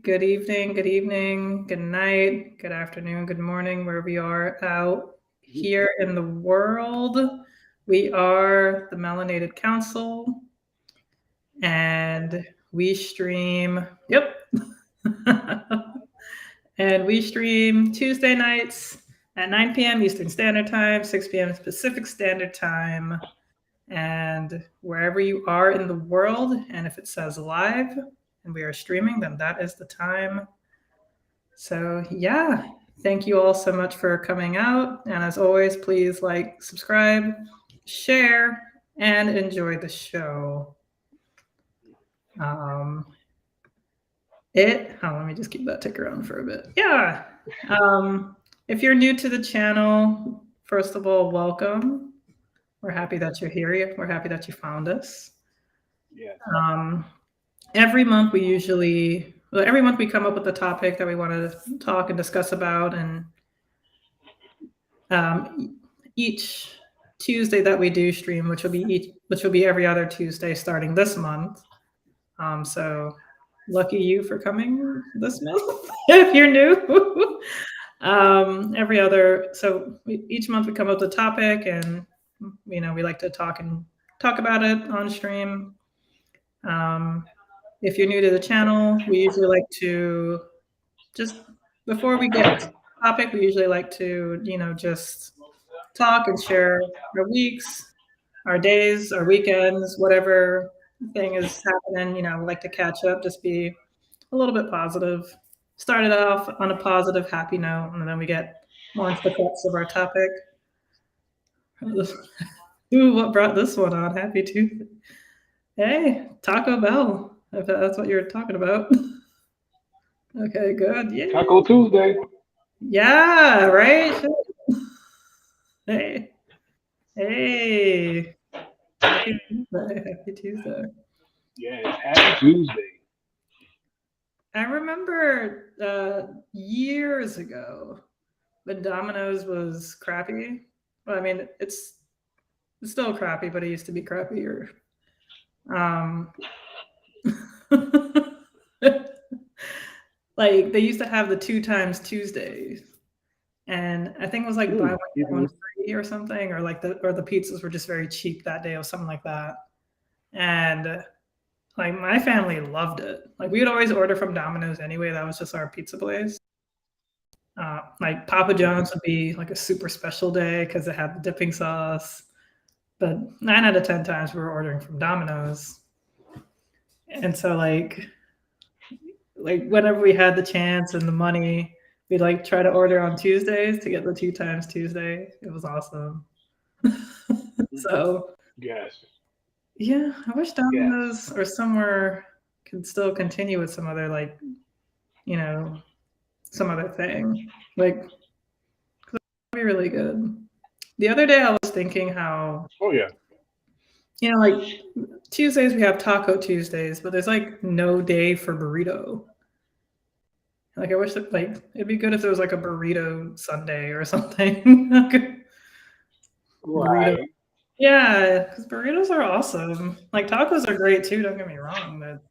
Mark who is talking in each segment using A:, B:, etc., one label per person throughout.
A: Good evening, good night, good afternoon, good morning, wherever you are out here in the world. We are the Melanated Council, and we stream, and we stream Tuesday nights at 9 p.m. Eastern Standard Time, 6 p.m. Pacific Standard Time, and wherever you are in the world. And if it says live and we are streaming, then that is the time. So, yeah, thank you all so much for coming out. And as always, please like, subscribe, share, and enjoy the show. Let me just keep that ticker on for a bit. Yeah. If you're new to the channel, first of all, welcome. We're happy that you're here. We're happy that you found us.
B: Yeah.
A: Every month we come up with a topic that we want to talk and discuss about, and each Tuesday that we do stream, which will be every other Tuesday starting this month. So lucky you for coming this month if you're new. Each month we come up with a topic, and we like to talk about it on stream. If you're new to the channel, we usually like to just before we get to the topic, we usually like to just talk and share our weeks, our days, our weekends, whatever thing is happening. We like to catch up, just be a little bit positive. Start it off on a positive, happy note, and then we get more into the crux of our topic. Ooh, what brought this one on? Happy Tuesday. Hey, Taco Bell, if that's what you're talking about. Okay, good. Yeah.
B: Taco Tuesday.
A: Yeah, right? Hey. Hey. Happy Tuesday. Happy Tuesday.
B: Yeah, it's Happy Tuesday.
A: I remember years ago when Domino's was crappy. Well, I mean, it's still crappy, but it used to be crappier. Like they used to have the 2 times Tuesdays, and I think it was like buy one get one free or something, or the pizzas were just very cheap that day or something like that. And like my family loved it. Like we would always order from Domino's anyway. That was just our pizza place. Like Papa John's would be like a super special day because it had the dipping sauce. But 9 out of 10 times we were ordering from Domino's. And so like whenever we had the chance and the money, we'd like try to order on Tuesdays to get the 2 times Tuesday. It was awesome. So
B: Yes.
A: yeah, I wish
B: Yes.
A: Domino's or somewhere could still continue with some other some other thing. Like, 'cause that'd be really good. The other day I was thinking how,
B: Oh yeah.
A: like Tuesdays we have Taco Tuesdays, but there's like no day for burrito. Like I wish that it'd be good if there was like a burrito Sunday or something. Burrito.
B: Right.
A: Yeah, because burritos are awesome. Like tacos are great too, don't get me wrong, but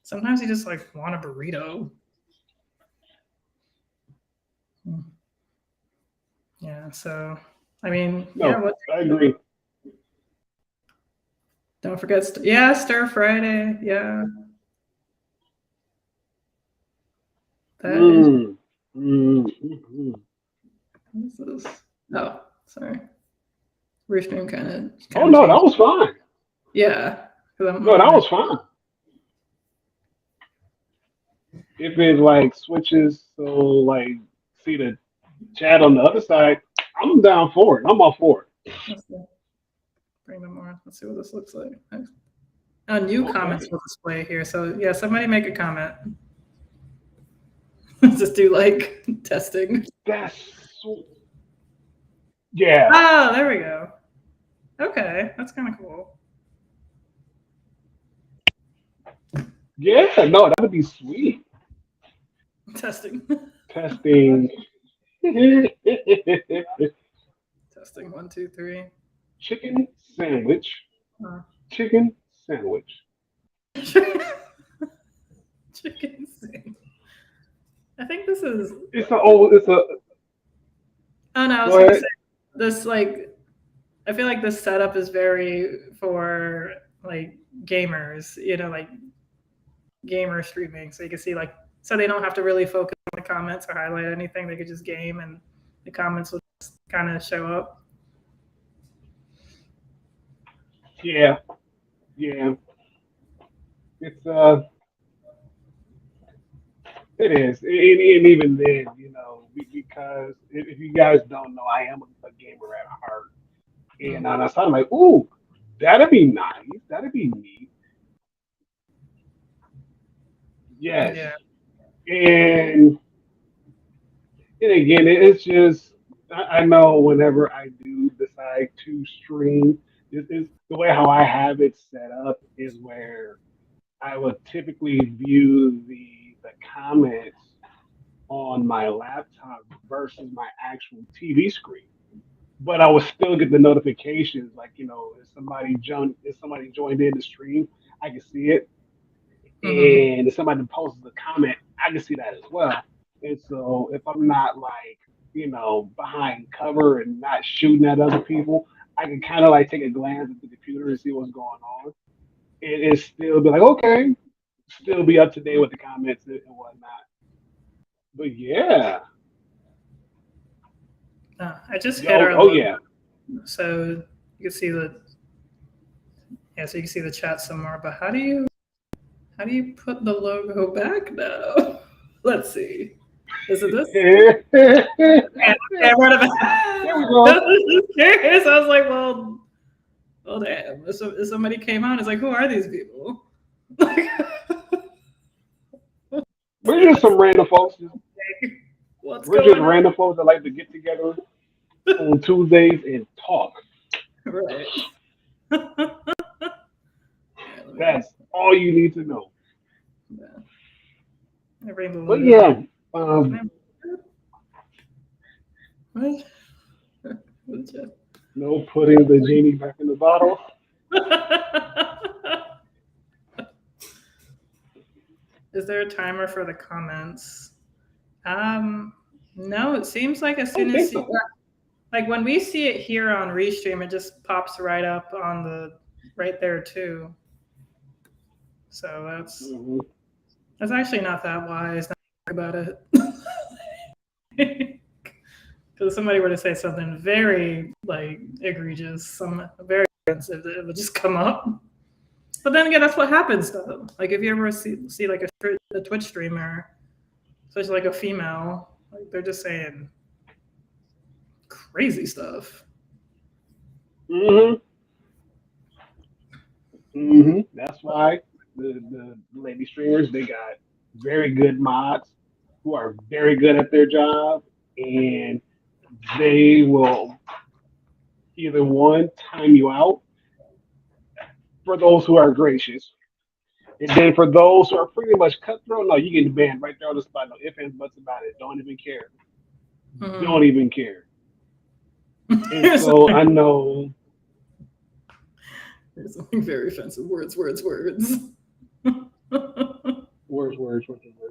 A: sometimes you just like want a burrito. Yeah, so I mean, yeah,
B: No, I agree.
A: don't forget Stir Friday. Yeah. That is What's this? Oh, sorry. Rooftream kind of
B: Oh no, that
A: changed.
B: was fine.
A: Yeah, because I'm
B: No, that
A: looking at.
B: was fine. If it like switches, so like see the chat on the other side, I'm down for it. I'm all for it.
A: Let's see. Bring them more. Let's see what this looks like. New
B: Okay.
A: comments will display here. So yeah, somebody make a comment. Just do like testing.
B: That's yeah.
A: Oh, there we go. Okay, that's kind of cool.
B: Yeah, no, that would be sweet.
A: Testing.
B: Testing.
A: Testing. 1, 2, 3.
B: Chicken sandwich.
A: Uh,
B: Chicken sandwich.
A: chicken sing. I think this is.
B: It's a.
A: Oh no, I was
B: Go
A: gonna say
B: ahead.
A: this like I feel like this setup is very for like gamers, like gamer streaming. So you can see like so they don't have to really focus on the comments or highlight anything. They could just game and the comments will just kind of show up.
B: Yeah, yeah. It's it is, and even then, because if you guys don't know, I am a gamer at heart, and
A: Mm.
B: I started like, ooh, that'd be nice, that'd be neat. Yes,
A: Yeah.
B: and again, it's just I know whenever I do decide to stream, is the way how I have it set up is where I would typically view the comments on my laptop versus my actual TV screen. But I would still get the notifications, like if somebody joined in the stream, I can see it,
A: Hmm.
B: and if somebody posts a comment, I can see that as well. And so if I'm not like behind cover and not shooting at other people, I can kind of like take a glance at the computer and see what's going on, and still be like, okay, still be up to date with the comments and whatnot. But yeah,
A: I just hit
B: yo,
A: our
B: oh
A: logo,
B: yeah.
A: so you can see the so you can see the chat some more. But how do you put the logo back now? Let's see. Is it this?
B: There
A: Yeah, okay, I it
B: we
A: I
B: go.
A: was just curious. I was like, well, damn. If somebody came out, it's like, who are these people? Like, what's
B: We're just
A: this?
B: some random folks.
A: What's
B: We're just
A: going on?
B: random folks that like to get together on Tuesdays and talk.
A: Right. All right,
B: That's all you need to know.
A: yeah, let me bring the
B: But
A: logo back.
B: yeah,
A: Can what? What's it?
B: no putting the genie back in the bottle.
A: Is there a timer for the comments? Um, no, it seems like as
B: I don't
A: soon
B: think
A: as you,
B: so.
A: like when we see it here on Restream, it just pops right up on the right there too. So
B: Hmm.
A: that's actually not that wise. Not about it. Because if somebody were to say something very like egregious, some very offensive, it would just come up. But then again, that's what happens though. Like if you ever see like a Twitch streamer, especially like a female, like they're just saying crazy stuff.
B: Hmm. That's why the lady streamers they got very good mods who are very good at their job, and they will either one time you out for those who are gracious, and then for those who are pretty much cutthroat, no, you get banned right there on the spot. No ifs ands buts about it. Don't even care. Don't
A: Mm-hmm.
B: even care. And so I know
A: There's something very offensive. Words, words, words.
B: words.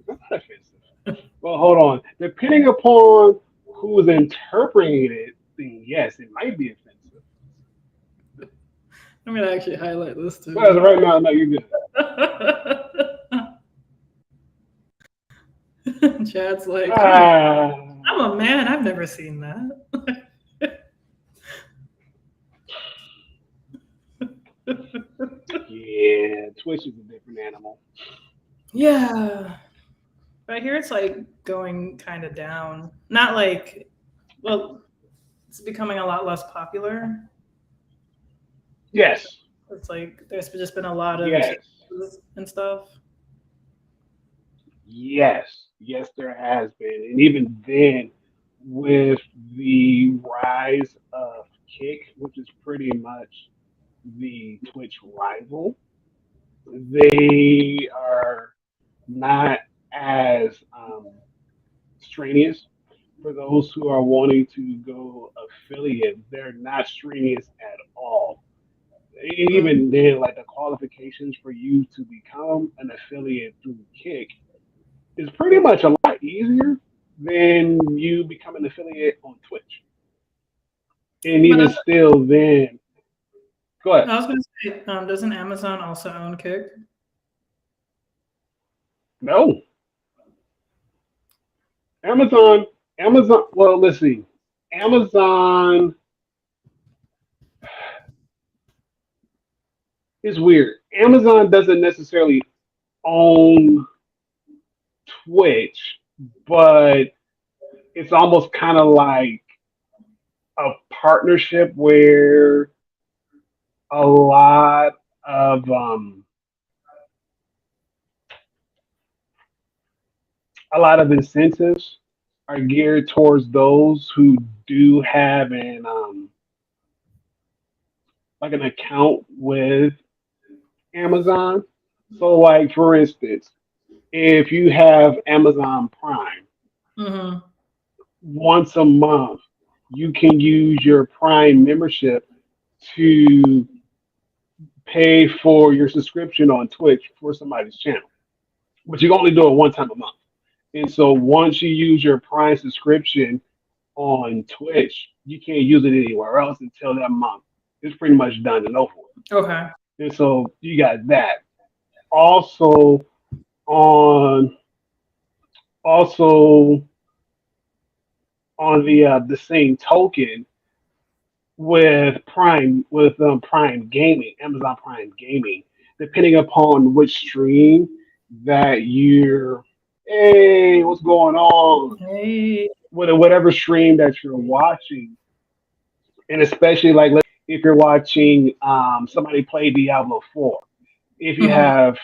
B: That's not offensive. Well, hold on. Depending upon who's interpreting it, then yes, it might be offensive.
A: I'm gonna actually highlight this
B: But as of
A: too.
B: right now, no, you're good.
A: Chad's like,
B: Ah,
A: I'm a man. I've never seen that.
B: yeah, Twitch is a different animal.
A: Yeah, but I hear it's like going kind of down. Not like, well, it's becoming a lot less popular.
B: Yes,
A: It's like there's just been a lot of
B: yes,
A: changes and stuff.
B: yes, there has been. And even then, with the rise of Kick, which is pretty much the Twitch rival, they are not as strenuous for those who are wanting to go affiliate. They're not strenuous at all.
A: Mm.
B: Even then, like the qualifications for you to become an affiliate through Kick is pretty much alike. lot easier than you become an affiliate on Twitch. And
A: But
B: even still, then go ahead.
A: I was going to say, doesn't Amazon also own Kick?
B: No, Amazon, Amazon. Well, let's see. Amazon is weird. Amazon doesn't necessarily own Twitch, but it's almost kind of like a partnership where a lot of incentives are geared towards those who do have an like an account with Amazon. So, like for instance, if you have Amazon Prime,
A: Mm-hmm.
B: once a month, you can use your Prime membership to pay for your subscription on Twitch for somebody's channel. But you can only do it one time a month. And so once you use your Prime subscription on Twitch, you can't use it anywhere else until that month. It's pretty much done and over with.
A: Okay.
B: And so you got that. Also on also on the same token with Prime Gaming, Amazon Prime Gaming, depending upon which stream that you're, hey, what's going on?
A: Hey.
B: With whatever stream that you're watching, and especially like if you're watching somebody play Diablo 4, if you
A: Mm-hmm.
B: have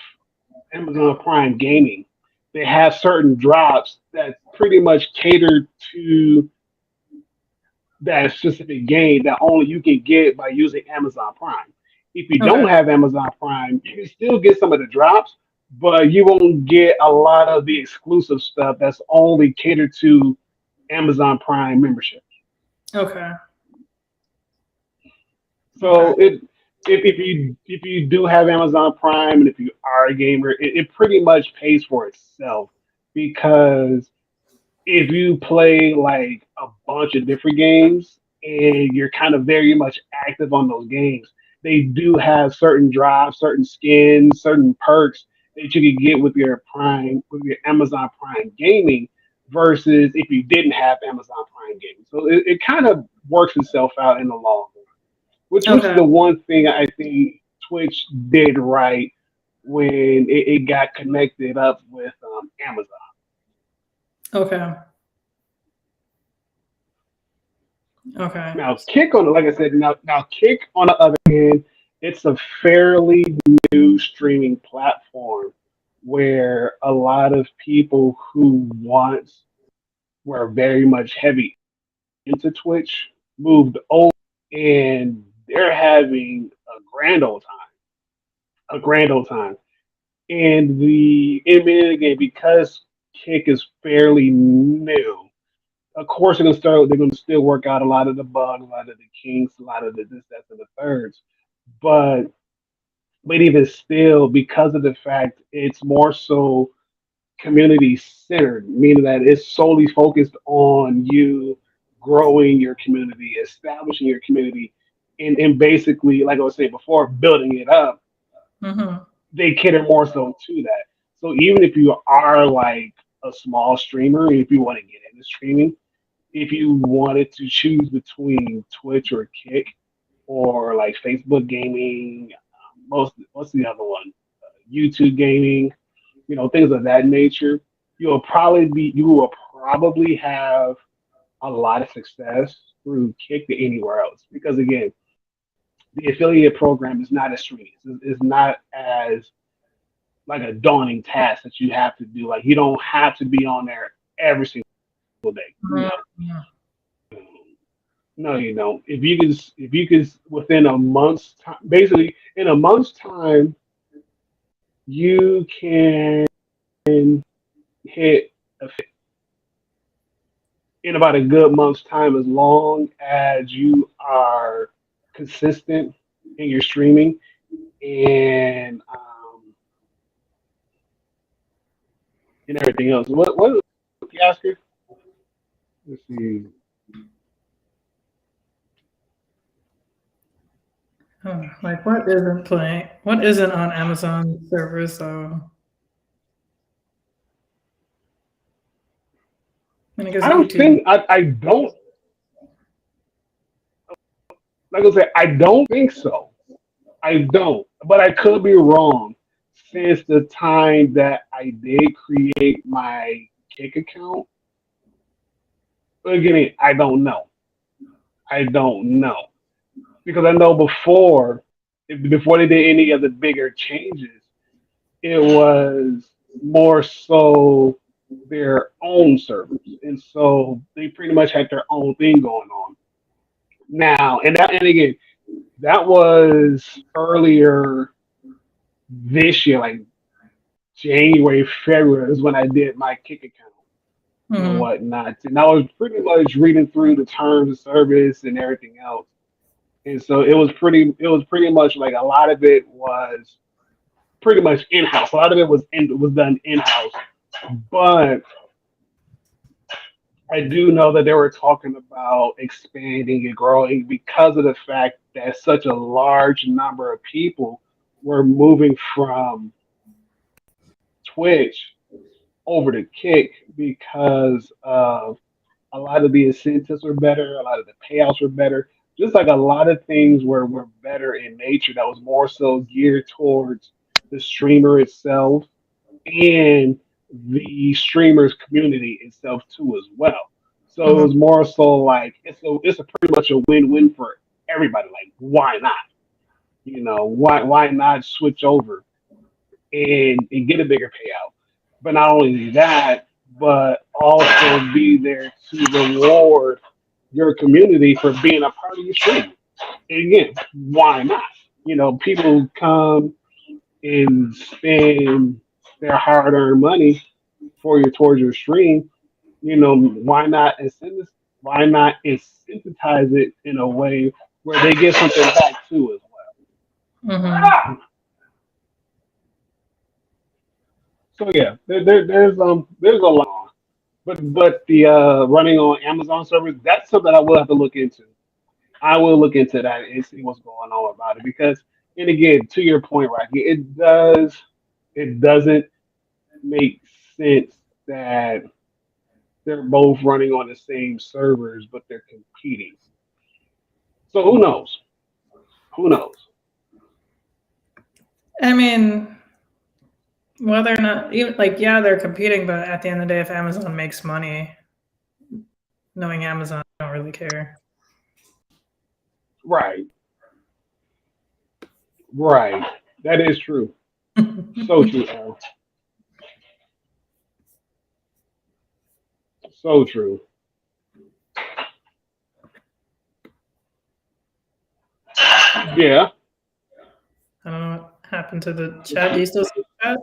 B: Amazon Prime Gaming, they have certain drops that pretty much cater to that specific game that only you can get by using Amazon Prime. If you
A: Okay.
B: don't have Amazon Prime, you can still get some of the drops, but you won't get a lot of the exclusive stuff that's only catered to Amazon Prime membership.
A: Okay. Okay.
B: So if you do have Amazon Prime and if you are a gamer, it pretty much pays for itself because if you play like a bunch of different games and you're kind of very much active on those games, they do have certain drives, certain skins, certain perks that you can get with your Amazon Prime gaming versus if you didn't have Amazon Prime gaming. So it kind of works itself out in the long run, which is
A: Okay.
B: the one thing I think Twitch did right when it got connected up with Amazon.
A: Okay. Okay.
B: Now, Kick on like I said, now Kick on the other hand, it's a fairly new streaming platform where a lot of people who once were very much heavy into Twitch moved over and they're having a grand old time, a grand old time. And again, because Kick is fairly new, of course they're gonna still work out a lot of the bugs, a lot of the kinks, a lot of the this, that, and the thirds. But even still, because of the fact it's more so community centered, meaning that it's solely focused on you growing your community, establishing your community, and basically, like I was saying before, building it up,
A: Mm-hmm.
B: they cater more so to that. So even if you are like a small streamer, if you want to get into streaming, if you wanted to choose between Twitch or Kick or like Facebook gaming, what's the other one? YouTube gaming, things of that nature. You will probably have a lot of success through Kick to anywhere else because again, the affiliate program is not as strenuous. It's not as like a daunting task that you have to do. Like you don't have to be on there every single day.
A: Mm-hmm.
B: No, you don't. If you can within a month's time, basically in a month's time, you can hit in about a good month's time as long as you are consistent in your streaming and everything else. What you ask her? Let's see.
A: Like what isn't playing? What isn't on Amazon servers though? I mean, I guess
B: I don't
A: YouTube.
B: think I don't like I said, I don't think so. I don't, but I could be wrong. Since the time that I did create my Kick account, but again, I don't know. I don't know because I know before they did any of the bigger changes, it was more so their own servers, and so they pretty much had their own thing going on now. And again, that was earlier this year, like January, February is when I did my Kick account and
A: Mm-hmm.
B: whatnot. And I was pretty much reading through the terms of service and everything else. And so it was pretty much like a lot of it was pretty much in house. A lot of it was done in house. But I do know that they were talking about expanding and growing because of the fact that such a large number of people were moving from Twitch over to Kick because of a lot of the incentives were better, a lot of the payouts were better. Just like a lot of things were better in nature that was more so geared towards the streamer itself and the streamers community itself too as well. So it
A: Mm-hmm.
B: was more so like it's a pretty much a win-win for everybody. Like why not? Why not switch over and get a bigger payout? But not only that, but also be there to reward your community for being a part of your stream. And again, why not? People come and spend their hard-earned money towards your stream. Why not incentivize it in a way where they get something back too as
A: Mm-hmm.
B: well. So yeah, there's a lot, but the running on Amazon servers, that's something I will have to look into. I will look into that and see what's going on about it because, and again, to your point, Rocky, it doesn't make sense that they're both running on the same servers, but they're competing. So who knows? Who knows?
A: I mean, whether or not, even like, yeah, they're competing, but at the end of the day, if Amazon makes money, knowing Amazon, I don't really care.
B: Right, right. That is true. So true, Al. So true. Yeah.
A: I don't know what happened to the chat. Do you still see the chat?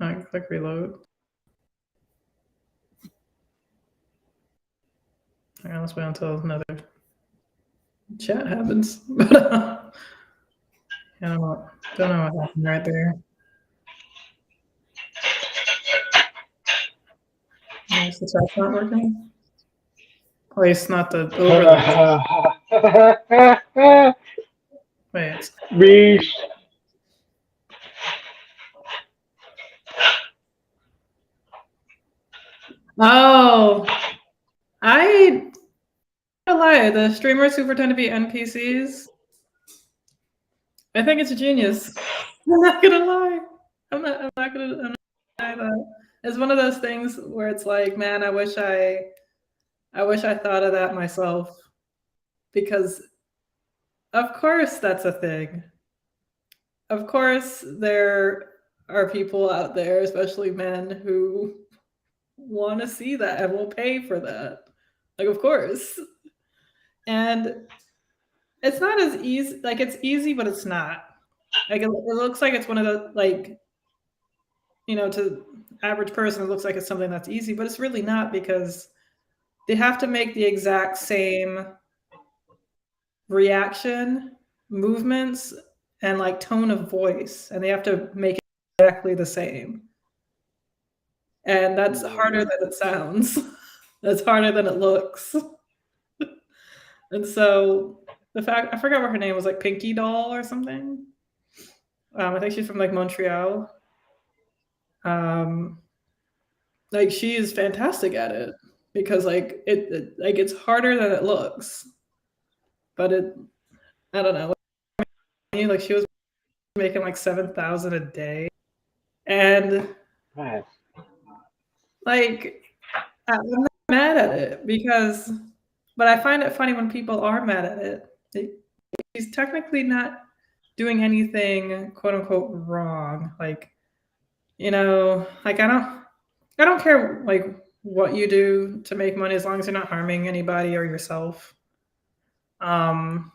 A: I click reload. All right, let's wait until another chat happens. But don't know what happened right there. I guess the chat's not working. At least not the overlay. Wait.
B: Beach.
A: Oh, I don't lie. The streamers who pretend to be NPCs. I think it's a genius. I'm not gonna lie. I'm not gonna deny that. It's one of those things where it's like, man, I wish I thought of that myself. Because of course that's a thing. Of course there are people out there, especially men, who want to see that and will pay for that. Like, of course. And it's not as easy. Like, it's easy, but it's not. Like, it looks like it's one of the, like, to average person, it looks like it's something that's easy, but it's really not because they have to make the exact same reaction, movements, and like tone of voice, and they have to make it exactly the same. And that's harder
B: Yeah.
A: than it sounds. That's harder than it looks. And so the fact I forgot what her name was, like Pinky Doll or something. I think she's from like Montreal. Um, like she is fantastic at it because like it's harder than it looks, but it I don't know. Like she was making like 7,000 a day, and
B: Nice.
A: like I'm not mad at it because, but I find it funny when people are mad at it. She's technically not doing anything quote unquote wrong. Like like I don't care like what you do to make money as long as you're not harming anybody or yourself. Um,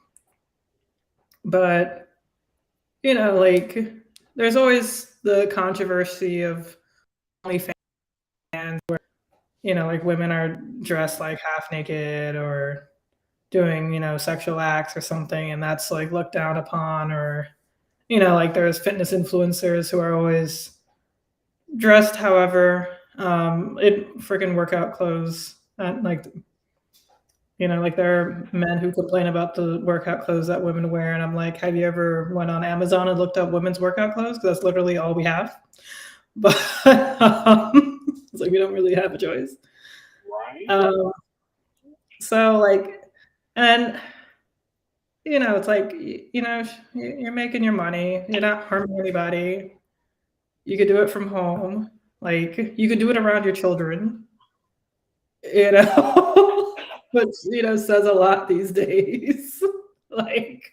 A: but like there's always the controversy of OnlyFans, like women are dressed like half naked or doing, sexual acts or something, and that's like looked down upon, or like there's fitness influencers who are always dressed however in freaking workout clothes. Like like there are men who complain about the workout clothes that women wear, and I'm like, have you ever went on Amazon and looked up women's workout clothes? Because that's literally all we have. But it's like we don't really have a choice.
B: Right.
A: Um, so like, and it's like you're making your money. You're not harming anybody. You could do it from home. Like you could do it around your children. Which says a lot these days. Like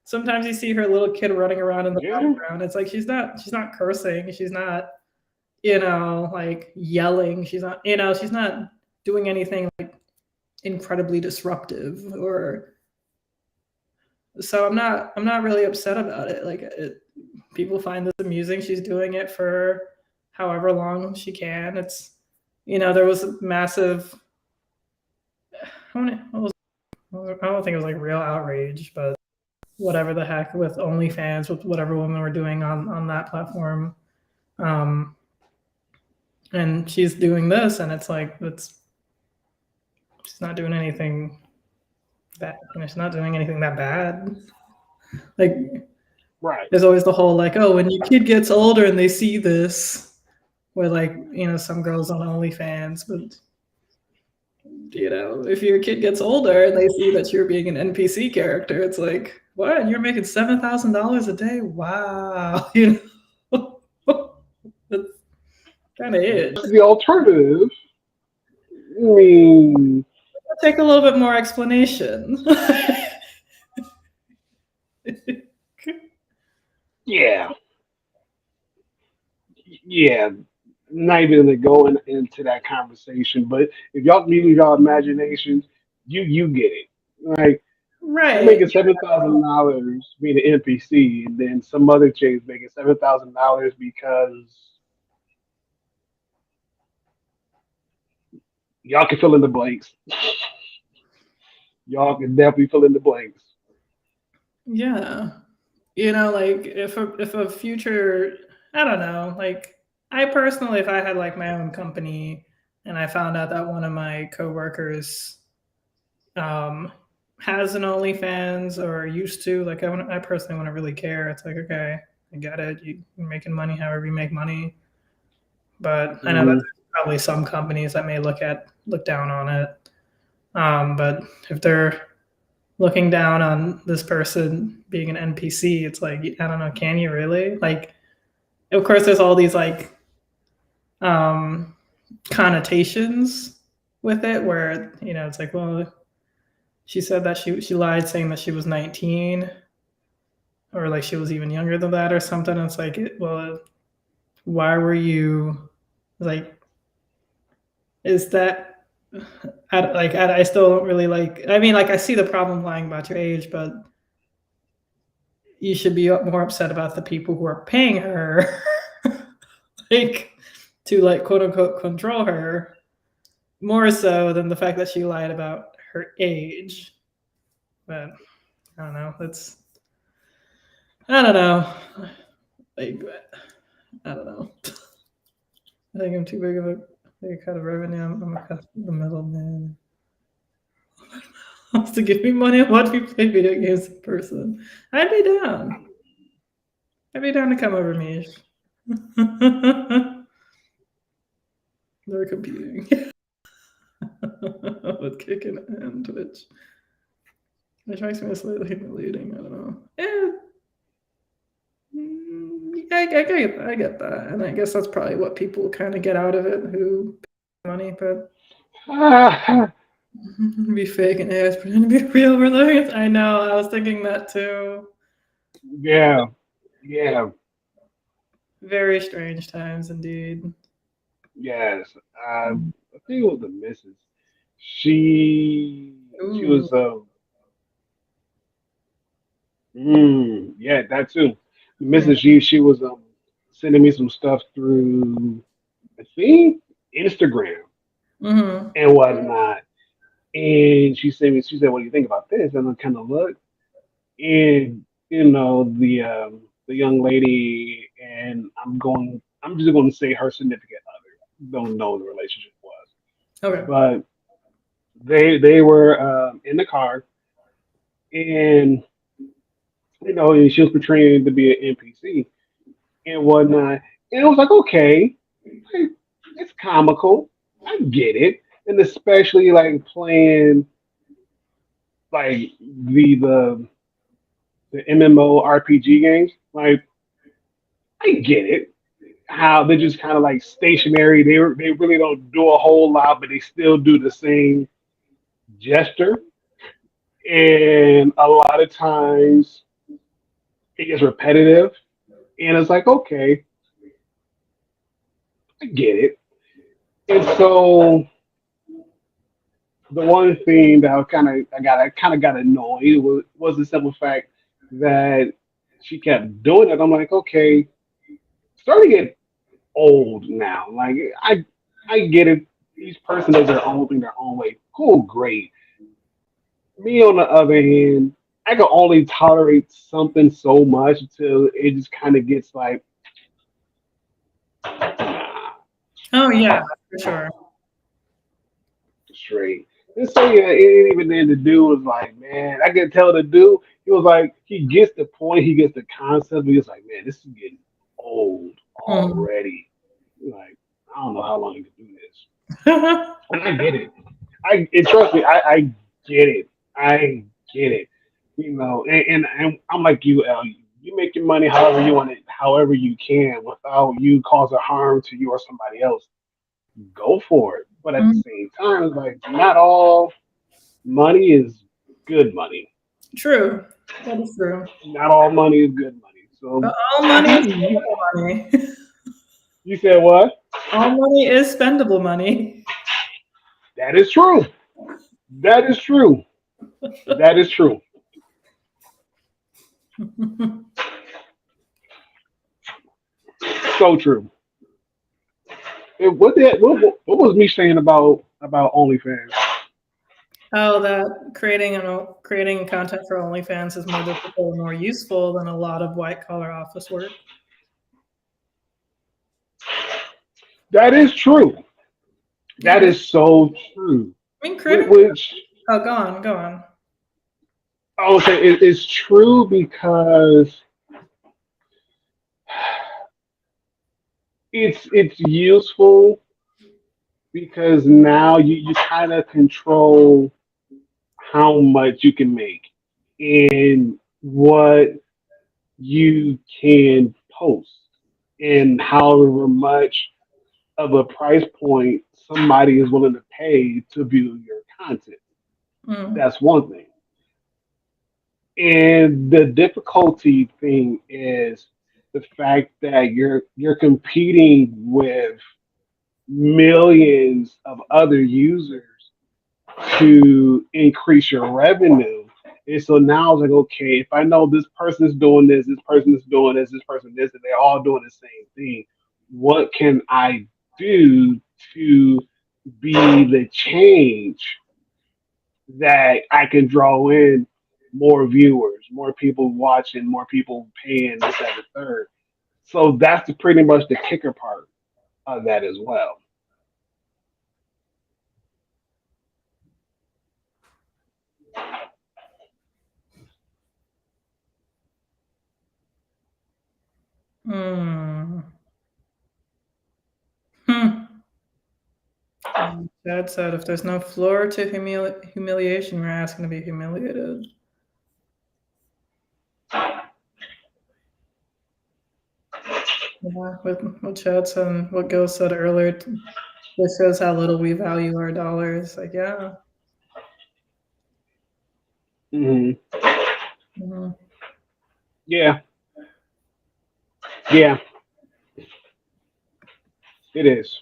A: sometimes you see her little kid running around in the
B: Yeah.
A: background. It's like she's not cursing. She's not like yelling. She's not doing anything like incredibly disruptive or so I'm not really upset about it. Like people find this amusing. She's doing it for however long she can. It's there was a massive I don't think it was like real outrage, but whatever the heck with OnlyFans, with whatever women were doing on that platform. Um, and she's doing this, and it's like she's not doing anything she's not doing anything that bad. Like
B: Right.
A: there's always the whole like, oh, when your kid gets older and they see this, where like some girls on OnlyFans, but if your kid gets older and they see that you're being an NPC character, it's like, what? You're making $7,000 a day? Wow, that's kind of it.
B: The alternative, I mean,
A: Take a little bit more explanation.
B: yeah, yeah. Not even to going into that conversation, but if y'all use y'all imaginations, you get it. Like you're
A: Right.
B: making $7,000 being an NPC, and then some other chick's making $7,000 because y'all can fill in the blanks. Y'all can definitely fill in the blanks.
A: Yeah. Like if a future, I don't know, like I personally, if I had like my own company and I found out that one of my coworkers um has an OnlyFans or used to, like I personally wouldn't really care. It's like, okay, I get it. You're making money however you make money. But I know that
B: Hmm.
A: there's probably some companies that may look down on it. But if they're looking down on this person being an NPC, it's like I don't know, can you really? Like, of course, there's all these like um, connotations with it, where it's like, well, she said that she lied, saying that she was 19, or like she was even younger than that, or something. It's like, well, why were you like? Is that I still don't really like. I mean, like I see the problem lying about your age, but you should be more upset about the people who are paying her like to like quote unquote control her more so than the fact that she lied about her age. But I don't know. I don't know. Like I don't know. I think I'm too big of a big cut of revenue. I'm a cut the middleman. Wants to give me money and watch me play video games in person. I'd be down. I'd be down to come over, Mish. They're competing with kicking and Twitch. Which makes me slightly humiliating. I don't know. Yeah, I get that, and I guess that's probably what people kind of get out of it who pay money, but be fake and ass pretend to be real reliance. I know. I was thinking that too.
B: yeah, yeah,
A: Very strange times indeed.
B: yes. I think it was the missus. She
A: Ooh.
B: was yeah, that too. The
A: Yeah.
B: missus, she was sending me some stuff through, I think, Instagram
A: Mm-hmm.
B: and whatnot. And she said, "What do you think about this?" And I kind of looked, and the young lady, and I'm just going to say her significant other. Don't know what the relationship was,
A: Okay.
B: but they were in the car, and and she was portraying to be an NPC and whatnot. And it was like, okay, like, it's comical. I get it. And especially like playing like the MMO RPG games. Like, I get it. How they're just kind of like stationary. They really don't do a whole lot, but they still do the same gesture. And a lot of times it gets repetitive. And it's like, okay, I get it. And so the one thing that I kind of got annoyed was the simple fact that she kept doing it. I'm like, okay, starting to get old now. Like I get it. Each person does their own thing their own way. Cool, great. Me on the other hand, I can only tolerate something so much until it just kind of gets like, nah,
A: Oh yeah, for sure.
B: straight. And so yeah, it ain't even then the dude was like, man, I could tell the dude, he was like, he gets the point, he gets the concept, but he was like, man, this is getting old
A: Mm.
B: already. Like, I don't know how long you can do this. And I get it. And trust me, I get it. I get it. And I'm like you, L. You make your money however you want it, however you can, without you causing harm to you or somebody else. Go for it. But at the
A: Mm.
B: same time, it's like not all money is good money.
A: True. That is true.
B: Not all money is good money. So
A: But all money is spendable money.
B: you said what?
A: All money is spendable money.
B: That is true. That is true. That is true. So true. What was me saying about OnlyFans?
A: Oh, that creating content for OnlyFans is more difficult and more useful than a lot of white collar office work.
B: That is true. That
A: Yeah,
B: is so true.
A: I mean, creating.
B: Which
A: Oh, go on, go on.
B: I would say is true because it's useful because now you kind of control how much you can make and what you can post and however much of a price point somebody is willing to pay to view your content.
A: Mm.
B: That's one thing. And the difficulty thing is the fact that you're competing with millions of other users to increase your revenue. And so now it's like, okay, if I know this person is doing this person is doing this person this, and they're all doing the same thing, what can I do to be the change that I can draw in more viewers, more people watching, more people paying this, that, the third. So that's pretty much the kicker part that as well.
A: Hmm. Hmm. Dad said, if there's no floor to humiliation, we're asking to be humiliated. Yeah, what Chad said and what Gil said earlier, this shows how little we value our dollars. Like, yeah.
B: Hmm.
A: Mhm.
B: Yeah, yeah, it is.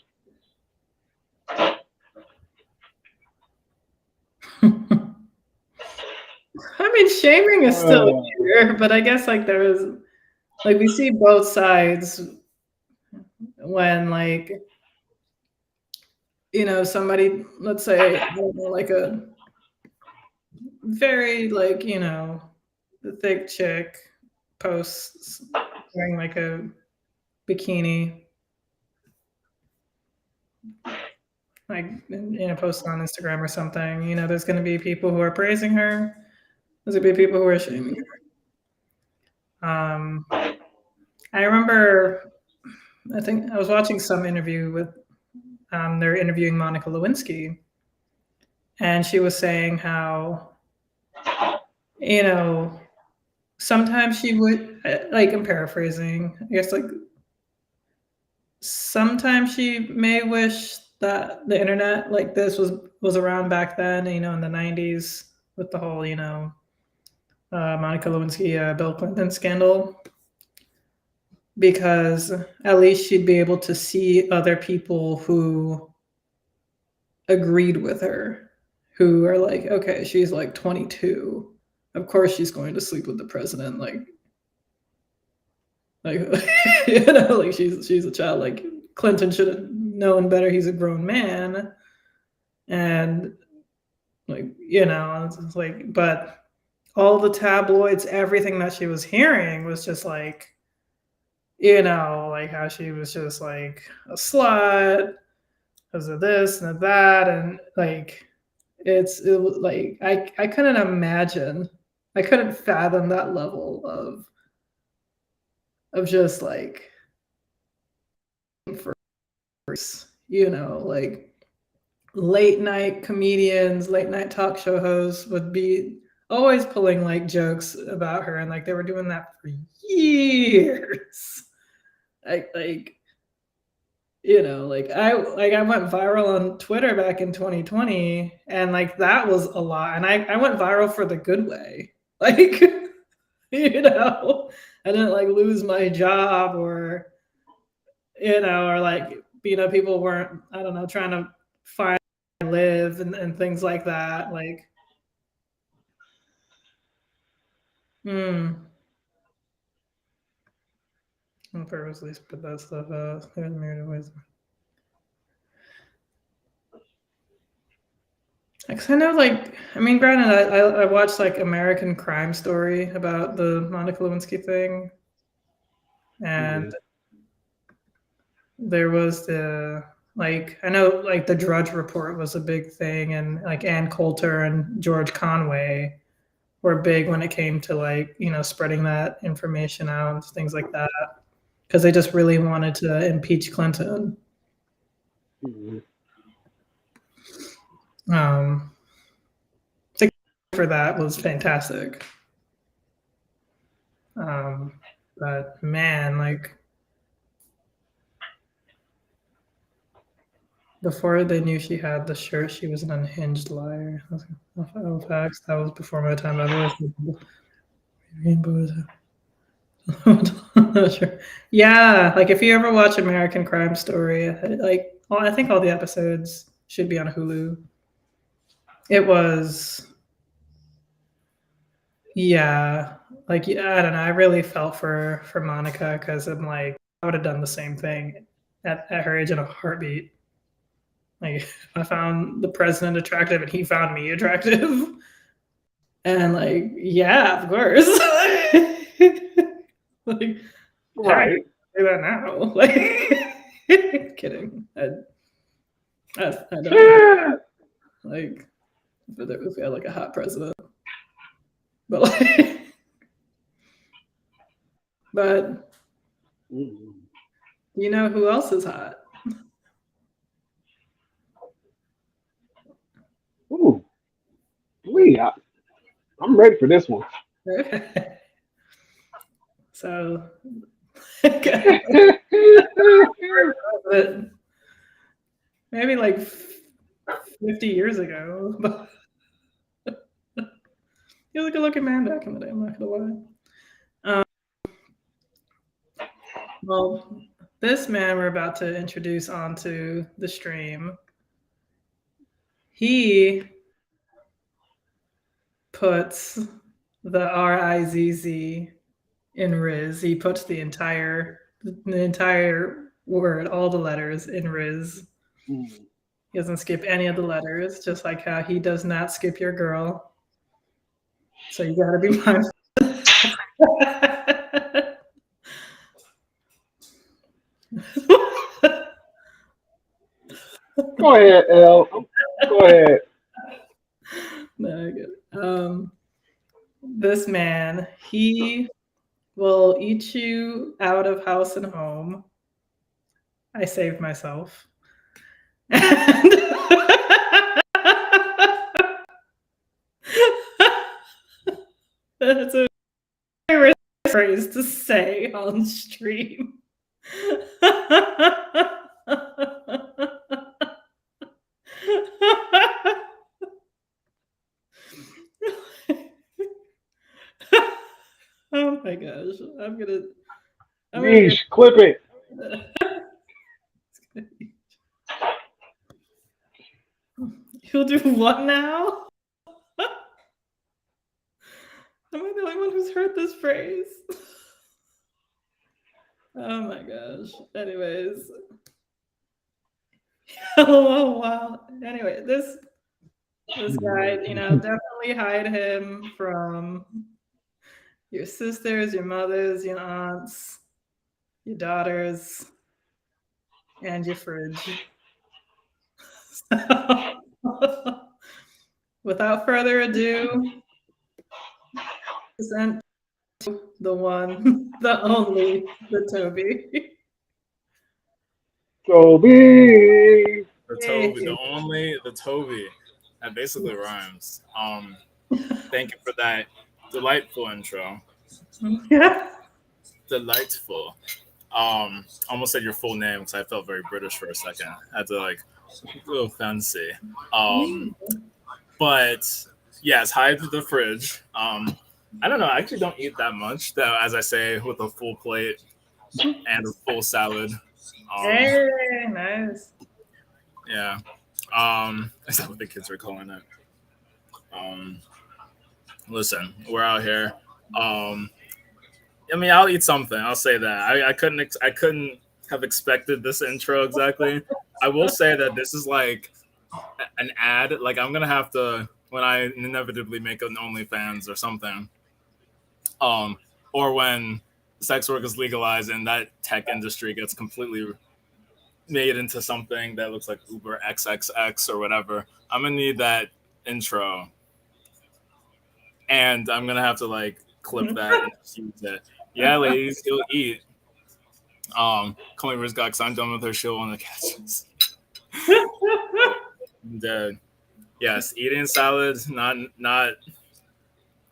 A: I mean, shaming is still
B: Uh,
A: here, but I guess like there is, like, we see both sides when, like, somebody, let's say, I don't know, like a very, like, the thick chick posts wearing like a bikini, like, post on Instagram or something. There's going to be people who are praising her. There's going to be people who are shaming her. I remember, I think I was watching some interview with, they're interviewing Monica Lewinsky, and she was saying how, you know, sometimes she would, like, I'm paraphrasing, I guess, like, sometimes she may wish that the internet like this was around back then, in the 90s with the whole, Monica Lewinsky, Bill Clinton scandal, because at least she'd be able to see other people who agreed with her, who are like, okay, she's like 22. Of course she's going to sleep with the president. Like like she's a child. Like Clinton should have known better. He's a grown man. And like, it's like, but all the tabloids, everything that she was hearing was just like, like how she was just like a slut because of this and of that. And like, it was like, I couldn't imagine, I couldn't fathom that level of just like, like late night comedians, late night talk show hosts would be always pulling like jokes about her, and like they were doing that for years. Like I went viral on Twitter back in 2020, and like that was a lot, and I went viral for the good way. Like I didn't like lose my job or like people weren't, I don't know, trying to find live and things like that. Like, I purposely put that stuff out. There's myriad ways. Because I know, like, I mean, granted, I watched like American Crime Story about the Monica Lewinsky thing, and
B: mhm.
A: there was the like I know like the Drudge Report was a big thing, and like Ann Coulter and George Conway were big when it came to like spreading that information out and things like that, because they just really wanted to impeach Clinton.
B: Mhm.
A: Um, the for that was fantastic. But man, like before they knew she had the shirt, she was an unhinged liar. Oh, facts. That was before my time. I've always rainbows. Sure. Yeah, like if you ever watch American Crime Story, like I think all the episodes should be on Hulu. It was, yeah, like yeah, I don't know. I really felt for Monica because I'm like I would have done the same thing at her age in a heartbeat. Like I found the president attractive and he found me attractive, and like yeah, of course. Like, heck,
B: Right.
A: do that now. Like. Kidding. I don't like if we had like a hot president, but but you know who else is hot?
B: Ooh, Lee, I'm ready for this one.
A: So, maybe like 50 years ago, but he was a good-looking man back in the day. I'm not gonna lie. Well, this man we're about to introduce onto the stream, he puts the RIZZ in Riz. He puts the entire word, all the letters in Riz. He doesn't skip any of the letters, just like how he does not skip your girl. So you gotta be mindful.
B: Go ahead, L. Go ahead.
A: No, I get it. This man, he will eat you out of house and home. I saved myself. And that's a very phrase to say on stream. Oh my gosh. I'm gonna
B: Niche, clip it.
A: You'll do what now? Am I the only one who's heard this phrase? Oh my gosh. Anyways. Oh wow. Anyway, this guy, definitely hide him from your sisters, your mothers, your aunts, your daughters, and your fridge. Without further ado, present the one, the only, the Toby.
B: Toby.
C: The Toby, the only, the Toby. That basically rhymes. Thank you for that delightful intro.
A: Yeah.
C: Delightful. Almost said your full name because I felt very British for a second. I had to a little fancy. But yes, hide the fridge. I don't know. I actually don't eat that much, though, as I say, with a full plate and a full salad.
A: Hey, nice.
C: Yeah. Is that what the kids are calling it? Listen, we're out here. I mean, I'll eat something. I'll say that. I couldn't have expected this intro exactly. I will say that this is like an ad. Like I'm gonna have to when I inevitably make an OnlyFans or something. Or when sex work is legalized and that tech industry gets completely made into something that looks like Uber XXX or whatever. I'm gonna need that intro, and I'm gonna have to clip that and just use it. Yeah, ladies, you'll eat. Call me Rizgok because I'm done with her show on the catches. And, yes, eating salad, not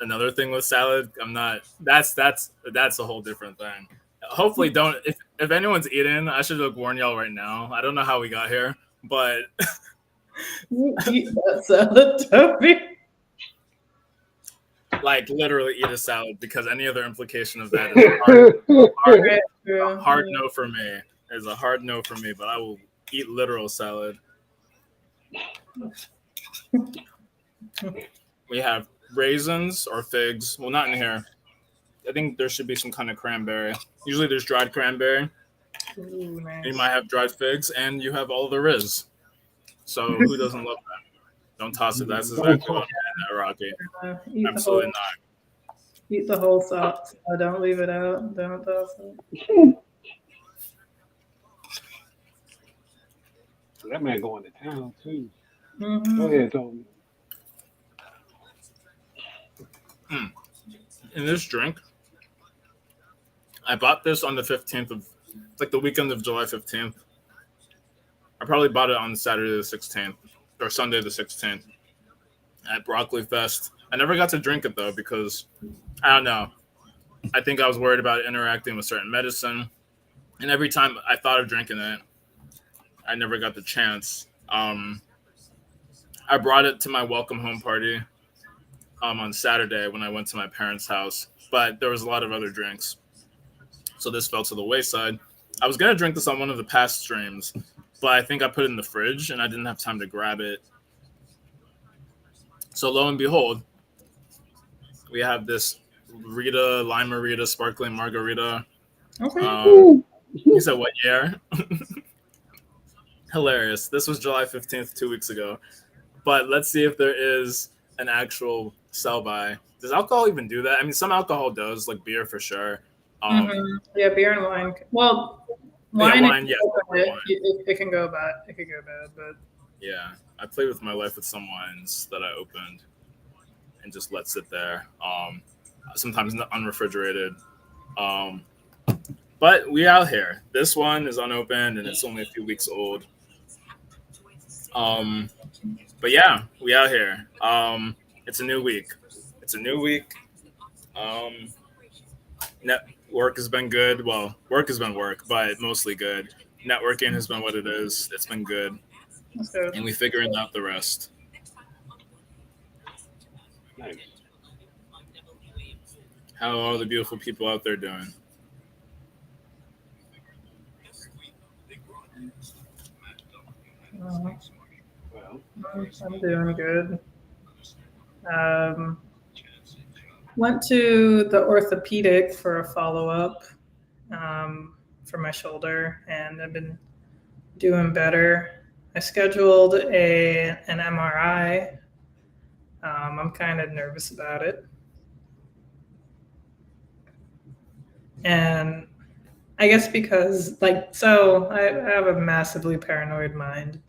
C: another thing with salad. I'm not. That's a whole different thing. Hopefully, don't. If anyone's eating, I should warn y'all right now. I don't know how we got here, but
A: You eat that salad, Toby.
C: Literally eat a salad because any other implication of that is a hard no for me. Is a hard no for me, but I will eat literal salad. We have raisins or figs. Well, not in here. I think there should be some kind of cranberry. Usually there's dried cranberry.
A: Ooh, nice.
C: You might have dried figs, and you have all the Riz. So who doesn't love that? Don't toss it. That's exactly what I'm at, Rocky. Absolutely not.
A: Eat the whole sauce. Don't leave it out. Don't toss it.
B: That man going to town too. Go
A: Mm-hmm.
B: ahead, Tony.
C: Mm. And this drink, I bought this on the 15th of, it's like the weekend of July 15th. I probably bought it on Saturday the 16th or Sunday the 16th at Broccoli Fest. I never got to drink it though because I don't know. I think I was worried about interacting with certain medicine, and every time I thought of drinking it, I never got the chance. I brought it to my welcome home party on Saturday when I went to my parents' house, but there was a lot of other drinks, so this fell to the wayside. I was gonna drink this on one of the past streams, but I think I put it in the fridge and I didn't have time to grab it. So lo and behold, we have this Rita Lima Rita sparkling margarita.
A: Okay.
C: You said what year? Hilarious. This was July 15th, 2 weeks ago. But let's see if there is an actual sell by. Does alcohol even do that? I mean, some alcohol does, like beer for sure.
A: Yeah, beer and wine. Well,
C: Yeah,
A: wine,
C: wine, yes. Wine.
A: it can go bad. It could go bad, but
C: Yeah, I played with my life with some wines that I opened and just let sit there. Sometimes unrefrigerated. But we out here. This one is unopened and it's only a few weeks old. But yeah, we out here. It's a new week. It's a new week. Work has been good. Well, work has been work, but mostly good. Networking has been what it is. It's been good,
A: that's good.
C: and we figuring out the rest.
B: Nice.
C: How are the beautiful people out there doing?
B: Well,
A: I'm doing good. Went to the orthopedic for a follow-up for my shoulder, and I've been doing better. I scheduled an MRI. I'm kind of nervous about it. And I guess because, like, so I have a massively paranoid mind.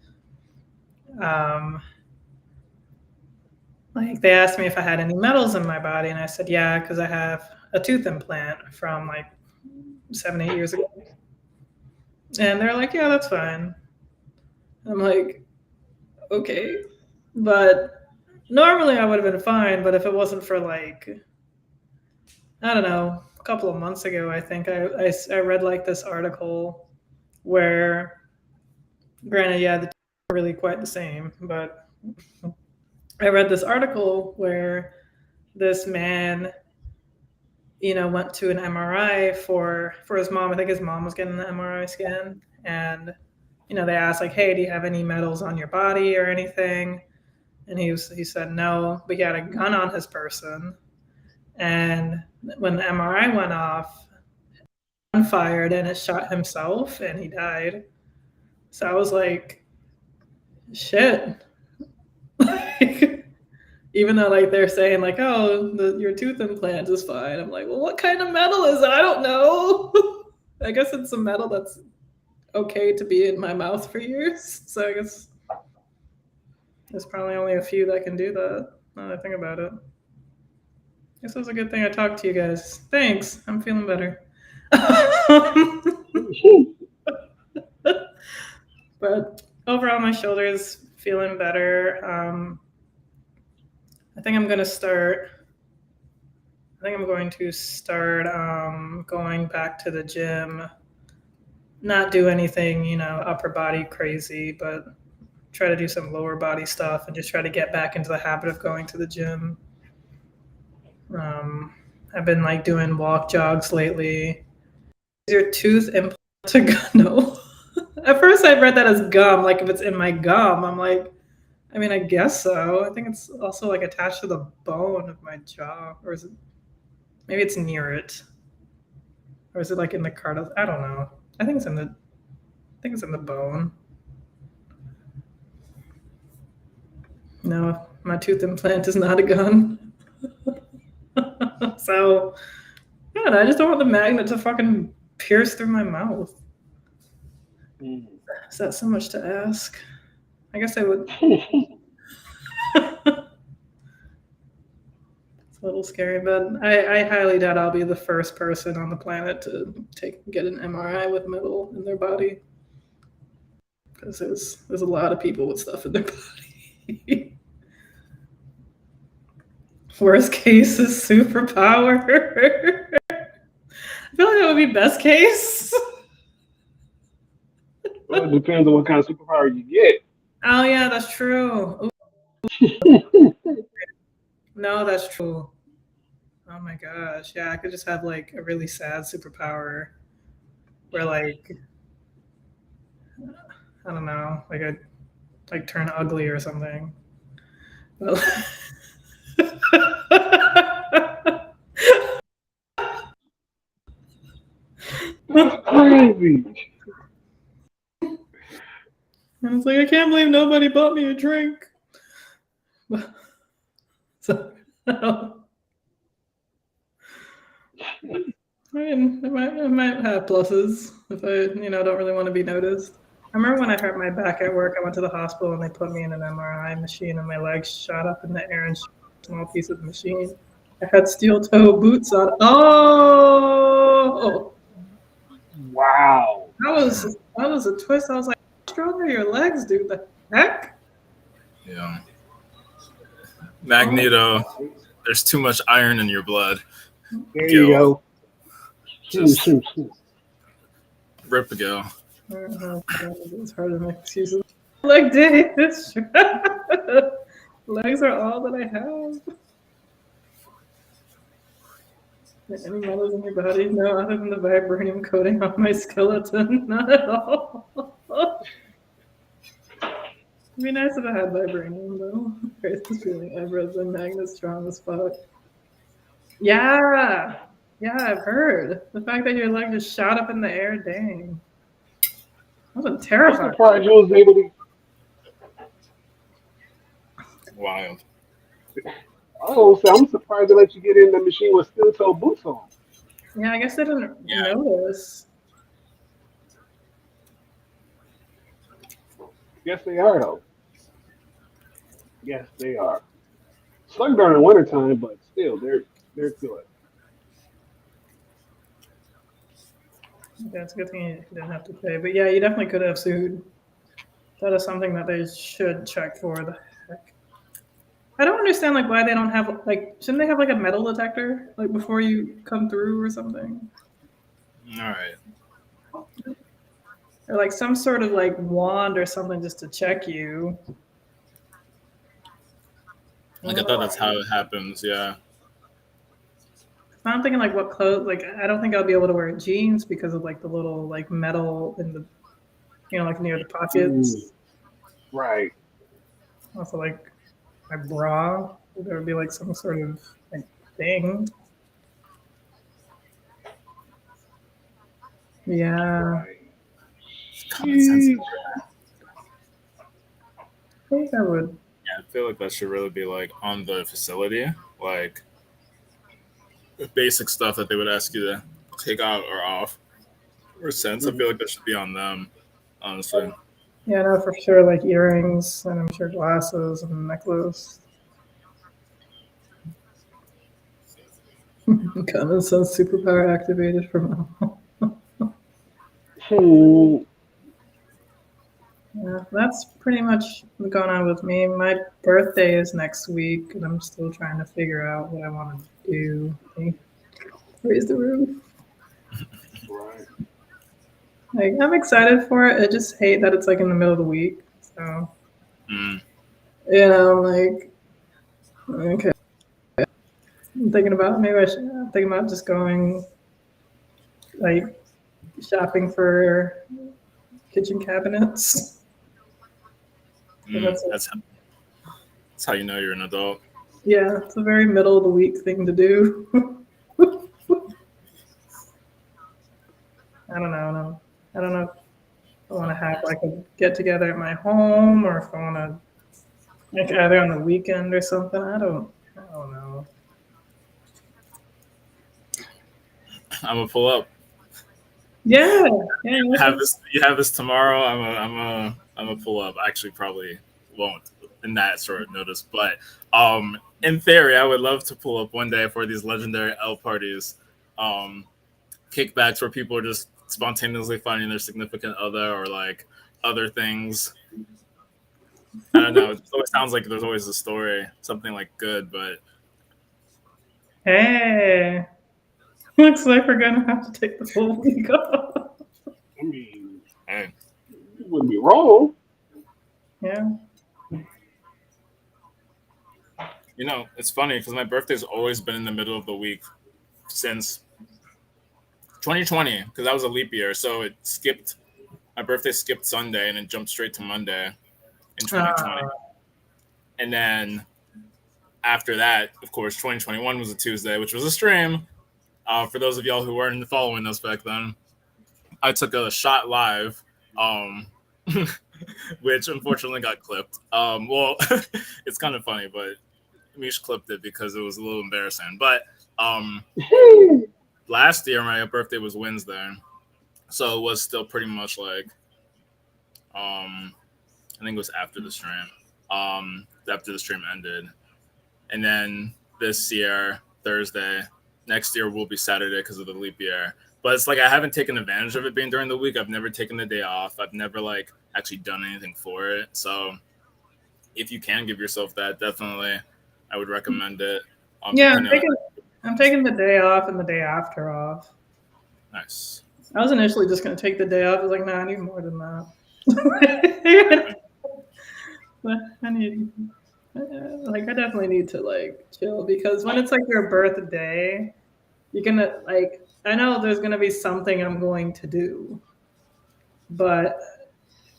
A: Like, they asked me if I had any metals in my body, and I said, yeah, because I have a tooth implant from like 7, 8 years ago. And they're like, yeah, that's fine. I'm like, okay. But normally I would have been fine, but if it wasn't for like, I don't know, a couple of months ago, I think I read like this article where, granted, yeah, the are really quite the same, but I read this article where this man, went to an MRI for his mom. I think his mom was getting an MRI scan, and they asked like, "Hey, do you have any metals on your body or anything?" And he said no, but he had a gun on his person. And when the MRI went off, gun fired and it shot himself, and he died. So I was like, shit. Even though like they're saying like, oh, your tooth implant is fine. I'm like, well, what kind of metal is it? I don't know. I guess it's a metal that's okay to be in my mouth for years. So I guess there's probably only a few that can do that. Now that I think about it. I guess it was a good thing I talked to you guys. Thanks. I'm feeling better. But overall, my shoulder is feeling better. I think I'm going to start going back to the gym. Not do anything, upper body crazy, but try to do some lower body stuff and just try to get back into the habit of going to the gym. I've been like doing walk jogs lately. Is your tooth implant to gum? No. At first I read that as gum, like if it's in my gum. I'm like, I mean, I guess so. I think it's also like attached to the bone of my jaw, or is it? Maybe it's near it, or is it like in the cartilage? I don't know. I think it's in the bone. No, my tooth implant is not a gun. So, I don't know. I just don't want the magnet to fucking pierce through my mouth. Is that so much to ask? I guess I would. It's a little scary, but I highly doubt I'll be the first person on the planet to get an MRI with metal in their body, because there's a lot of people with stuff in their body. Worst case is superpower. I feel like that would be best case.
B: Well, it depends on what kind of superpower you get.
A: Oh yeah, that's true. No, that's true. Oh my gosh, yeah, I could just have like a really sad superpower, where like I don't know, like I like turn ugly or something. But,
B: That's crazy.
A: and it's like I can't believe nobody bought me a drink. So, I might have pluses if I, don't really want to be noticed. I remember when I hurt my back at work, I went to the hospital and they put me in an MRI machine and my legs shot up in the air and a small piece of the machine. I had steel toe boots on. Oh,
B: Wow.
A: that was a twist. I was like, how strong are your legs, dude? The heck?
C: Yeah. Magneto, there's too much iron in your blood.
B: There you go.
C: Just rip a go.
A: It's hard to make excuses. Like, dang, this legs are all that I have. Any metals in your body? No, other than the vibranium coating on my skeleton. Not at all. It'd be nice if I had vibranium, though. Craziest feeling ever. The magnet's strong as fuck. Yeah, I've heard. The fact that your leg just shot up in the air, dang. That was terrifying.
B: I'm surprised you was able to.
C: Wild.
B: Oh, so I'm surprised they let you get in the machine with steel toe boots on.
A: Yeah, I guess I didn't notice.
B: Yes, they are, though. Yes, they are. Slug during the wintertime, but still, they're good.
A: That's a good thing you didn't have to pay. But yeah, you definitely could have sued. That is something that they should check for. The heck. I don't understand like why they don't have shouldn't they have like a metal detector like before you come through or something?
C: All right.
A: Or like some sort of like wand or something just to check you.
C: Like I thought that's how it happens. Yeah.
A: I'm thinking like what clothes. Like I don't think I'll be able to wear jeans because of like the little like metal in the, like near the pockets.
B: Right.
A: Also like my bra. There would be like some sort of like thing. Yeah.
B: Right.
C: Common sense.
A: I think I would.
C: Yeah, I feel like that should really be like on the facility, like the basic stuff that they would ask you to take out or off. Or sense, I feel like that should be on them, honestly.
A: Yeah, no, for sure. Like earrings, and I'm sure glasses and necklace. Common sense superpower activated from. Yeah, that's pretty much going on with me. My birthday is next week, and I'm still trying to figure out what I want to do. Raise the roof.
B: Right.
A: Like, I'm excited for it. I just hate that it's like in the middle of the week. So, I'm like, okay. I'm thinking about I'm thinking about just going, like, shopping for kitchen cabinets.
C: That's how you know you're an adult.
A: Yeah, it's a very middle of the week thing to do. I don't know. I don't know if I want to have like a get together at my home or if I want to like either on the weekend or something. I don't know.
C: I'm gonna pull up.
A: Yeah.
C: You have this tomorrow. I'm a pull up. Actually, probably won't in that sort of notice, but in theory, I would love to pull up one day for these legendary L parties, um, kickbacks where people are just spontaneously finding their significant other or like other things. I don't know. It always sounds like there's always a story, something like good, but
A: Hey, looks like we're gonna have to take the whole week off.
B: I mean,
C: hey,
B: you wouldn't be wrong.
A: Yeah.
C: you know, it's funny because my birthday's always been in the middle of the week since 2020 because that was a leap year, so it skipped. My birthday skipped Sunday and it jumped straight to Monday in 2020, and then after that, of course, 2021 was a Tuesday, which was a stream. For those of y'all who weren't following us back then, I took a shot live, um, which unfortunately got clipped. Well, it's kind of funny, but Mish clipped it because it was a little embarrassing. But last year, my birthday was Wednesday, so it was still pretty much like, I think it was after the stream. After the stream ended, and then this year, Thursday. Next year will be Saturday because of the leap year. But it's like I haven't taken advantage of it being during the week. I've never taken the day off. I've never like actually done anything for it. So if you can give yourself that, definitely, I would recommend it.
A: Yeah, I'm taking the day off and the day after off.
C: Nice.
A: I was initially just gonna take the day off. I was like, no, I need more than that. But I need, like, I definitely need to like chill because when it's like your birthday, you're gonna like. I know there's gonna be something I'm going to do, but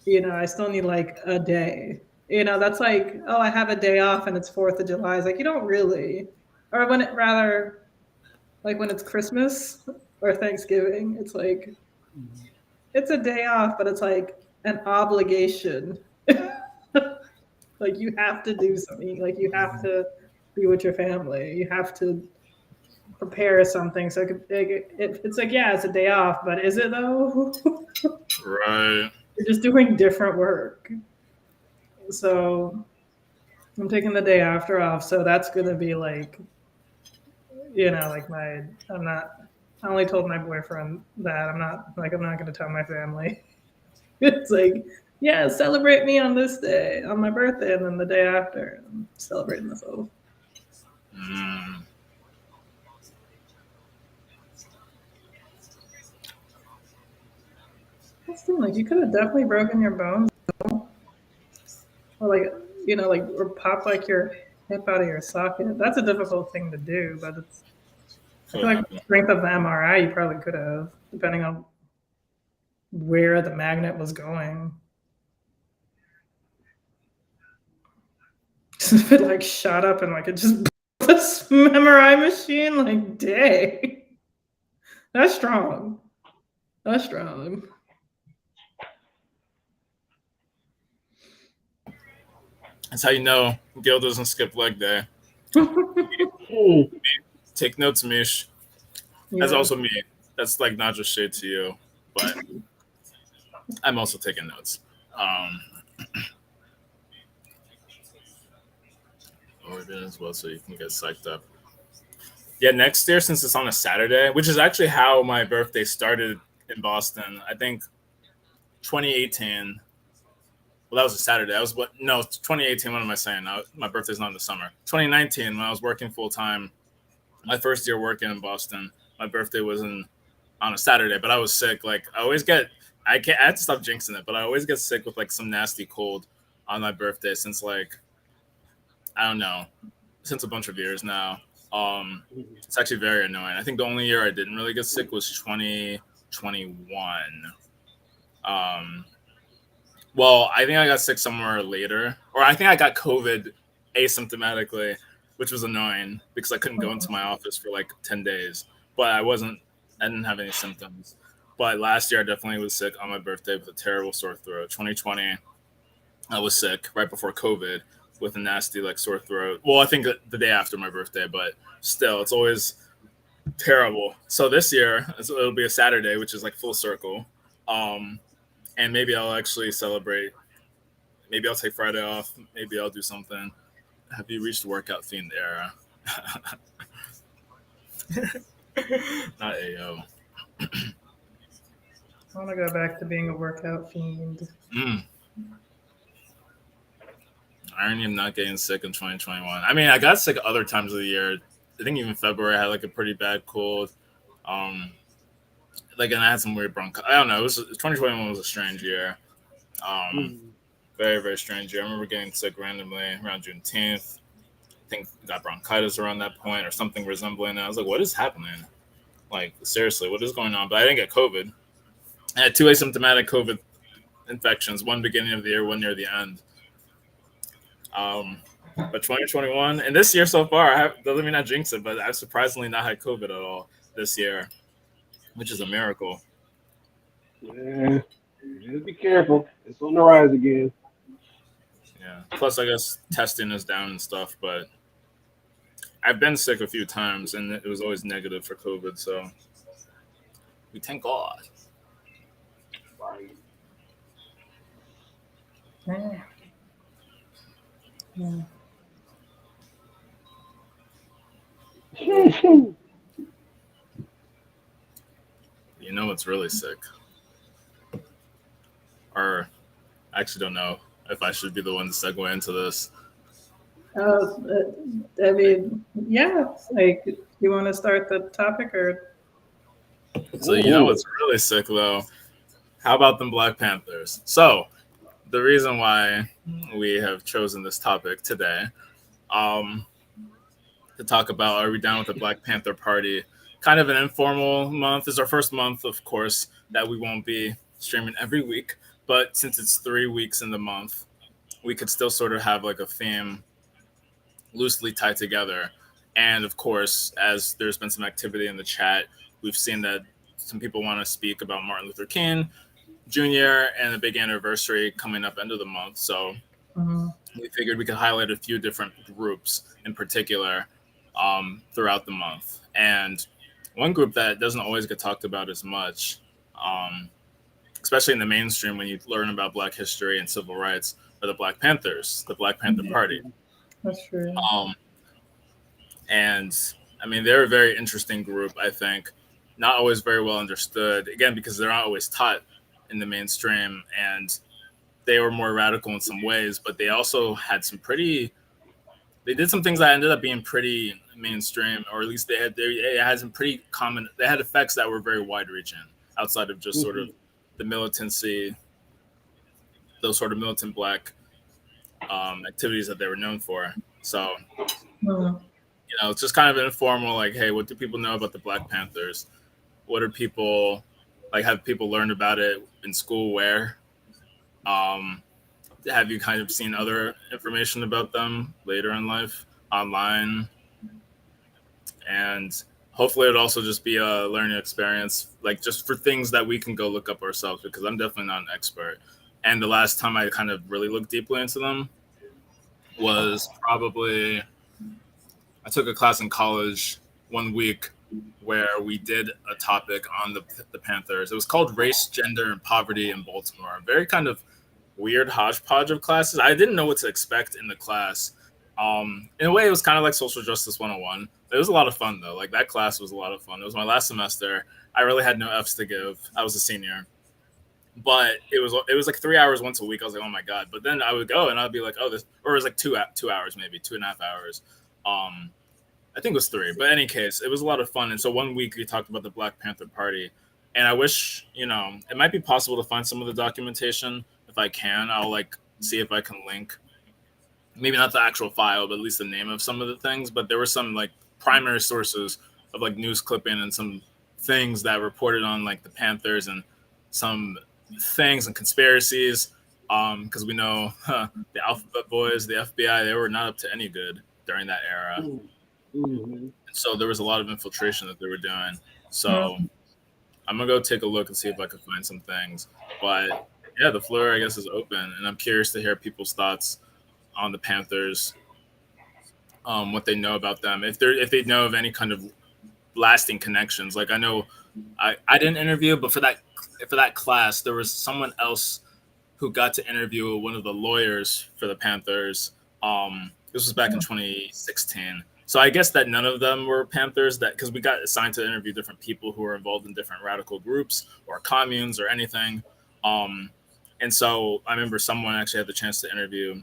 A: I still need like a day. That's like, oh, I have a day off and it's 4th of July. It's like you don't really, or when it rather, like when it's Christmas or Thanksgiving, it's like it's a day off, but it's like an obligation. Like you have to do something. Like you have to be with your family. You have to prepare something. So it's like, yeah, it's a day off, but is it though?
C: Right.
A: You're just doing different work. So I'm taking the day after off. So that's gonna be like, like I only told my boyfriend that I'm not gonna tell my family. It's like, yeah, celebrate me on this day, on my birthday, and then the day after, I'm celebrating myself. That's like you could have definitely broken your bones, or like or pop like your hip out of your socket. That's a difficult thing to do, but I feel like the strength of the MRI, you probably could have, depending on where the magnet was going. If it like shot up and like it just this MRI machine, like dang, that's strong. That's strong.
C: That's how you know Gil doesn't skip leg day. Take notes, Mish. That's also me. That's like not just shade to you, but I'm also taking notes. As well, so you can get psyched up. Yeah, next year, since it's on a Saturday, which is actually how my birthday started in Boston. I think 2018. Well, that was a Saturday. 2018. What am I saying? My birthday's not in the summer. 2019, when I was working full time, my first year working in Boston, my birthday was on a Saturday, but I was sick. Like I had to stop jinxing it, but I always get sick with like some nasty cold on my birthday since like, I don't know, since a bunch of years now. It's actually very annoying. I think the only year I didn't really get sick was 2021. Well, I think I got sick somewhere later, or I think I got COVID asymptomatically, which was annoying because I couldn't go into my office for like 10 days, but I didn't have any symptoms. But last year I definitely was sick on my birthday with a terrible sore throat. 2020, I was sick right before COVID with a nasty like sore throat. Well, I think the day after my birthday, but still, it's always terrible. So this year it'll be a Saturday, which is like full circle, and maybe I'll actually celebrate. Maybe I'll take Friday off. Maybe I'll do something. Have you reached the workout fiend era? Not AO.
A: I want to go back to being a workout fiend.
C: Irony of not getting sick in 2021. I mean, I got sick other times of the year. I think even February I had like a pretty bad cold. And I had some weird bronchitis. I don't know. 2021 was a strange year. Very, very strange year. I remember getting sick randomly around Juneteenth. I think I got bronchitis around that point or something resembling it. I was like, what is happening? Like, seriously, what is going on? But I didn't get COVID. I had two asymptomatic COVID infections, one beginning of the year, one near the end. But 2021 and this year so far, doesn't mean I jinx it, but I've surprisingly not had COVID at all this year, which is a miracle.
B: Yeah, just be careful. It's on the rise again.
C: Yeah. Plus, I guess testing is down and stuff, but I've been sick a few times and it was always negative for COVID. So we thank God.
B: Right.
A: Yeah. Yeah.
C: You know what's really sick? Or I actually don't know if I should be the one to segue into this.
A: I mean, yeah. Like, you want to start the topic or?
C: So you know what's really sick though? How about them Black Panthers? So the reason why we have chosen this topic today, to talk about are we down with the Black Panther Party? Kind of an informal month. It's our first month, of course, that we won't be streaming every week. But since it's 3 weeks in the month, we could still sort of have like a theme loosely tied together. And of course, as there's been some activity in the chat, we've seen that some people want to speak about Martin Luther King Jr. and the big anniversary coming up end of the month. So we figured we could highlight a few different groups in particular throughout the month. And one group that doesn't always get talked about as much, especially in the mainstream when you learn about Black history and civil rights, are the Black Panthers, the Black Panther Party.
A: That's true.
C: And I mean, they're a very interesting group, I think. Not always very well understood, again, because they're not always taught in the mainstream. And they were more radical in some ways, but they also had they did some things that ended up being pretty mainstream, or at least they had some pretty common, they had effects that were very wide reaching outside of just sort of the militancy, those sort of militant Black activities that they were known for. So, it's just kind of informal, like, hey, what do people know about the Black Panthers? What are people, like, have people learned about it in school? Where? Have you kind of seen other information about them later in life online? And hopefully it'd also just be a learning experience, like just for things that we can go look up ourselves, because I'm definitely not an expert. And the last time I kind of really looked deeply into them was probably, I took a class in college 1 week where we did a topic on the Panthers. It was called Race, Gender, and Poverty in Baltimore. Very kind of weird hodgepodge of classes. I didn't know what to expect in the class. In a way, it was kind of like Social Justice 101. It was a lot of fun, though. Like, that class was a lot of fun. It was my last semester. I really had no Fs to give. I was a senior. But it was like 3 hours once a week. I was like, oh, my God. But then I would go, and I'd be like, oh, this... Or it was like 2 hours, maybe, 2.5 hours. I think it was 3. But in any case, it was a lot of fun. And so 1 week, we talked about the Black Panther Party. And I wish, it might be possible to find some of the documentation. If I can, I'll, like, see if I can link, maybe not the actual file, but at least the name of some of the things. But there were some, like, primary sources of, like, news clipping and some things that reported on, like, the Panthers and some things and conspiracies. Because we know the Alphabet Boys, the FBI, they were not up to any good during that era. So there was a lot of infiltration that they were doing. So I'm going to go take a look and see if I can find some things. But yeah, the floor, I guess, is open, and I'm curious to hear people's thoughts on the Panthers, what they know about them, if they know of any kind of lasting connections. Like I know I didn't interview, but for that class, there was someone else who got to interview one of the lawyers for the Panthers. This was back in 2016. So I guess that none of them were Panthers, that because we got assigned to interview different people who were involved in different radical groups or communes or anything. Um, and so I remember someone actually had the chance to interview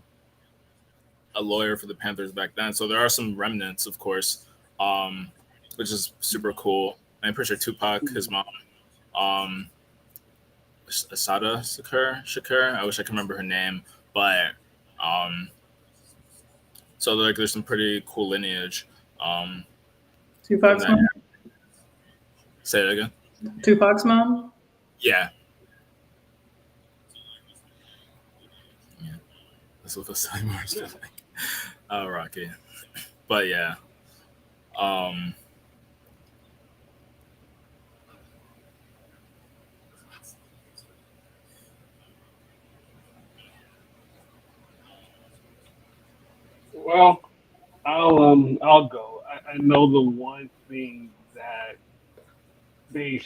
C: a lawyer for the Panthers back then. So there are some remnants, of course, um, which is super cool. I'm pretty sure Tupac, his mom, um, Asada Shakur. I wish I could remember her name, but um, so like there's some pretty cool lineage from
A: Tupac's
C: that.
A: mom.
C: Say it again.
A: Tupac's mom.
C: Yeah. Yeah. That's what the Simons are like. Oh, Rocky. But yeah. Um,
B: Well, I'll go. I know the one thing that they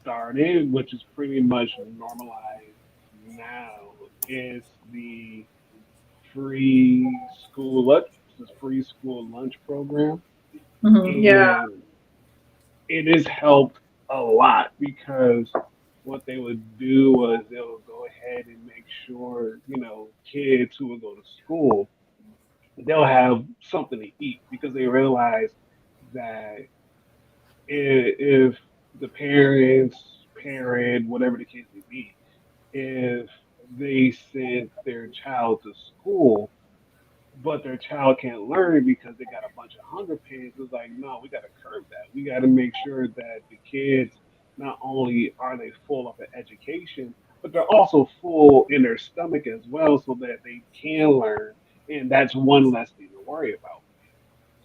B: started, which is pretty much normalized now, is the free school lunch, this free school lunch program,
A: Yeah.
B: and it has helped a lot because what they would do was they would go ahead and make sure kids who would go to school they'll have something to eat because they realize that if the parent, whatever the case may be, if they send their child to school, but their child can't learn because they got a bunch of hunger pains, it's like, no, we got to curb that. We got to make sure that the kids, not only are they full of an education, but they're also full in their stomach as well so that they can learn. And that's one less thing to worry about.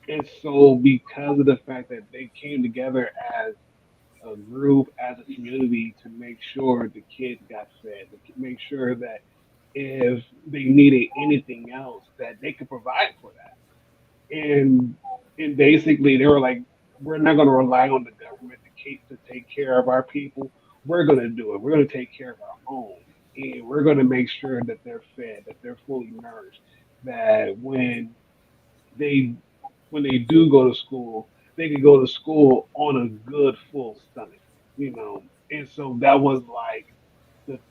B: And so, because of the fact that they came together as a group, as a community, to make sure the kids got fed, to make sure that if they needed anything else, that they could provide for that. And basically, they were like, "We're not going to rely on the government to take care of our people. We're going to do it. We're going to take care of our own, and we're going to make sure that they're fed, that they're fully nourished, that they when they do go to school, they can go to school on a good full stomach. And so that was like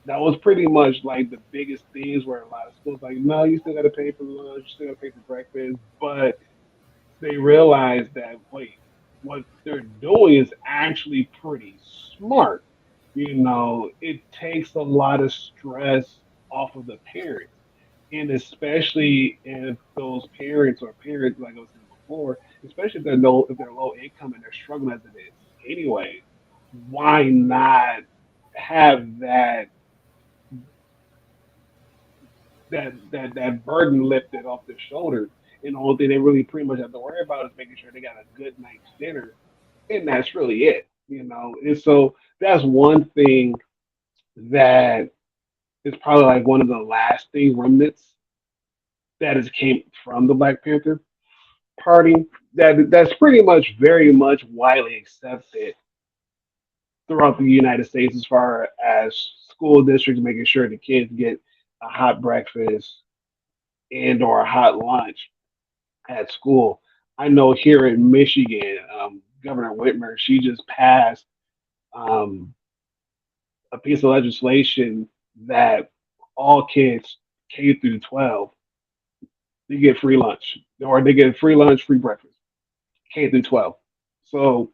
B: that was pretty much like the biggest things where a lot of schools like, no, you still got to pay for lunch, you still got to pay for breakfast, but they realize that wait, what they're doing is actually pretty smart. It takes a lot of stress off of the parents, and especially if those parents, like I was saying before, especially if they're low income and they're struggling as it is anyway, why not have that burden lifted off their shoulders? And the only thing they really pretty much have to worry about is making sure they got a good night's dinner, and that's really it. And so that's one thing that is probably like one of the lasting remnants that has came from the Black Panther Party. That's pretty much very much widely accepted throughout the United States as far as school districts making sure the kids get a hot breakfast and or a hot lunch at school. I know here in Michigan, Governor Whitmer, she just passed um, a piece of legislation that all kids K through 12 they get free lunch or they get free lunch, free breakfast, K through 12. So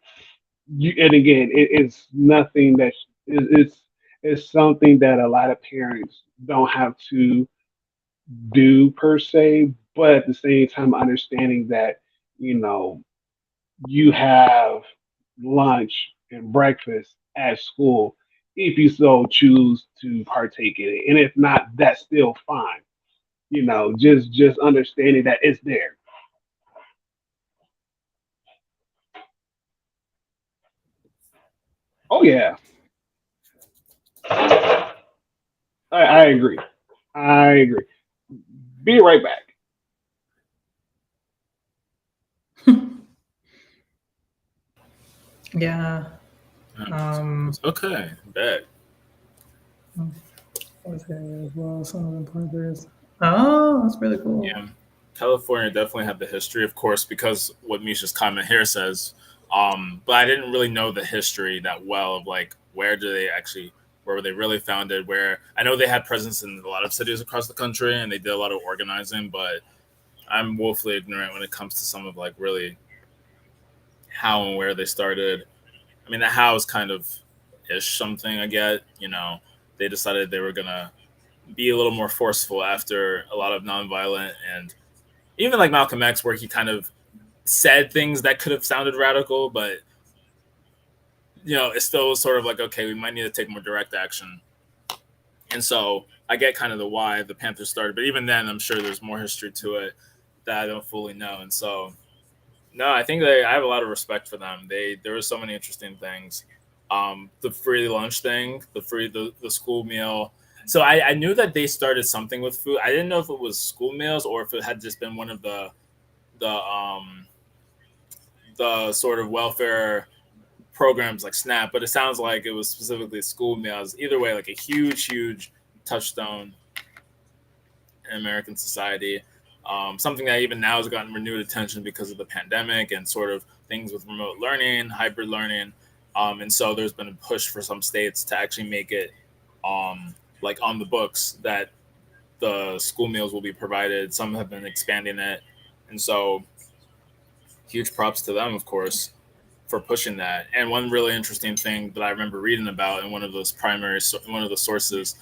B: and again, it's nothing that it's something that a lot of parents don't have to do per se, but at the same time, understanding that you know you have lunch and breakfast at school if you so choose to partake in it, and if not, that's still fine. Just understanding that it's there. Oh yeah, I agree. I agree. Be right back.
A: Yeah.
C: Okay, bet.
A: As well, some of the Panthers. Oh, that's really cool.
C: Yeah, California definitely had the history, of course, because what Misha's comment here says. But I didn't really know the history that well of like where were they really founded? Where I know they had presence in a lot of cities across the country and they did a lot of organizing, but I'm woefully ignorant when it comes to some of like really how and where they started. I mean, the how is kind of ish something I get. They decided they were gonna be a little more forceful after a lot of nonviolent and even like Malcolm X, where he kind of said things that could have sounded radical, but it still was sort of like, okay, we might need to take more direct action. And so I get kind of the why the Panthers started, but even then, I'm sure there's more history to it that I don't fully know. And so, no, I think I have a lot of respect for them. There were so many interesting things. The free lunch thing, the school meal. So I knew that they started something with food. I didn't know if it was school meals or if it had just been one of the the sort of welfare programs like SNAP, but it sounds like it was specifically school meals. Either way, like a huge touchstone in American society. Something that even now has gotten renewed attention because of the pandemic and sort of things with remote learning, hybrid learning. And so there's been a push for some states to actually make it like on the books that the school meals will be provided. Some have been expanding it. And so huge props to them, of course, for pushing that. And one really interesting thing that I remember reading about in one of the sources,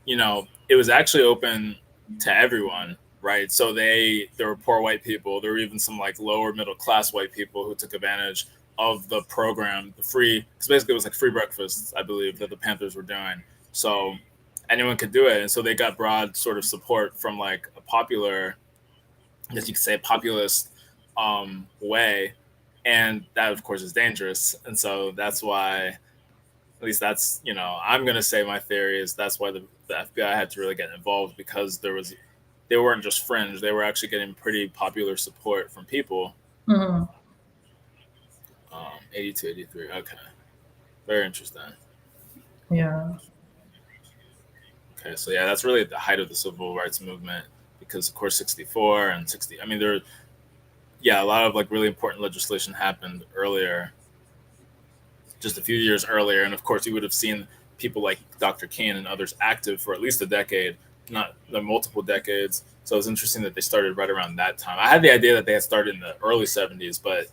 C: it was actually open to everyone, right? So there were poor white people, there were even some like lower middle class white people who took advantage of the program, because basically it was like free breakfasts, I believe, that the Panthers were doing. So anyone could do it, and so they got broad sort of support from like a popular, I guess you could say, populist way, and that of course is dangerous. And so that's why, at least that's, I'm gonna say my theory is that's why the FBI had to really get involved, because they weren't just fringe, they were actually getting pretty popular support from people.
A: Mm-hmm.
C: 82, 83. Okay, very interesting.
A: Yeah.
C: Okay, so yeah, that's really the height of the civil rights movement, because of course 64 and 60, I mean, a lot of like really important legislation happened earlier, just a few years earlier. And of course, you would have seen people like Dr. King and others active for at least a decade, not the multiple decades. So it's interesting that they started right around that time. I had the idea that they had started in the early 70s, but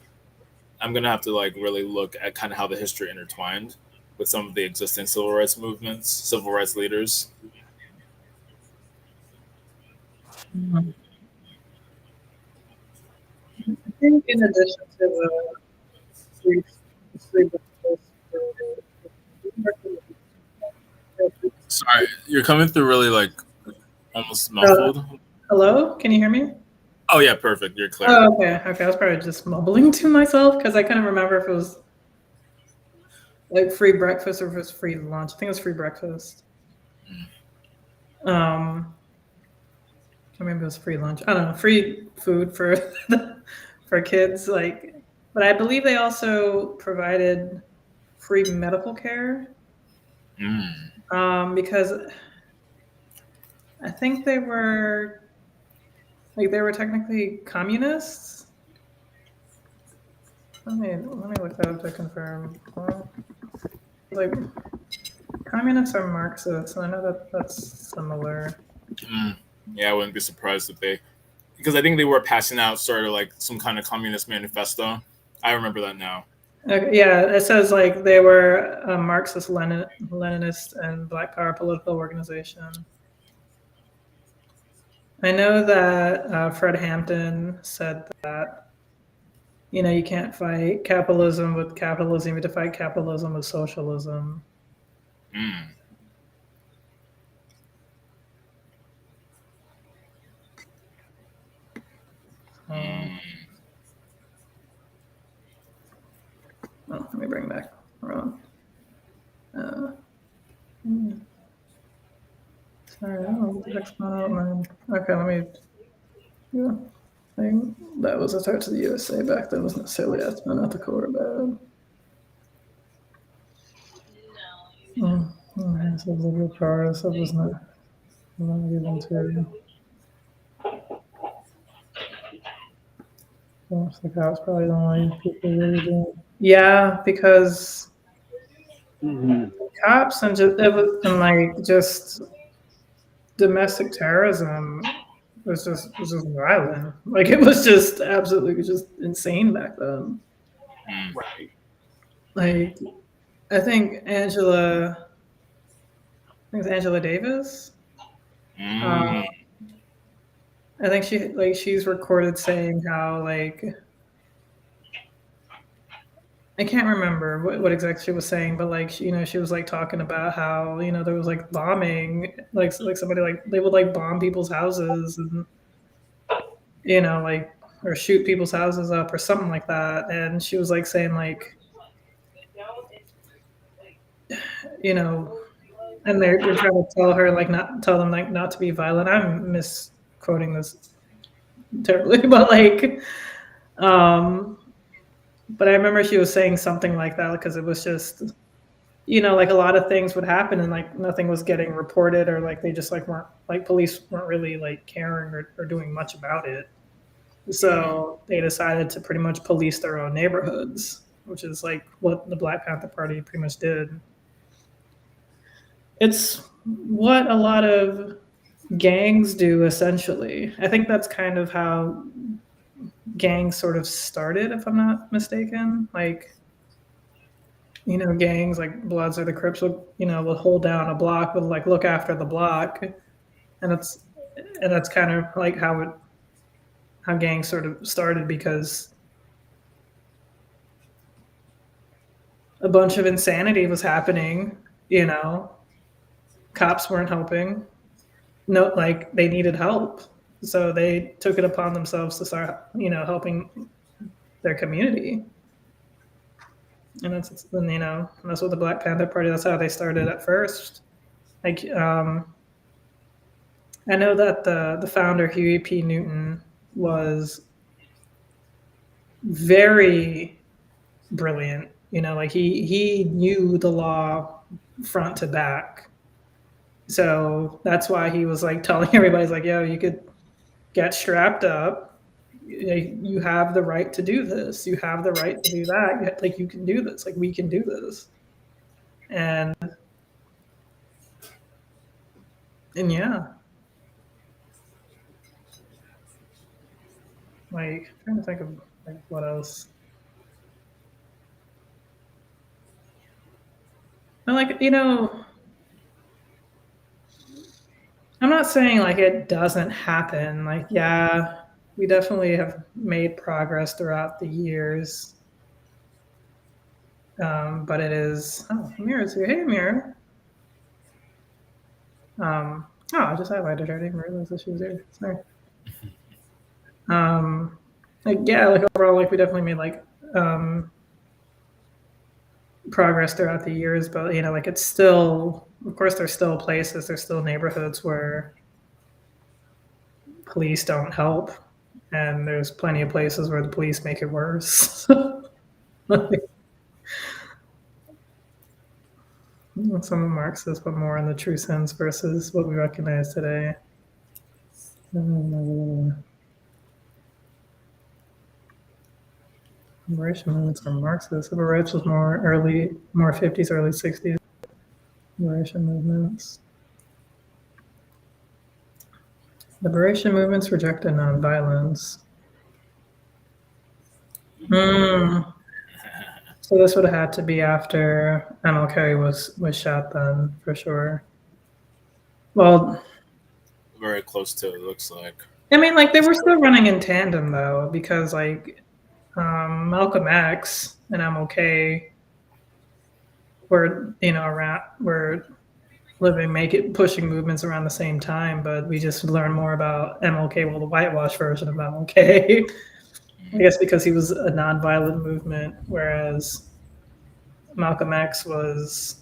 C: I'm going to have to like really look at kind of how the history intertwined with some of the existing civil rights movements, civil rights leaders.
A: Mm-hmm. I think in addition to the free, free breakfast
C: Sorry, you're coming through really like almost
A: uh,
C: muffled.
A: hello, can you hear me?
C: Oh yeah, perfect. You're clear.
A: Oh, okay. I was probably just mumbling to myself because I couldn't remember if it was like free breakfast or if it was free lunch. I think it was free breakfast. Or maybe it was free lunch. I don't know. Free food for for kids. But I believe they also provided free medical care. Because I think they were technically communists. Let me look that up to confirm. Like communists or Marxists, and I know that's similar.
C: Yeah, I wouldn't be surprised if because I think they were passing out sort of like some kind of communist manifesto. I remember that now.
A: Yeah, it says like they were a Marxist, Leninist, and Black Power political organization. I know that Fred Hampton said that you can't fight capitalism with capitalism. You have to fight capitalism with socialism. Let me bring back wrong. Sorry, I don't know what the heck's going on. Okay, let me. Yeah, thing that was a threat to the USA back then was necessarily unethical or bad. So the liberal Charles, I was not given to. The cops probably the only people really doing. Yeah, because cops and just it was, and like just domestic terrorism was just violent. Like it was just absolutely just insane back then.
B: Right.
A: Like I think it's Angela Davis. I think she's recorded saying how like I can't remember what exactly she was saying, but like she was like talking about how there was like bombing, like somebody like they would like bomb people's houses and like or shoot people's houses up or something like that, and she was like saying like and they're trying to tell her like not tell them like not to be violent. I'm misquoting this terribly, but like but I remember she was saying something like that because it was just like a lot of things would happen and like nothing was getting reported or like they just like weren't like police weren't really like caring or doing much about it. So they decided to pretty much police their own neighborhoods, which is like what the Black Panther Party pretty much did. It's what a lot of gangs do essentially. I think that's kind of how gangs sort of started, if I'm not mistaken. Like gangs like Bloods or the Crips would hold down a block, would like look after the block, and that's kind of like how gangs sort of started because a bunch of insanity was happening. Cops weren't helping. No, like they needed help, so they took it upon themselves to start helping their community. And that's that's what the Black Panther Party. That's how they started at first. Like I know that the founder Huey P. Newton was very brilliant. Like he knew the law front to back. So that's why he was like telling everybody, like, "Yo, you could get strapped up. You have the right to do this. You have the right to do that. Like you can do this. Like we can do this." And yeah, like I'm trying to think of like what else. And like I'm not saying like it doesn't happen. Like yeah, we definitely have made progress throughout the years. But it is. Oh, Mira's here. Hey, Mira. I just highlighted her. I didn't realize that she was there. Sorry. Like yeah, like overall, like we definitely made like progress throughout the years, but like it's still, of course, there's still places, there's still neighborhoods where police don't help, and there's plenty of places where the police make it worse. Some of Marxists, but more in the true sense versus what we recognize today. Liberation movements are Marxist. Civil rights was more 50s, early 60s. Liberation movements. Liberation movements rejected nonviolence. So this would have had to be after MLK was shot, then, for sure. Well,
C: very close to it, looks like.
A: I mean, like they were still running in tandem though, because like Malcolm X and MLK were pushing movements around the same time, but we just learned more about MLK, well, the whitewash version of MLK. I guess because he was a nonviolent movement, whereas Malcolm X was,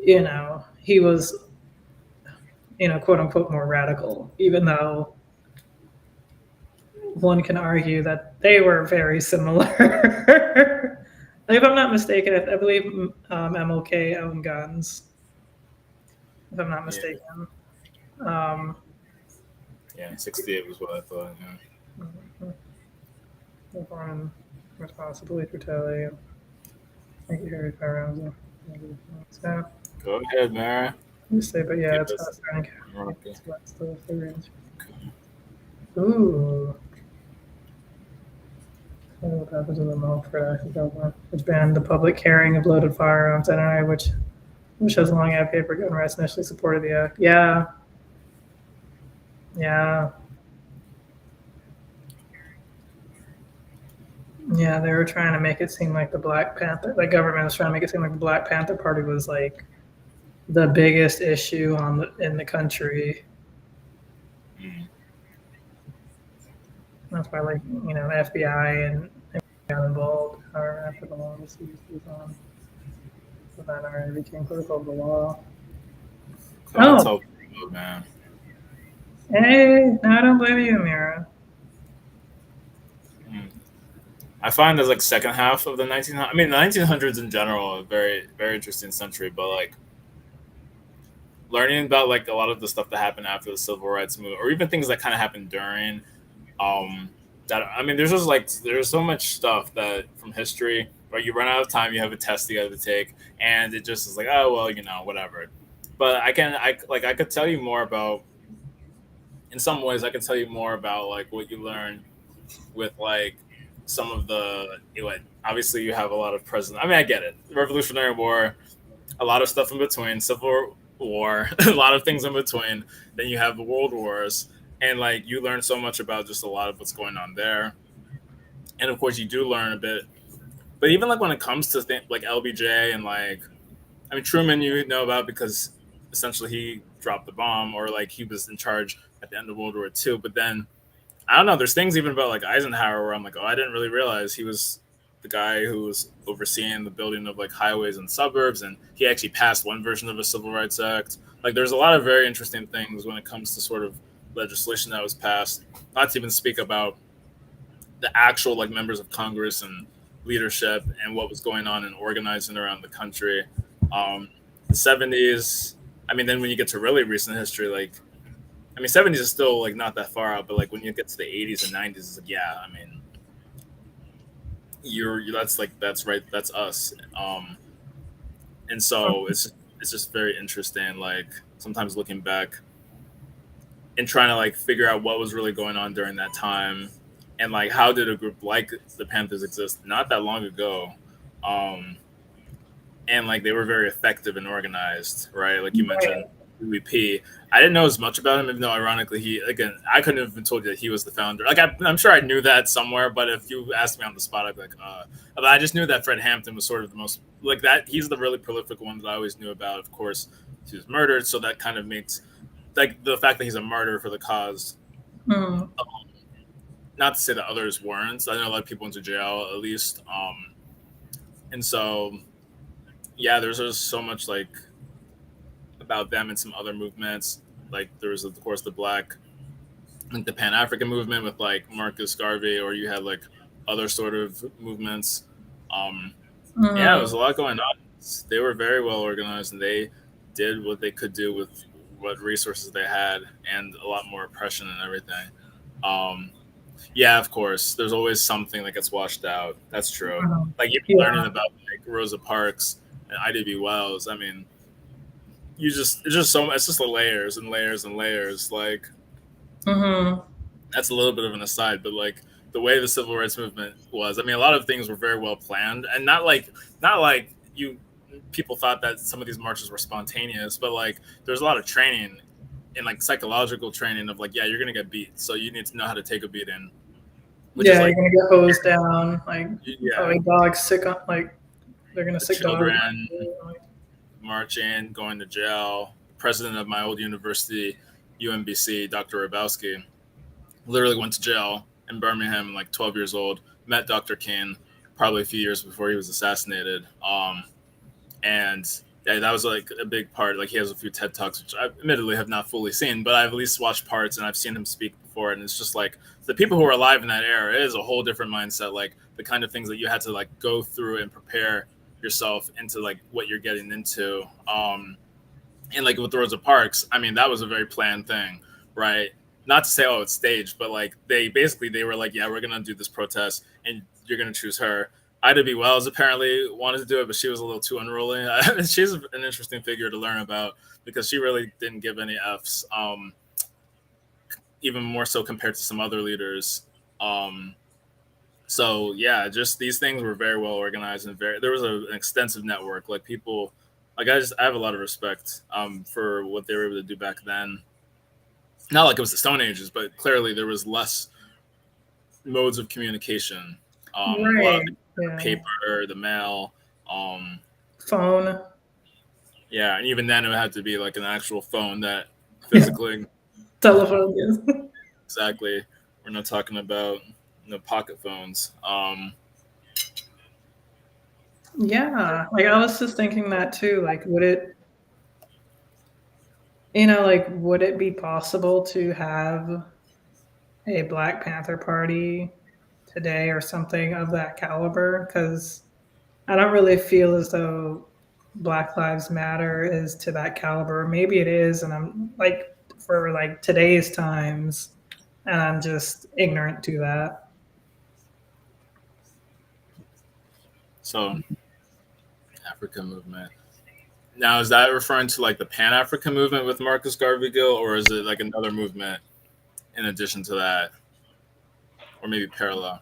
A: he was, quote unquote, more radical, even though one can argue that they were very similar. Like, if I'm not mistaken, I believe MLK owned guns. If I'm not
C: Yeah,
A: mistaken. Um,
C: yeah, 68 was what I thought.
A: foreign responsibility for retaliating. Thank you, Harry Firearms. So,
C: Go ahead, Mara.
A: you say, but yeah,
C: Give
A: it's
C: us
A: fast running.
C: America.
A: So that's the range. Ooh. What happens in the Milford Act of Government, which banned the public carrying of loaded firearms, NRA, which has long had paper gun rights initially supported the act. Yeah. Yeah. Yeah, they were trying to make it seem like the Black Panther, the government was trying to make it seem like the Black Panther Party was like the biggest issue in the country.
C: Mm.
A: That's why, like, FBI and got involved after the law was on. So that already became critical of the law.
C: Let's
A: Oh,
C: hope, man.
A: hey, no, I don't blame you, Mira.
C: I find as like second half of the 1900s. I mean, the 1900s in general, a very very interesting century. But like learning about like a lot of the stuff that happened after the civil rights movement, or even things that kind of happened during. That I mean, there's so much stuff that from history where you run out of time, you have a test you have to take, and it just is like, oh well, whatever. But I could tell you more about. In some ways, I could tell you more about like what you learn with like some of the obviously you have a lot of president. I mean, I get it. Revolutionary War, a lot of stuff in between, Civil War, a lot of things in between. Then you have the World Wars, and like you learn so much about just a lot of what's going on there. And of course, you do learn a bit. But even like when it comes to like LBJ and like, I mean Truman, you know about because essentially he dropped the bomb or like he was in charge at the end of World War II. But then I don't know. There's things even about like Eisenhower where I'm like, oh, I didn't really realize he was the guy who was overseeing the building of like highways and suburbs, and he actually passed one version of a civil rights act. Like, there's a lot of very interesting things when it comes to sort of legislation that was passed. Not to even speak about the actual like members of Congress and leadership and what was going on and organizing around the country. The 70s. I mean, then when you get to really recent history, like I mean, 70s is still like not that far out, but like when you get to the 80s and 90s, it's like, yeah, I mean, you're that's like that's right, that's us. And so it's just very interesting. Like sometimes looking back and trying to like figure out what was really going on during that time, and like how did a group like the Panthers exist not that long ago, um, and like they were very effective and organized, right? Like you
A: Right.
C: mentioned BPP. I didn't know as much about him, even though ironically he again I couldn't have been told you that he was the founder. Like I'm sure I knew that somewhere, but if you asked me on the spot, I'd be like, but I just knew that Fred Hampton was sort of the most like that. He's the really prolific one that I always knew about. Of course, he was murdered, so that kind of makes like the fact that he's a martyr for the cause.
A: Mm.
C: Not to say that others weren't. I know a lot of people went to jail at least, and so yeah, there's just so much like about them and some other movements. Like there was of course the black, like the Pan African movement with like Marcus Garvey, or you had like other sort of movements. Um, yeah, there was
A: Mm.
C: a lot going on. They were very well organized, and they did what they could do with what resources they had, and a lot more oppression and everything. Um, yeah, of course, there's always something that gets washed out. That's true.
A: Mm.
C: Like even learning
A: Yeah.
C: about like Rosa Parks and IDB Wells. I mean, it's just so it's just the layers and layers and layers. Like
A: Mm-hmm.
C: that's a little bit of an aside, but like the way the civil rights movement was, I mean, a lot of things were very well planned, and not like you people thought that some of these marches were spontaneous, but like there's a lot of training and like psychological training of like, yeah, you're gonna get beat, so you need to know how to take a beating, which is
A: Yeah, you're
C: like,
A: gonna get hosed down. Like
C: yeah,
A: probably dogs sick on. Like they're gonna
C: the
A: sick dogs.
C: children
A: Like,
C: marching, going to jail. The president of my old university, UMBC, Dr. Rabowski, literally went to jail in Birmingham, like 12 years old. Met Dr. King probably a few years before he was assassinated. And yeah, that was like a big part. Like he has a few TED talks, which I admittedly have not fully seen, but I've at least watched parts and I've seen him speak for it. And it's just like the people who are alive in that era is a whole different mindset. Like the kind of things that you had to like go through and prepare yourself into like what you're getting into. And like with Rosa Parks, I mean, that was a very planned thing, right? Not to say, oh, it's staged, but like they were like, yeah, we're gonna do this protest, and you're gonna choose her. Ida B. Wells apparently wanted to do it, but she was a little too unruly. She's an interesting figure to learn about because she really didn't give any Fs, even more so compared to some other leaders. So yeah, just these things were very well organized and there was an extensive network. Like people, like I have a lot of respect for what they were able to do back then. Not like it was the Stone Ages, but clearly there was less modes of communication. A lot of paper, the mail,
A: phone.
C: Yeah, and even then it would have to be like an actual phone that physically
A: telephone. Yes.
C: Exactly. We're not talking about pocket phones.
A: Yeah, like I was just thinking that too. Like, would it, would it be possible to have a Black Panther Party today or something of that caliber? Because I don't really feel as though Black Lives Matter is to that caliber. Maybe it is, and I'm like for like today's times, and I'm just ignorant to that.
C: So, African movement. Now, is that referring to like the Pan African movement with Marcus Garvey Gill, or is it like another movement in addition to that, or maybe parallel?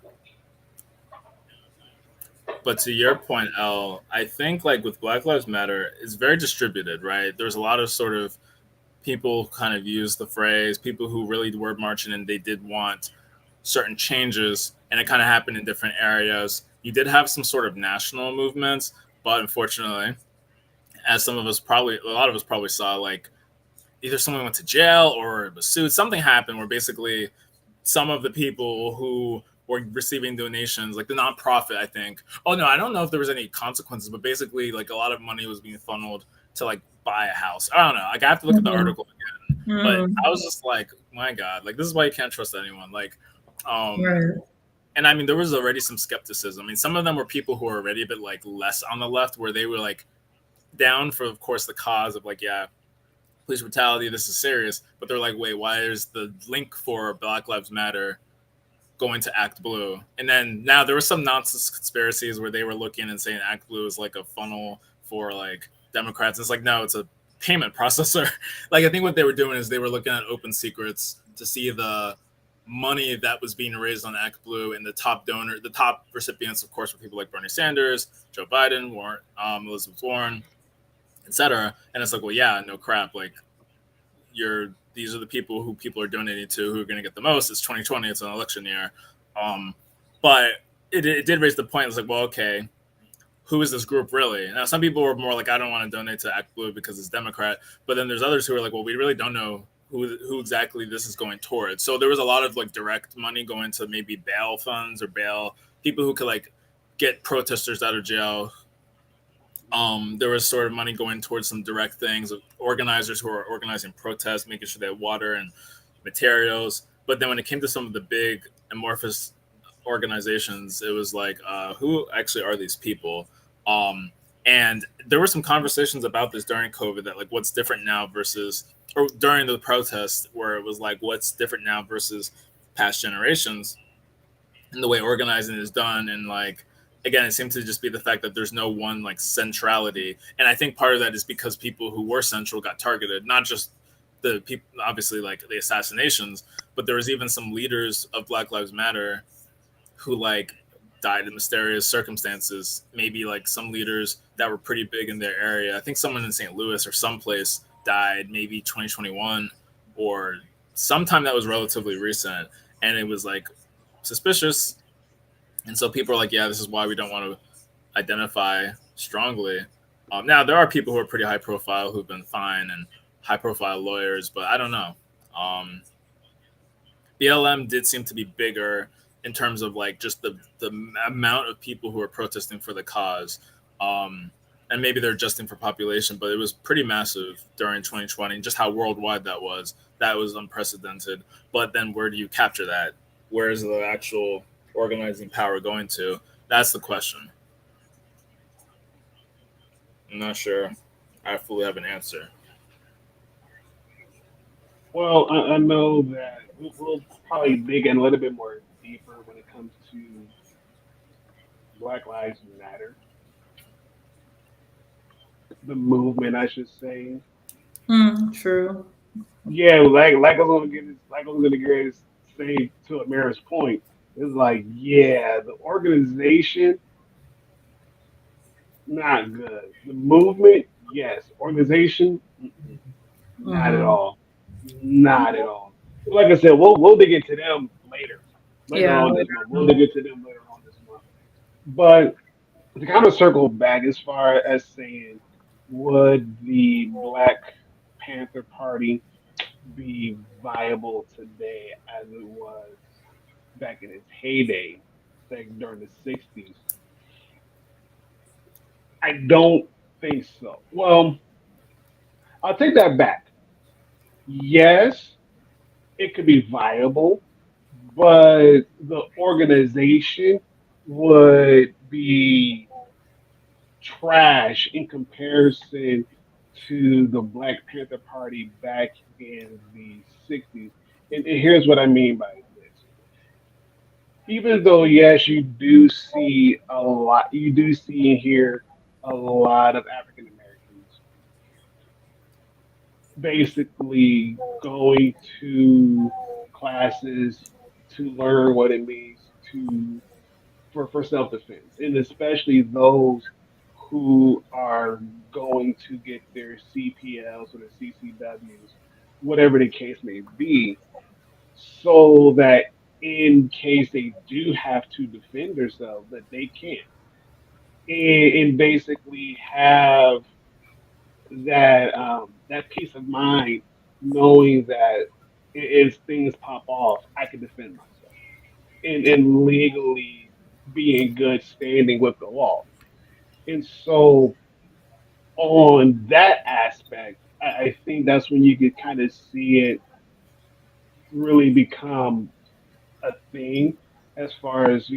C: But to your point, L, I think like with Black Lives Matter, it's very distributed, right? There's a lot of sort of people kind of use the phrase, people who really were marching and they did want certain changes, and it kind of happened in different areas. You did have some sort of national movements, but unfortunately, as a lot of us probably saw, like either someone went to jail or was sued. Something happened where basically some of the people who were receiving donations, like the nonprofit, I think. Oh no, I don't know if there was any consequences, but basically, like a lot of money was being funneled to like buy a house. I don't know. Like I have to look at the article again, but I was just like, my God, like this is why you can't trust anyone. Like,
A: Right.
C: and I mean, there was already some skepticism. I mean, some of them were people who were already a bit like less on the left, where they were like down for, of course, the cause of like, yeah, police brutality, this is serious. But they're like, wait, why is the link for Black Lives Matter going to Act Blue? And then now there were some nonsense conspiracies where they were looking and saying Act Blue is like a funnel for like Democrats. It's like, no, it's a payment processor. Like I think what they were doing is they were looking at open secrets to see the money that was being raised on Act Blue, and the top recipients, of course, were people like Bernie Sanders, Joe Biden, Warren, Elizabeth Warren, etc. And it's like, well, yeah, no crap. Like these are the people who people are donating to who are going to get the most. It's 2020. It's an election year. But it did raise the point. It's like, well, okay, who is this group really? Now, some people were more like, I don't want to donate to Act Blue because it's Democrat. But then there's others who are like, well, we really don't know who exactly this is going towards. So there was a lot of like direct money going to maybe bail funds or bail people who could like get protesters out of jail. There was sort of money going towards some direct things of organizers who are organizing protests, making sure they have water and materials. But then when it came to some of the big amorphous organizations, it was like, who actually are these people? And there were some conversations about this during COVID, that like what's different now versus, or during the protests, where it was like, what's different now versus past generations, and the way organizing is done. And like, again, it seemed to just be the fact that there's no one like centrality. And I think part of that is because people who were central got targeted, not just the people, obviously like the assassinations, but there was even some leaders of Black Lives Matter who like died in mysterious circumstances. Maybe like some leaders that were pretty big in their area. I think someone in St. Louis or someplace died maybe 2021 or sometime that was relatively recent. And it was like suspicious. And so people are like, yeah, this is why we don't want to identify strongly. Now, there are people who are pretty high profile who've been fine and high profile lawyers, but I don't know. BLM did seem to be bigger in terms of like just the amount of people who are protesting for the cause. and maybe they're adjusting for population, but it was pretty massive during 2020. Just how worldwide that was unprecedented. But then where do you capture that? Where is the actual organizing power going to? That's the question. I'm not sure I fully have an answer.
B: Well, I know that we'll probably dig in a little bit more deeper when it comes to Black Lives Matter, the movement, I should say.
A: True.
B: Yeah, like I was gonna get to say to Amira's point. It's like, yeah, the organization not good. The movement, yes. Organization, mm-mm, not at
A: Hmm.
B: all. Not at all. Like I said, we'll dig into them later
A: Yeah.
B: on this month. We'll dig into them later on this month. But to kind of circle back as far as saying, would the Black Panther Party be viable today as it was back in its heyday, like during the 60s? I don't think so. Well, I'll take that back. Yes, it could be viable, but the organization would be trash in comparison to the Black Panther Party back in the 60s. And here's what I mean by this. Even though, yes, you do see and hear a lot of African Americans basically going to classes to learn what it means to for self defense, and especially those who are going to get their CPLs or their CCWs, whatever the case may be, so that in case they do have to defend themselves, that they can, and basically have that peace of mind, knowing that if things pop off, I can defend myself and legally be in good standing with the law. And so, on that aspect, I think that's when you could kind of see it really become a thing as far as,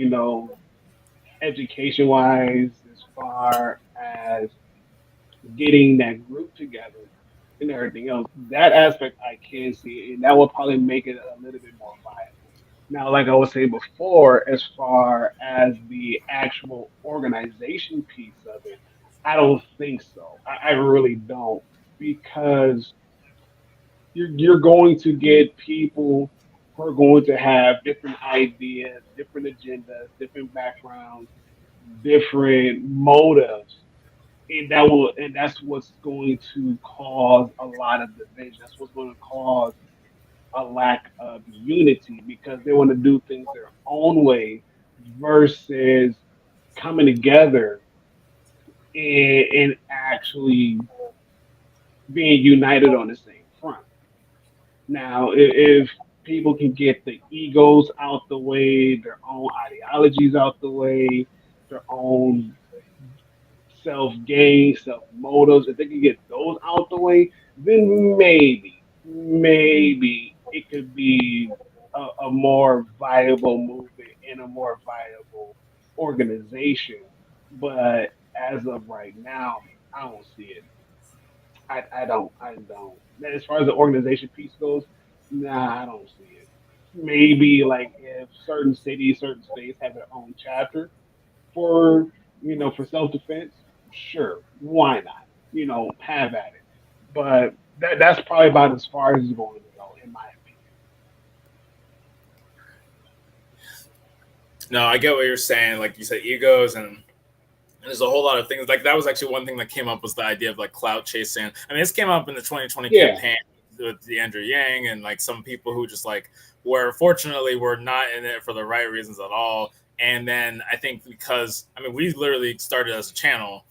B: education wise, as far as getting that group together and everything else. That aspect I can see, and that will probably make it a little bit more viable. Now, like I was saying before, as far as the actual organization piece of it, I don't think so. I really don't, because you're going to get people who are going to have different ideas, different agendas, different backgrounds, different motives, and that's what's going to cause a lot of division. That's what's going to cause a lack of unity, because they want to do things their own way versus coming together and actually being united on the same front. Now, if people can get the egos out the way, their own ideologies out the way, their own self gain, self motives, if they can get those out the way, then maybe it could be a more viable movement and a more viable organization. But as of right now, I don't see it. I don't. As far as the organization piece goes, nah, I don't see it. Maybe like if certain cities, certain states have their own chapter for for self defense, sure, why not? Have at it. But that's probably about as far as it's going to go, in my opinion.
C: No, I get what you're saying. Like you said, egos and there's a whole lot of things. Like that was actually one thing that came up was the idea of like clout chasing. I mean, this came up in the 2020
B: Yeah,
C: campaign with the Andrew Yang and like some people who just like were fortunately were not in it for the right reasons at all. And then I think because I mean we literally started as a channel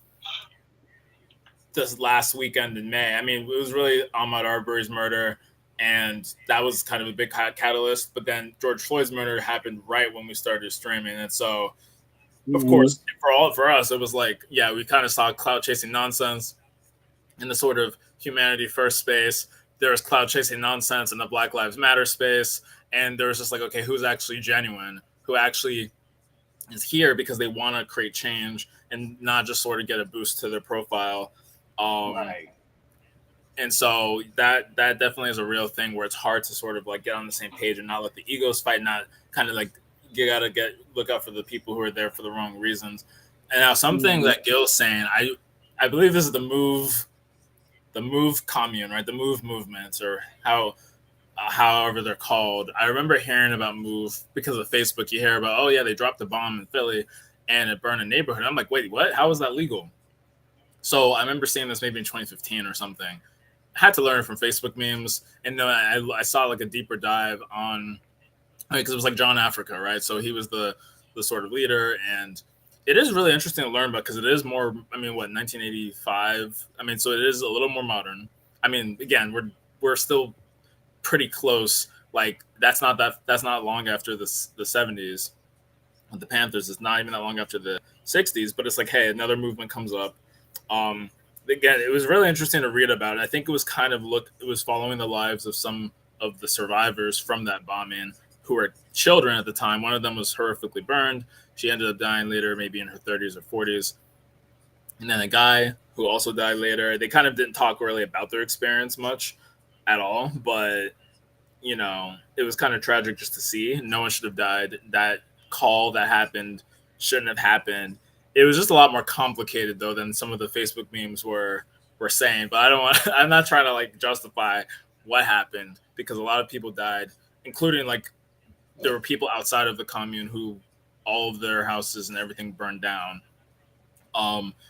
C: this last weekend in May. I mean it was really Ahmaud Arbery's murder, and that was kind of a big catalyst. But then George Floyd's murder happened right when we started streaming, and so Of
B: Mm-hmm.
C: course, for us, it was like, yeah, we kind of saw cloud chasing nonsense in the sort of humanity first space. There was cloud chasing nonsense in the Black Lives Matter space, and there was just like, okay, who's actually genuine? Who actually is here because they want to create change and not just sort of get a boost to their profile. Um,
B: Right.
C: and so that definitely is a real thing where it's hard to sort of like get on the same page and not let the egos fight, not kind of like you gotta get look out for the people who are there for the wrong reasons. And now something
B: Mm-hmm.
C: that Gil's saying, I believe this is the move commune, right? The move movements or however they're called. I remember hearing about move because of Facebook. You hear about, oh yeah, they dropped a bomb in Philly and it burned a neighborhood. I'm like, wait, what? How is that legal? So I remember seeing this maybe in 2015 or something. I had to learn from Facebook memes, and then I saw like a deeper dive on because it was like John Africa, right? So he was the sort of leader, and it is really interesting to learn about because it is more. I mean, what 1985? I mean, so it is a little more modern. I mean, again, we're still pretty close. Like that's not long after the 70s with the Panthers. It's not even that long after the 60s, but it's like, hey, another movement comes up. Um, Again, it was really interesting to read about it. I think it was kind of it was following the lives of some of the survivors from that bombing who were children at the time. One of them was horrifically burned. She ended up dying later, maybe in her 30s or 40s. And then a guy who also died later. They kind of didn't talk really about their experience much at all, but it was kind of tragic just to see. No one should have died. That call that happened shouldn't have happened. It was just a lot more complicated though than some of the Facebook memes were saying. But I don't want. I'm not trying to like justify what happened because a lot of people died, including like there were people outside of the commune who all of their houses and everything burned down.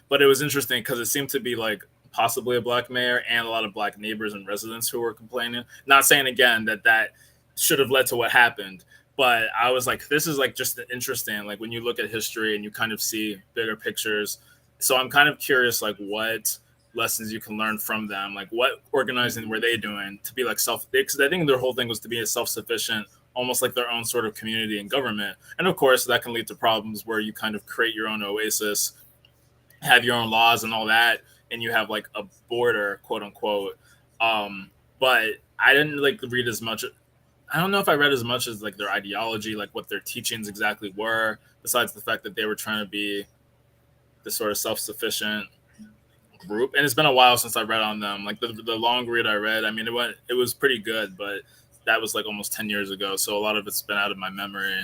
C: But it was interesting because it seemed to be like possibly a black mayor and a lot of black neighbors and residents who were complaining. Not saying again that should have led to what happened, but I was like, this is like just interesting. Like when you look at history and you kind of see bigger pictures. So I'm kind of curious, like what lessons you can learn from them. Like what organizing were they doing to be like because I think their whole thing was to be a self-sufficient, almost like their own sort of community and government. And of course, that can lead to problems where you kind of create your own oasis, have your own laws and all that, and you have like a border, quote unquote. But I didn't like read as much. I don't know if I read as much as like their ideology, like what their teachings exactly were, besides the fact that they were trying to be this sort of self-sufficient group. And it's been a while since I read on them. Like the long read I read, I mean, it was pretty good, but that was like almost 10 years ago, so a lot of it's been out of my memory.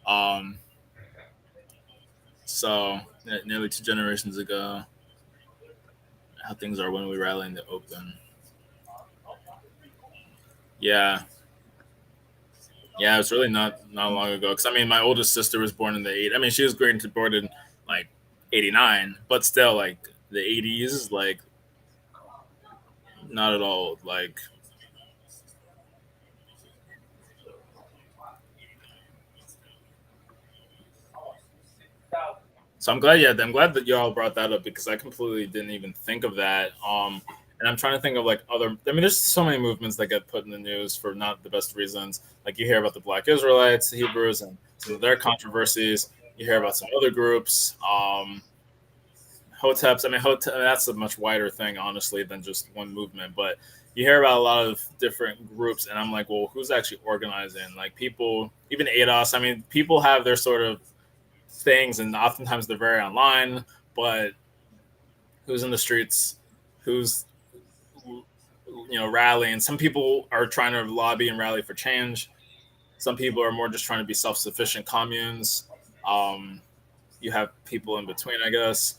C: Um, so nearly 2 generations ago, how things are when we rally in the open. Yeah, yeah, it's really not long ago. Because I mean, my oldest sister was born in the eight. I mean, she was born in like '89, but still like the '80s, like not at all. Like so, I'm glad that y'all brought that up because I completely didn't even think of that. And I'm trying to think of like other. I mean, there's so many movements that get put in the news for not the best reasons. Like you hear about the Black Israelites, the Hebrews, and some of their controversies. You hear about some other groups. Hoteps. I mean, that's a much wider thing, honestly, than just one movement. But you hear about a lot of different groups, and I'm like, well, who's actually organizing? Like people, even ADOS. I mean, people have their sort of things, and oftentimes they're very online. But who's in the streets? Who's rallying? Some people are trying to lobby and rally for change. Some people are more just trying to be self-sufficient communes. Um, you have people in between, I guess.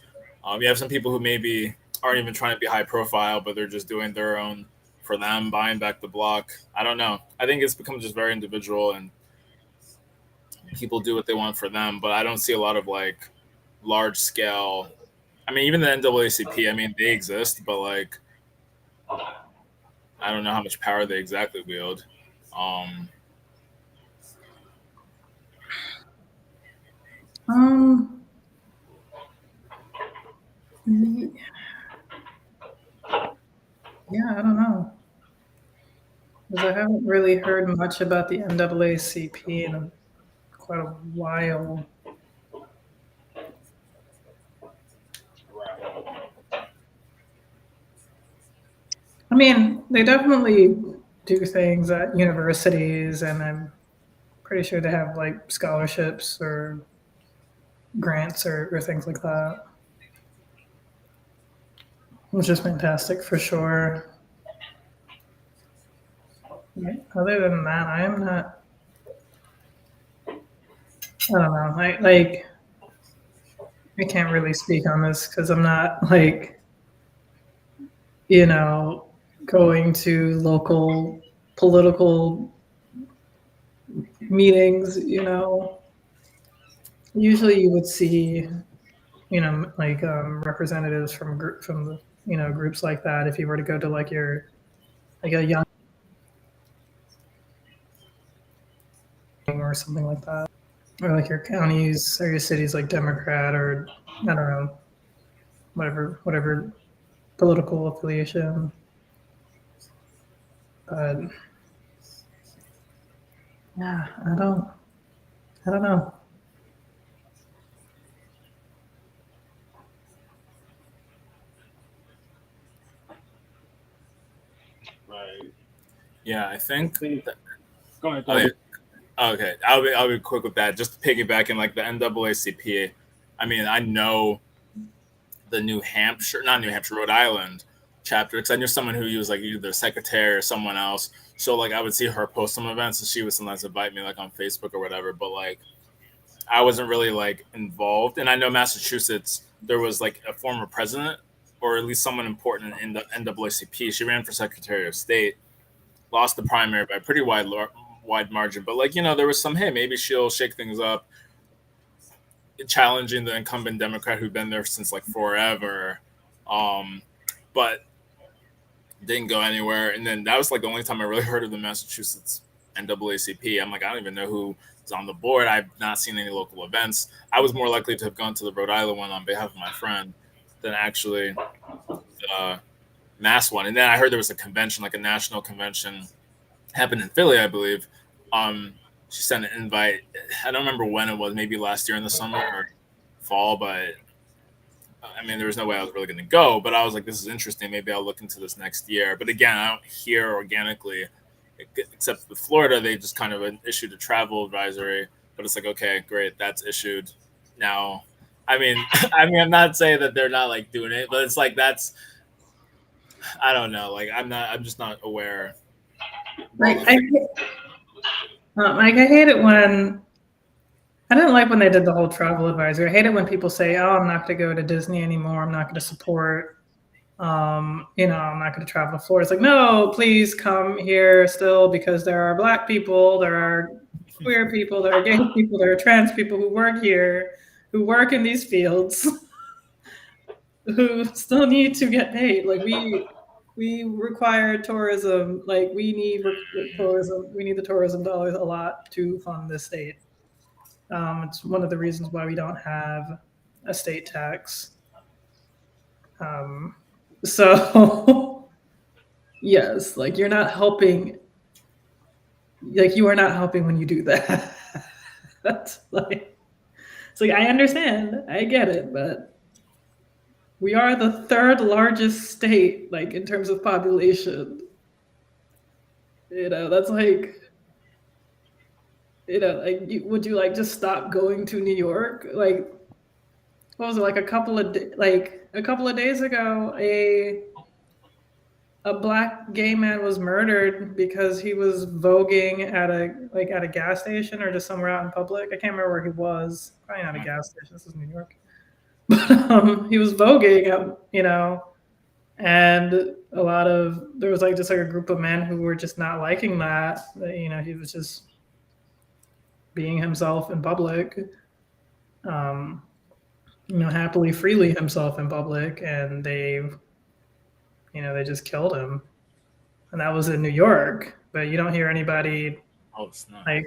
C: You have some people who maybe aren't even trying to be high profile, but they're just doing their own for them, buying back the block. I don't know. I think it's become just very individual, and people do what they want for them. But I don't see a lot of like large scale. I mean, even the NAACP. I mean, they exist, but like I don't know how much power they exactly wield. Um,
A: Um, y- yeah, I don't know. Because I haven't really heard much about the NAACP in quite a while. I mean, they definitely do things at universities, and I'm pretty sure they have like scholarships or grants or things like that, which is fantastic for sure. Other than that, I am not. I don't know. I can't really speak on this because I'm not like you know going to local political meetings. Usually you would see like representatives from the groups like that if you were to go to like a young or something like that, or like your counties or your cities like Democrat or I don't know whatever political affiliation. But yeah, I don't know.
B: Right.
C: Yeah, I think.
B: Go ahead.
C: Oh, yeah. Okay, I'll be quick with that. Just piggybacking like the NAACP. I mean, I know the not New Hampshire, Rhode Island chapter because I knew someone who was like either secretary or someone else. So like I would see her post some events, and she would sometimes invite me like on Facebook or whatever. But like I wasn't really like involved. And I know Massachusetts, there was like a former president or at least someone important in the NAACP. She ran for Secretary of State, lost the primary by a pretty wide margin. But like there was some, hey, maybe she'll shake things up, challenging the incumbent Democrat who'd been there since like forever. But didn't go anywhere. And then that was like the only time I really heard of the Massachusetts NAACP. I'm like, I don't even know who is on the board. I've not seen any local events. I was more likely to have gone to the Rhode Island one on behalf of my friend than actually the Mass one. And then I heard there was a convention, like a national convention, happened in Philly, I believe. She sent an invite. I don't remember when it was, maybe last year in the summer or fall, but I mean, there was no way I was really going to go, but I was like, this is interesting. Maybe I'll look into this next year. But again, I don't hear organically, except with Florida, they just kind of issued a travel advisory. But it's like, okay, great, that's issued now. I mean, I'm not saying that they're not like doing it, but it's like I don't know. Like, I'm just not aware.
A: Like I hate it when I didn't like when they did the whole travel advisory. I hate it when people say, "Oh, I'm not going to go to Disney anymore. I'm not going to support. I'm not going to travel to Florida." It's like, no, please come here still because there are Black people, there are queer people, there are gay people, there are trans people who work here, who work in these fields, who still need to get paid. Like we require tourism. Like we need tourism. We need the tourism dollars a lot to fund this state. It's one of the reasons why we don't have a state tax. So yes, like you're not helping. Like you are not helping when you do that. That's like it's like I understand, I get it, but we are the third largest state, like in terms of population. That's like like would you like just stop going to New York? Like what was it like a couple of days ago a Black gay man was murdered because he was voguing at a gas station or just somewhere out in public. I can't remember where he was. Probably not a gas station. This is New York. But he was voguing, and there was like just like a group of men who were just not liking that. He was just being himself in public. Happily, freely himself in public, and they just killed him. And that was in New York, but you don't hear anybody like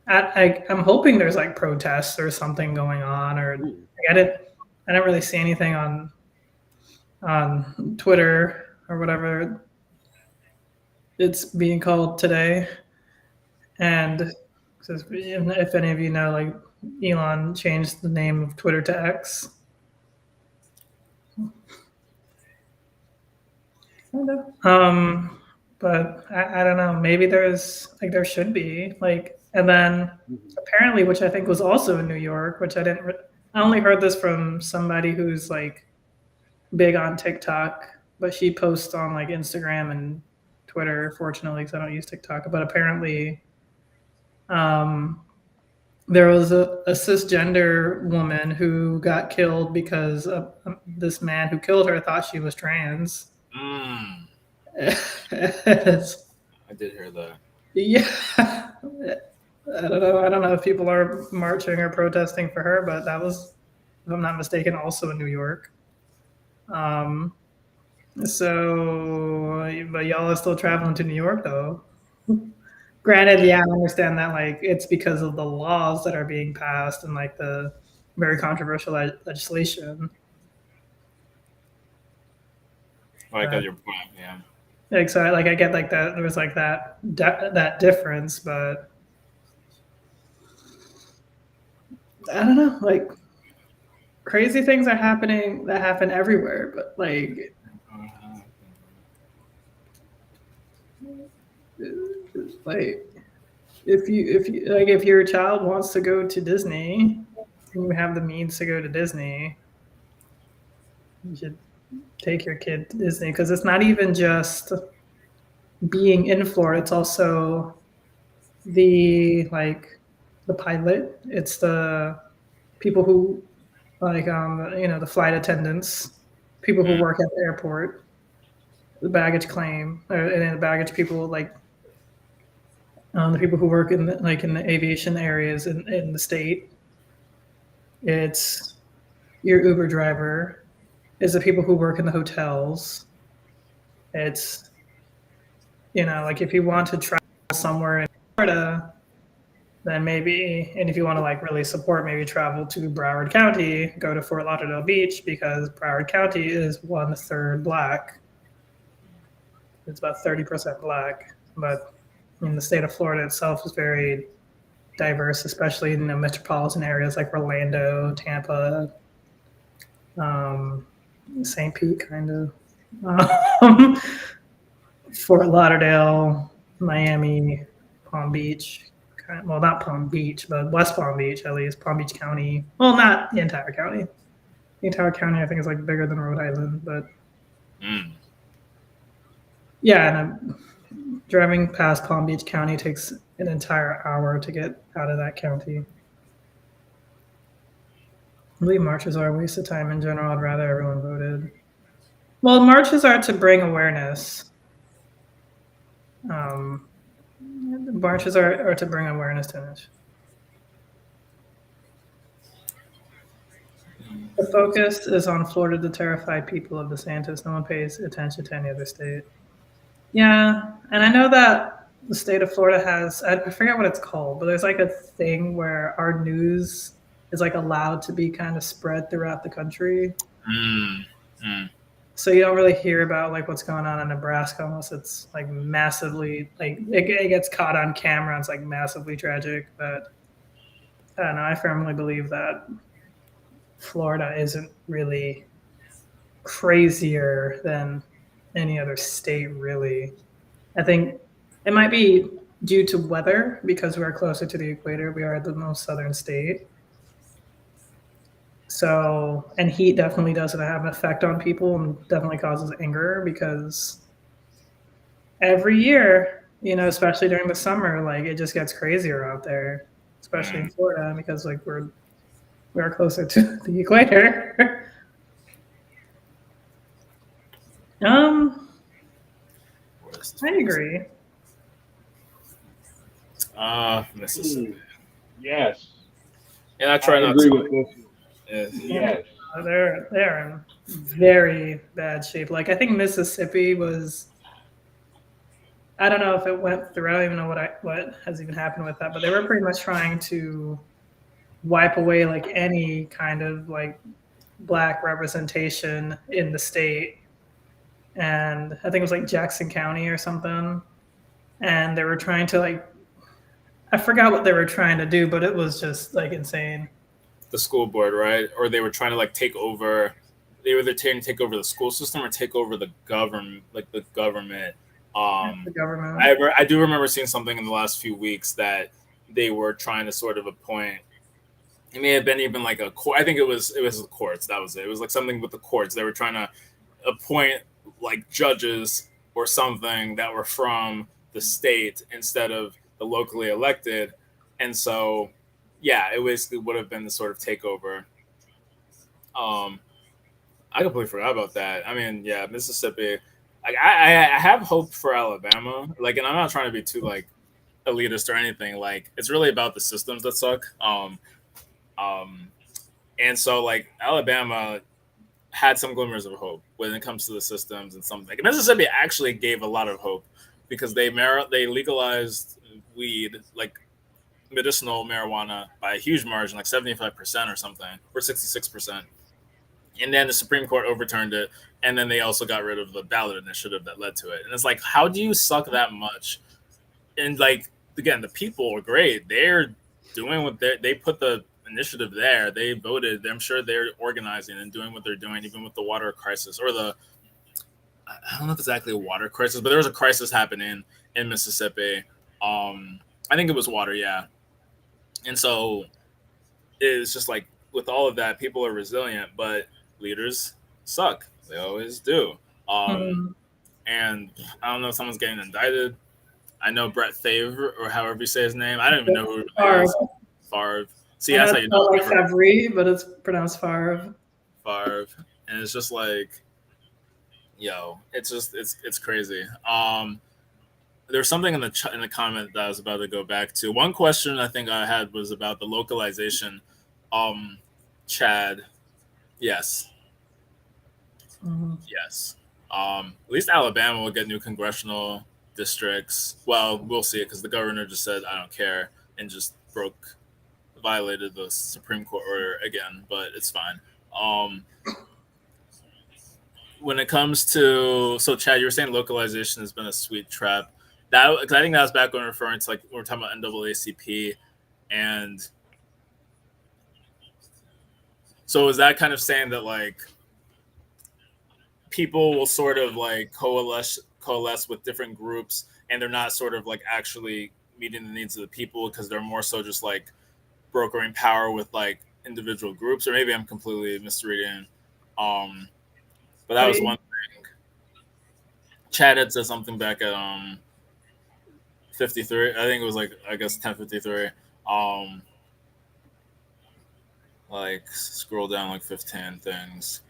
A: I'm hoping there's like protests or something going on, or I didn't really see anything on Twitter or whatever it's being called today. And if any of you know, like Elon changed the name of Twitter to X. Kind of. But I don't know. Maybe there should be and then apparently, which I think was also in New York, which I didn't. I only heard this from somebody who's like big on TikTok, but she posts on like Instagram and Twitter. Fortunately, because I don't use TikTok. But apparently, um, there was a cisgender woman who got killed because this man who killed her thought she was trans.
C: Mm, I did hear that.
A: Yeah. I don't know. I don't know if people are marching or protesting for her, but that was, if I'm not mistaken, also in New York. Um, but y'all are still traveling to New York, though. Granted, yeah, I understand that like it's because of the laws that are being passed and like the very controversial legislation.
C: I got your point. Yeah.
A: Like so, like I get like that there was like that difference, but I don't know. Like crazy things are happening that happen everywhere, but like if your child wants to go to Disney and you have the means to go to Disney, you should take your kid to Disney because it's not even just being in Florida, it's also the the pilot, it's the people who the flight attendants, people who work at the airport, the baggage claim, and then the baggage people the people who work in in the aviation areas in the state. It's your Uber driver. It's the people who work in the hotels. It's like if you want to travel somewhere in Florida, then maybe, and if you want to really support, maybe travel to Broward County, go to Fort Lauderdale Beach because Broward County is 1/3 Black. It's about 30% Black, but in the state of Florida itself is very diverse, especially in the metropolitan areas like Orlando, Tampa, St. Pete, kind of, Fort Lauderdale, Miami, Palm Beach. Well, not Palm Beach, but West Palm Beach, at least Palm Beach County. Well, not the entire county. The entire county, I think, is bigger than Rhode Island, but yeah, and driving past Palm Beach County takes an entire hour to get out of that county. I believe marches are a waste of time in general. I'd rather everyone voted. Well, marches are to bring awareness. Marches are to bring awareness to it. The focus is on Florida to terrify people of DeSantis. No one pays attention to any other state. Yeah, and I know that the state of Florida has, I forget what it's called, but there's a thing where our news is allowed to be kind of spread throughout the country. So you don't really hear about what's going on in Nebraska unless it's massively it gets caught on camera. It's massively tragic, but I don't know. I firmly believe that Florida isn't really crazier than any other state, really. I think it might be due to weather because we are closer to the equator. We are the most southern state. So, and heat definitely doesn't have an effect on people and definitely causes anger because every year, especially during the summer, it just gets crazier out there, especially in Florida because we are closer to the equator. I agree.
C: Mississippi.
B: Yes.
C: And I try not
B: agree
C: to.
B: with this. Yes.
A: They're in very bad shape. I think Mississippi was. I don't know if it went through. I don't even know what has even happened with that, but they were pretty much trying to wipe away any kind of Black representation in the state. And I think it was Jackson County or something. And they were trying to I forgot what they were trying to do, but it was just insane.
C: The school board, right? Or they were trying to take over they were either trying to take over the school system or take over the government, like the government.
A: The government.
C: I do remember seeing something in the last few weeks that they were trying to sort of appoint. It may have been even like a court. I think it was the courts. That was it. It was like something with the courts. They were trying to appoint like judges or something that were from the state instead of the locally elected. And so, yeah, it basically would have been the sort of takeover. Um, I completely forgot about that. I mean, yeah, Mississippi. Like, I have hope for Alabama. Like, and I'm not trying to be too like elitist or anything. Like, it's really about the systems that suck. Um, and so like Alabama had some glimmers of hope when it comes to the systems and something. Like, Mississippi actually gave a lot of hope because they legalized weed, like medicinal marijuana, by a huge margin, like 75% or something, or 66%. And then the Supreme Court overturned it, and then they also got rid of the ballot initiative that led to it. And it's like, how do you suck that much? And like, again, the people are great. They're doing what they put the initiative there. They voted. I'm sure they're organizing and doing what they're doing, even with the water crisis or the I don't know if it's exactly a water crisis, but there was a crisis happening in Mississippi. I think it was water, yeah. And so it's just like with all of that, people are resilient, but leaders suck. They always do. Um,
A: Hmm.
C: and I don't know if someone's getting indicted. I know Brett Favre, or however you say his name. I don't even know who it
A: Favre.
C: is. Favre. See,
A: I know
C: that's how
A: it's
C: you know.
A: spelled like Favre, but it's pronounced Favre.
C: Favre. And it's just like, yo, it's just it's crazy. There's something in the comment that I was about to go back to. One question I think I had was about the localization. Um, Chad, yes,
A: Mhm.
C: yes. At least Alabama will get new congressional districts. Well, we'll see it because the governor just said I don't care and just violated the Supreme Court order again, but it's fine. Um, when it comes to Chad, you were saying localization has been a sweet trap. That cause I think that was back when referring to like when we're talking about NAACP, and so is that kind of saying that like people will sort of like coalesce with different groups, and they're not sort of like actually meeting the needs of the people because they're more so just like brokering power with like individual groups, or maybe I'm completely misreading. Um, but that
A: What do
C: was one
A: you?
C: thing. Chad had said something back at 53. I think it was like I guess 10:53. Um, like scroll down like 15 things,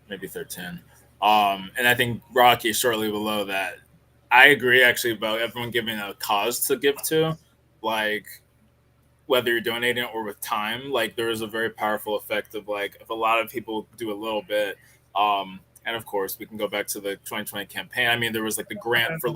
C: maybe 13. And I think Rocky shortly below that. I agree actually about everyone giving a cause to give to, like whether you're donating or with time. Like there is a very powerful effect of like if a lot of people do a little bit. And of course, we can go back to the 2020 campaign. I mean, there was like the grant for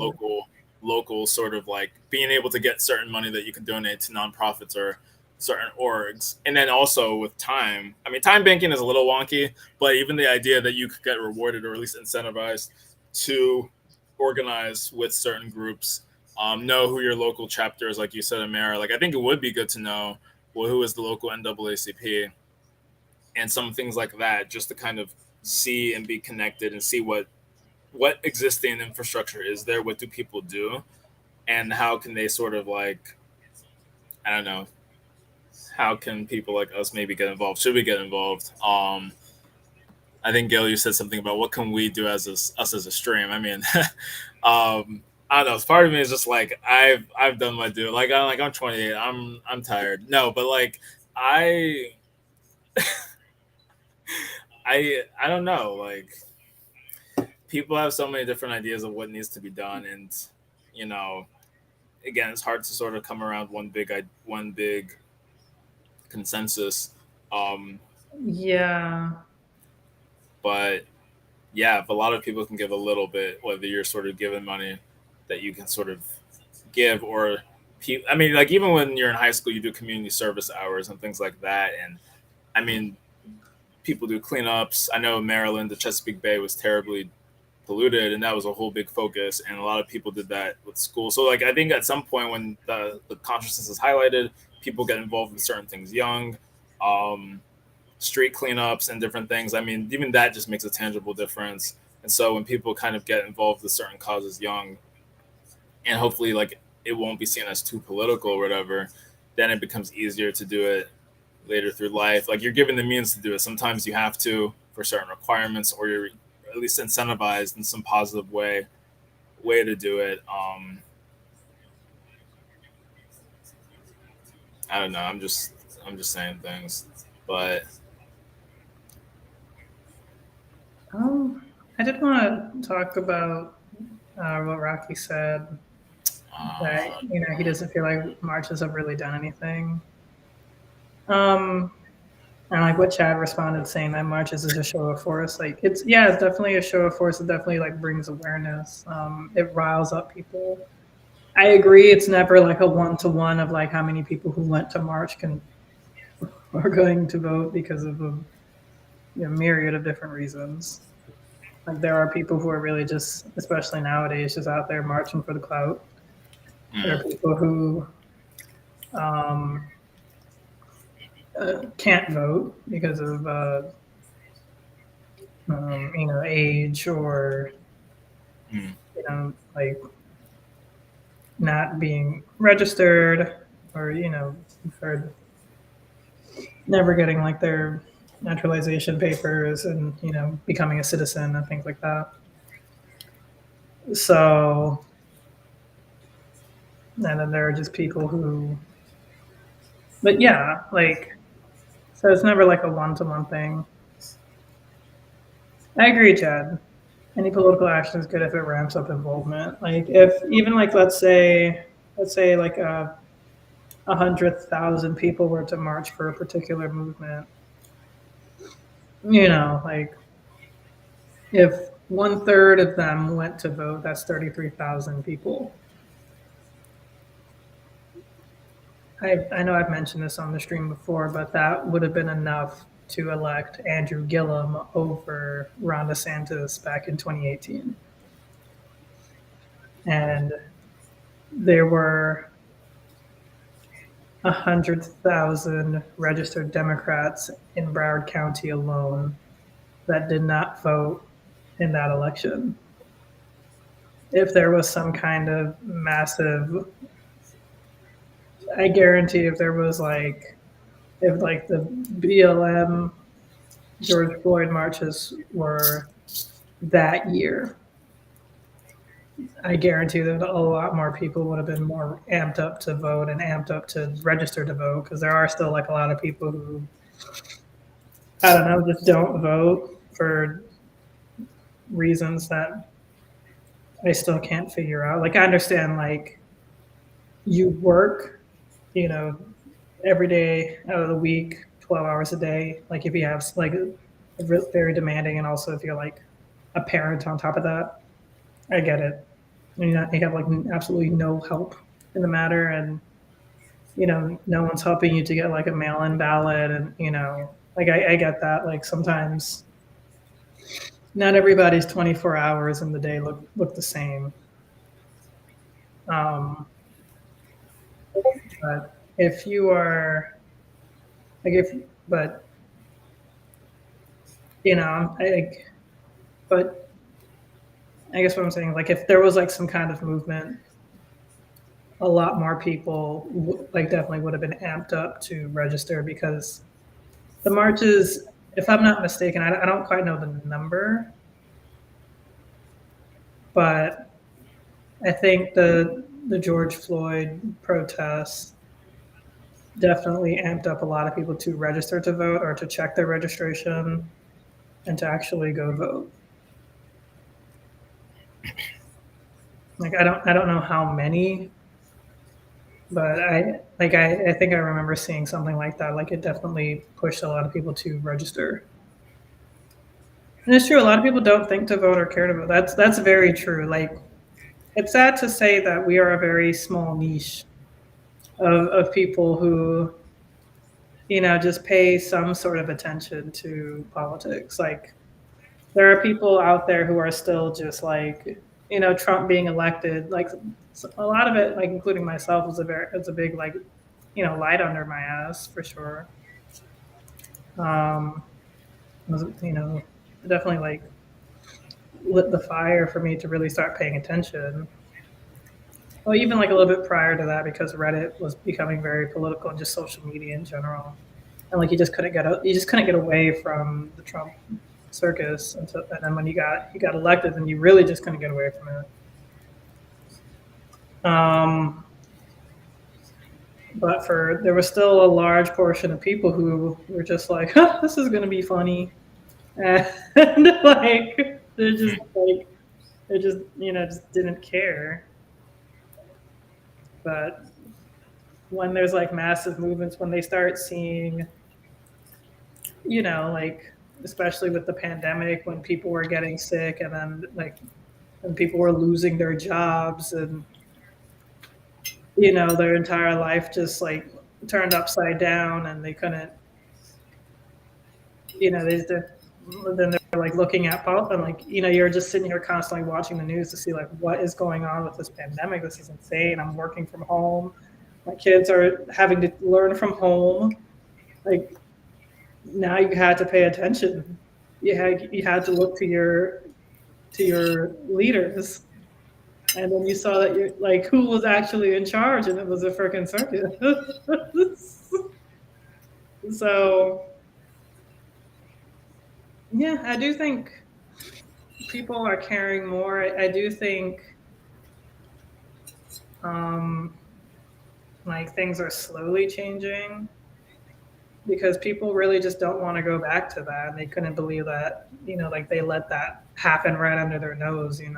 C: local sort of like being able to get certain money that you can donate to nonprofits or certain orgs. And then also with time, I mean, time banking is a little wonky, but even the idea that you could get rewarded or at least incentivized to organize with certain groups, know who your local chapter is, like you said, Amara. Like I think it would be good to know well who is the local NAACP and some things like that, just to kind of see and be connected and see what existing infrastructure is there, what do people do, and how can they sort of like I don't know, how can people like us maybe get involved? Should we get involved? I think Gail, you said something about what can we do as us as a stream. I mean, I don't know. Part of me is just like I've done my due. I'm 28. I'm tired. No, but like I I don't know. Like people have so many different ideas of what needs to be done, and you know, again, it's hard to sort of come around one big consensus. Um,
A: Yeah.
C: but yeah, if a lot of people can give a little bit, whether you're sort of given money that you can sort of give, or I mean, like even when you're in high school, you do community service hours and things like that. And I mean, people do cleanups. I know Maryland, the Chesapeake Bay was terribly polluted, and that was a whole big focus. And a lot of people did that with school. So like, I think at some point when the consciousness is highlighted, people get involved in certain things young. Um, street cleanups and different things. I mean, even that just makes a tangible difference. And so when people kind of get involved with certain causes young, and hopefully like it won't be seen as too political or whatever, then it becomes easier to do it later through life. Like you're given the means to do it. Sometimes you have to for certain requirements, or you're at least incentivized in some positive way to do it. I don't know. I'm just saying things, but
A: I did want to talk about what Rocky said, that he doesn't feel like marches have really done anything. And like what Chad responded saying that marches is a show of force. Like it's definitely a show of force. It definitely like brings awareness. It riles up people. I agree. It's never like a 1-to-1 of like how many people who went to march are going to vote because of a myriad of different reasons. Like there are people who are really just, especially nowadays, just out there marching for the clout. There are people who can't vote because of age or like not being registered, or for never getting like their naturalization papers and becoming a citizen and things like that. So, and then there are just people who, but yeah, like, so it's never like a 1-to-1 thing. I agree, Chad. Any political action is good if it ramps up involvement. Like if even like let's say like 100,000 people were to march for a particular movement, like if 1/3 of them went to vote, that's 33,000 people. I know I've mentioned this on the stream before, but that would have been enough to elect Andrew Gillum over Ron DeSantis back in 2018. And there were 100,000 registered Democrats in Broward County alone that did not vote in that election. If there was some kind of massive, I guarantee if there was if the BLM George Floyd marches were that year, I guarantee that a lot more people would have been more amped up to vote and amped up to register to vote, because there are still like a lot of people who, I don't know, just don't vote for reasons that I still can't figure out. Like I understand like you work, every day out of the week, 12 hours a day. Like if you have like very demanding, and also if you're like a parent on top of that, I get it. You have like absolutely no help in the matter, and no one's helping you to get like a mail-in ballot, and like I get that. Like sometimes not everybody's 24 hours in the day look the same. But if you are like but I guess what I'm saying, like if there was like some kind of movement, a lot more people like definitely would have been amped up to register, because the marches, if I'm not mistaken, I don't quite know the number, but I think the George Floyd protests definitely amped up a lot of people to register to vote, or to check their registration and to actually go vote. Like I don't know how many, but I think I remember seeing something like that. Like it definitely pushed a lot of people to register. And it's true, a lot of people don't think to vote or care to vote. That's very true. Like it's sad to say that we are a very small niche of people who just pay some sort of attention to politics. Like there are people out there who are still just like, Trump being elected, like a lot of it, like including myself, it's a big like, light under my ass for sure. Was, definitely like lit the fire for me to really start paying attention. Well, even like a little bit prior to that, because Reddit was becoming very political and just social media in general, and like you just couldn't get away from the Trump circus until, and then when you got elected, then you really just couldn't get away from it. But there was still a large portion of people who were just like, huh, this is going to be funny, and like they just just didn't care. But when there's like massive movements, when they start seeing, like especially with the pandemic, when people were getting sick, and then like when people were losing their jobs, and their entire life just like turned upside down, and they couldn't, they just, then they're like looking at and like you're just sitting here constantly watching the news to see like what is going on with this pandemic. This is insane. I'm working from home. My kids are having to learn from home. Like now you had to pay attention. You had to look to your leaders, and then you saw that you're like who was actually in charge, and it was a freaking circus. So yeah, I do think people are caring more. I do think um, like things are slowly changing because people really just don't want to go back to that. And they couldn't believe that, like they let that happen right under their nose, And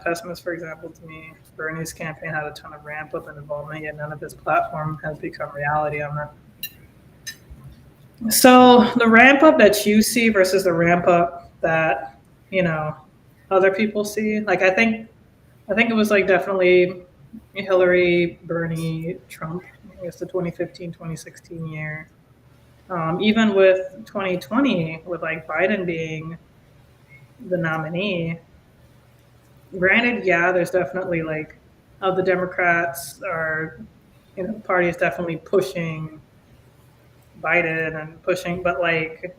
A: pessimist, for example, to me, Bernie's campaign had a ton of ramp up and involvement, yet none of his platform has become reality on that. So the ramp up that you see versus the ramp up that, other people see, like I think it was like definitely Hillary, Bernie, Trump. I guess the 2015, 2016 year. Even with 2020, with like Biden being the nominee, granted, yeah, there's definitely like, the Democrats are, party is definitely pushing Biden and pushing, but like,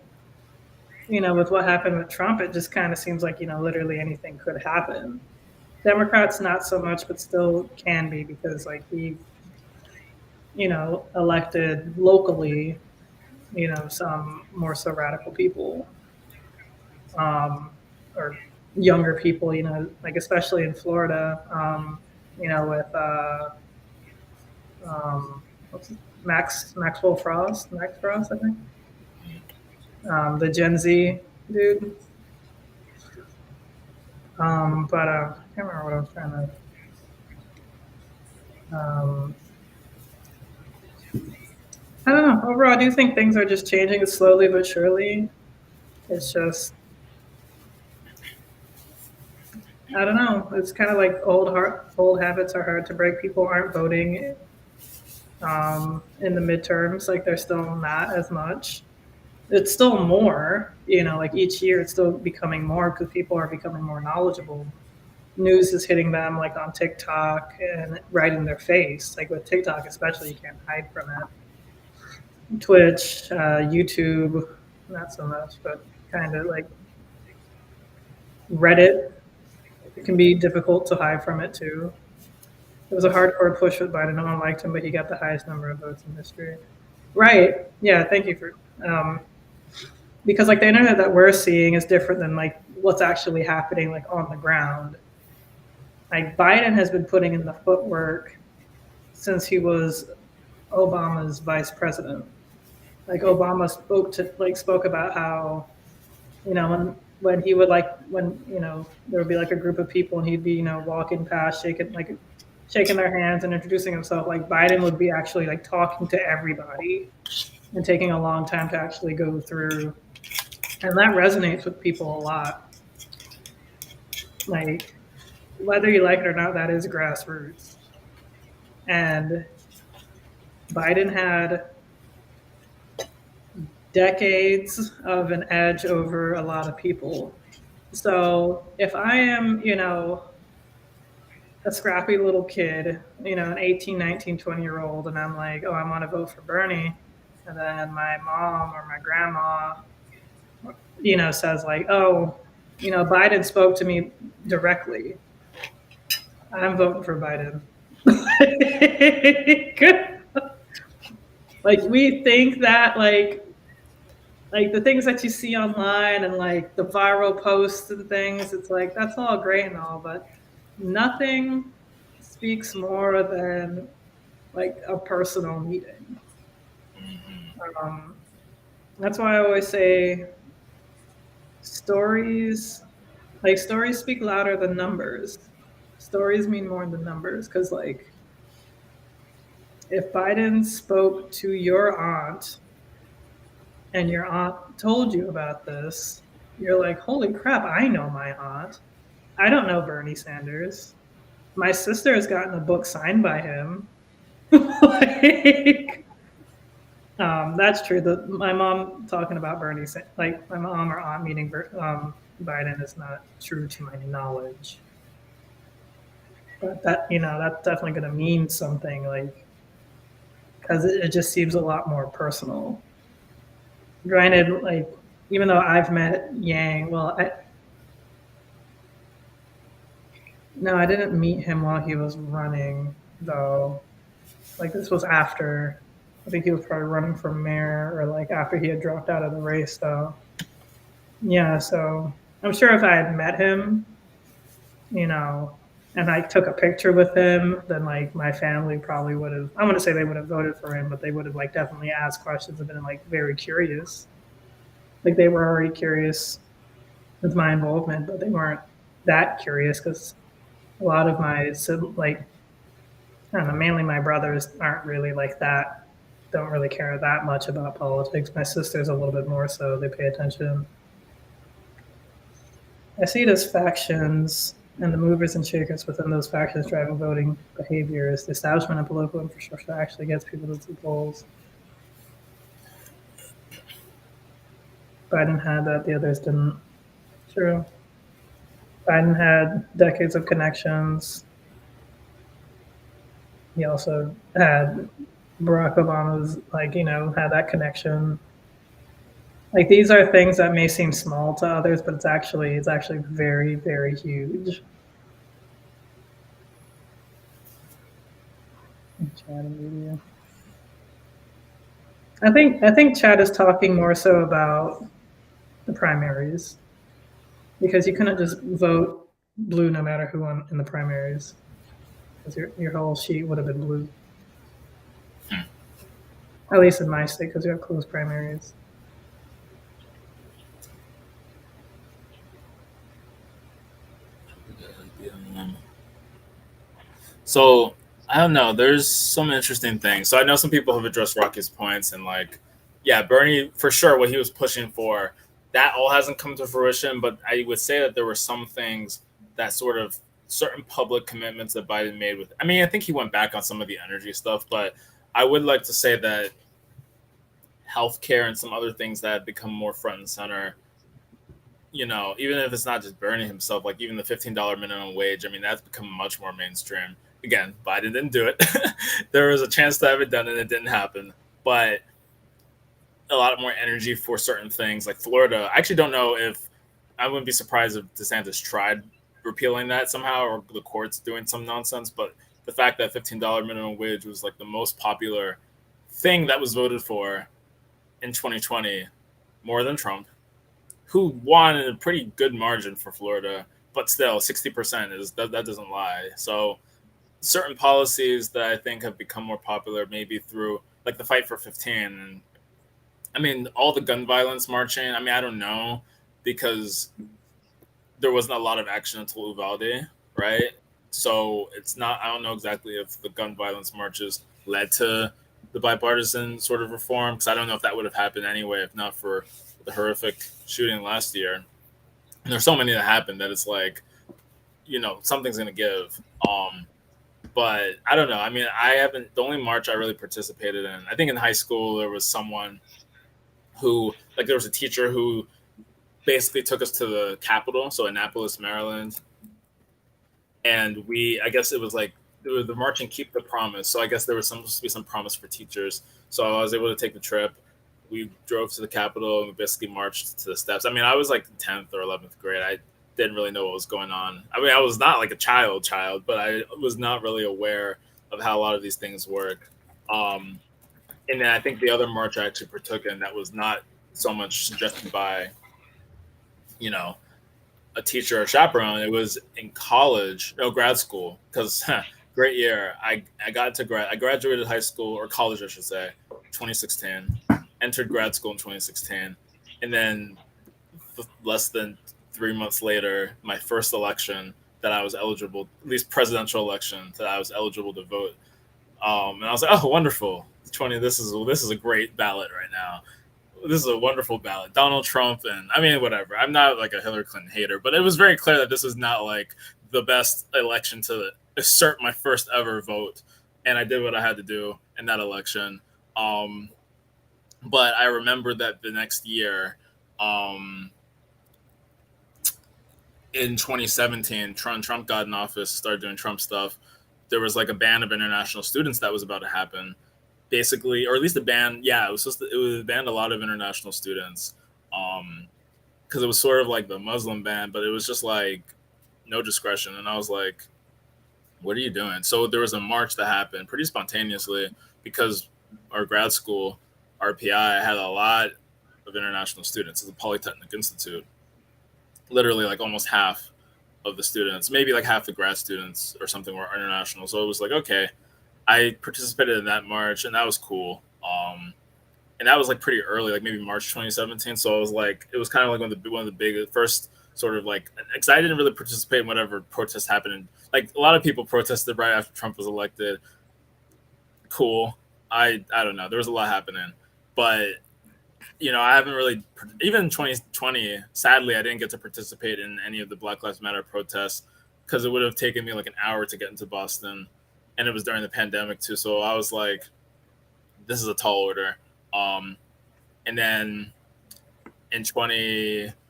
A: with what happened with Trump, it just kind of seems like, literally anything could happen. Democrats not so much, but still can be because like he, elected locally, some more so radical people, or younger people, like especially in Florida, with what's it, Max Frost, I think, the Gen Z dude. But I can't remember what I was trying to. I don't know. Overall, I do think things are just changing slowly but surely. It's just, I don't know. It's kind of like old habits are hard to break. People aren't voting in the midterms. Like they're still not as much. It's still more. Like each year, it's still becoming more because people are becoming more knowledgeable. News is hitting them like on TikTok and right in their face. Like with TikTok, especially, you can't hide from it. Twitch, YouTube, not so much, but kind of like Reddit. It can be difficult to hide from it too. It was a hardcore push with Biden. No one liked him, but he got the highest number of votes in history. Right. Yeah. Thank you for. Because like the internet that we're seeing is different than like what's actually happening like on the ground. Like Biden has been putting in the footwork since he was Obama's vice president. Like Obama spoke about how, when he would like when there would be like a group of people and he'd be walking past shaking their hands and introducing himself. Like Biden would be actually like talking to everybody and taking a long time to actually go through, and that resonates with people a lot. Like whether you like it or not, that is grassroots. And Biden had decades of an edge over a lot of people. So if I am, a scrappy little kid, an 18, 19, 20-year-old, and I'm like, oh, I want to vote for Bernie, and then my mom or my grandma, says like, oh, Biden spoke to me directly. I'm voting for Biden. Like we think that like the things that you see online and like the viral posts and things, it's like that's all great and all, but nothing speaks more than like a personal meeting. Um, that's why I always say stories, like stories speak louder than numbers. Stories mean more than numbers because like if Biden spoke to your aunt and your aunt told you about this, you're like, holy crap, I know my aunt. I don't know Bernie Sanders. My sister has gotten a book signed by him. Like, that's true. My mom talking about Bernie, like my mom or aunt meeting Biden is not true to my knowledge. But that's definitely going to mean something, like, because it just seems a lot more personal. Granted, like, even though I've met Yang, well, no, I didn't meet him while he was running, though. Like, this was after. I think he was probably running for mayor or like after he had dropped out of the race, though. Yeah, so I'm sure if I had met him, you know, and I took a picture with him, then like my family probably would have. I want to say they would have voted for him, but they would have like definitely asked questions and been like very curious. Like they were already curious with my involvement, but they weren't that curious because a lot of my like I don't know, mainly my brothers aren't really like that. Don't really care that much about politics. My sister's a little bit more so. They pay attention. I see it as factions and the movers and shakers within those factions driving voting behaviors. The establishment of political infrastructure actually gets people to the polls. Biden had that, the others didn't. True. Biden had decades of connections. He also had Barack Obama's, like, had that connection. Like these are things that may seem small to others, but it's actually very, very huge. Chad and media. I think Chad is talking more so about the primaries because you couldn't just vote blue no matter who won in the primaries because your whole sheet would have been blue. At least in my state because we have closed primaries.
C: So I don't know. There's some interesting things. So I know some people have addressed Rocky's points and like, yeah, Bernie for sure what he was pushing for that all hasn't come to fruition. But I would say that there were some things that sort of certain public commitments that Biden made with. I mean, I think he went back on some of the energy stuff, but I would like to say that healthcare and some other things that have become more front and center. Even if it's not just Bernie himself, like even the $15 minimum wage, I mean, that's become much more mainstream. Again, Biden didn't do it. There was a chance to have it done and it didn't happen. But a lot more energy for certain things like Florida. I actually don't know if I wouldn't be surprised if DeSantis tried repealing that somehow or the courts doing some nonsense. But the fact that $15 minimum wage was like the most popular thing that was voted for in 2020, more than Trump, who won in a pretty good margin for Florida, but still 60% is that doesn't lie. So certain policies that I think have become more popular, maybe through like the fight for 15, and I mean all the gun violence marching. I mean I don't know because there wasn't a lot of action until Uvalde, right? So it's not. I don't know exactly if the gun violence marches led to the bipartisan sort of reform because I don't know if that would have happened anyway if not for the horrific shooting last year. And there's so many that happened that it's like, something's gonna give. But I don't know. I mean, I haven't. The only march I really participated in, I think in high school, there was someone who, like, there was a teacher who basically took us to the Capitol, so Annapolis, Maryland, and I guess it was like the marching Keep the Promise. So I guess there was supposed to be some promise for teachers. So I was able to take the trip. We drove to the Capitol and we basically marched to the steps. I mean, I was like 10th or 11th grade. I didn't really know what was going on. I mean, I was not like a child, but I was not really aware of how a lot of these things work. And then I think the other march I actually partook in that was not so much suggested by, you know, a teacher or chaperone. It was in college, no, grad school, because great year. I graduated high school or college, I should say, 2016. Entered grad school in 2016, and then less than 3 months later, my first election that I was eligible, at least presidential election that I was eligible to vote. And I was like, oh, wonderful. 20. This is a great ballot right now. This is a wonderful ballot. Donald Trump, and I mean, whatever. I'm not like a Hillary Clinton hater, but it was very clear that this was not like the best election to assert my first ever vote. And I did what I had to do in that election. But I remember that the next year, in 2017, Trump got in office, started doing Trump stuff. There was like a ban of international students that was about to happen, basically, or at least a ban. Yeah, it was banned a lot of international students, because it was sort of like the Muslim ban, but it was just like no discretion. And I was like, "What are you doing?" So there was a march that happened pretty spontaneously because our grad school, RPI, had a lot of international students. It's a polytechnic institute. Literally, like almost half of the students, maybe like half the grad students or something, were international. So it was like, okay, I participated in that march, and that was cool. And that was like pretty early, like maybe March 2017. So I was like, it was kind of like one of the big first sort of like, because I didn't really participate in whatever protests happened. And like a lot of people protested right after Trump was elected. Cool. I don't know. There was a lot happening, but I haven't really, even in 2020, sadly, I didn't get to participate in any of the Black Lives Matter protests because it would have taken me like an hour to get into Boston. And it was during the pandemic too. So I was like, this is a tall order. And then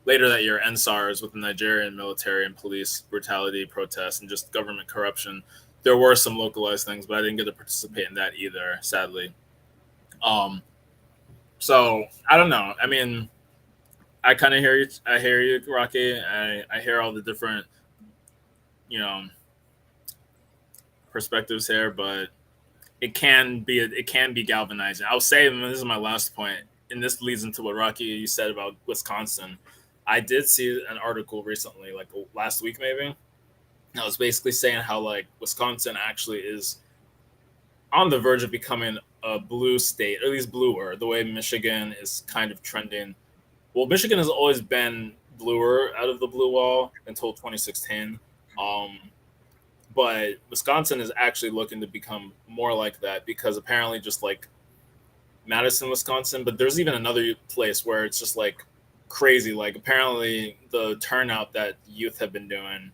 C: later that year, NSARS, with the Nigerian military and police brutality protests and just government corruption. There were some localized things, but I didn't get to participate in that either, sadly. So I don't know. I mean, I kind of hear you. I hear you, Rocky. I hear all the different, perspectives here, but it can be galvanizing. I'll say, and this is my last point, and this leads into what Rocky you said about Wisconsin. I did see an article recently, like last week maybe. I was basically saying how like Wisconsin actually is on the verge of becoming a blue state, or at least bluer, the way Michigan is kind of trending. Well, Michigan has always been bluer out of the blue wall until 2016. But Wisconsin is actually looking to become more like that because apparently just like Madison, Wisconsin, but there's even another place where it's just like crazy. Like apparently the turnout that youth have been doing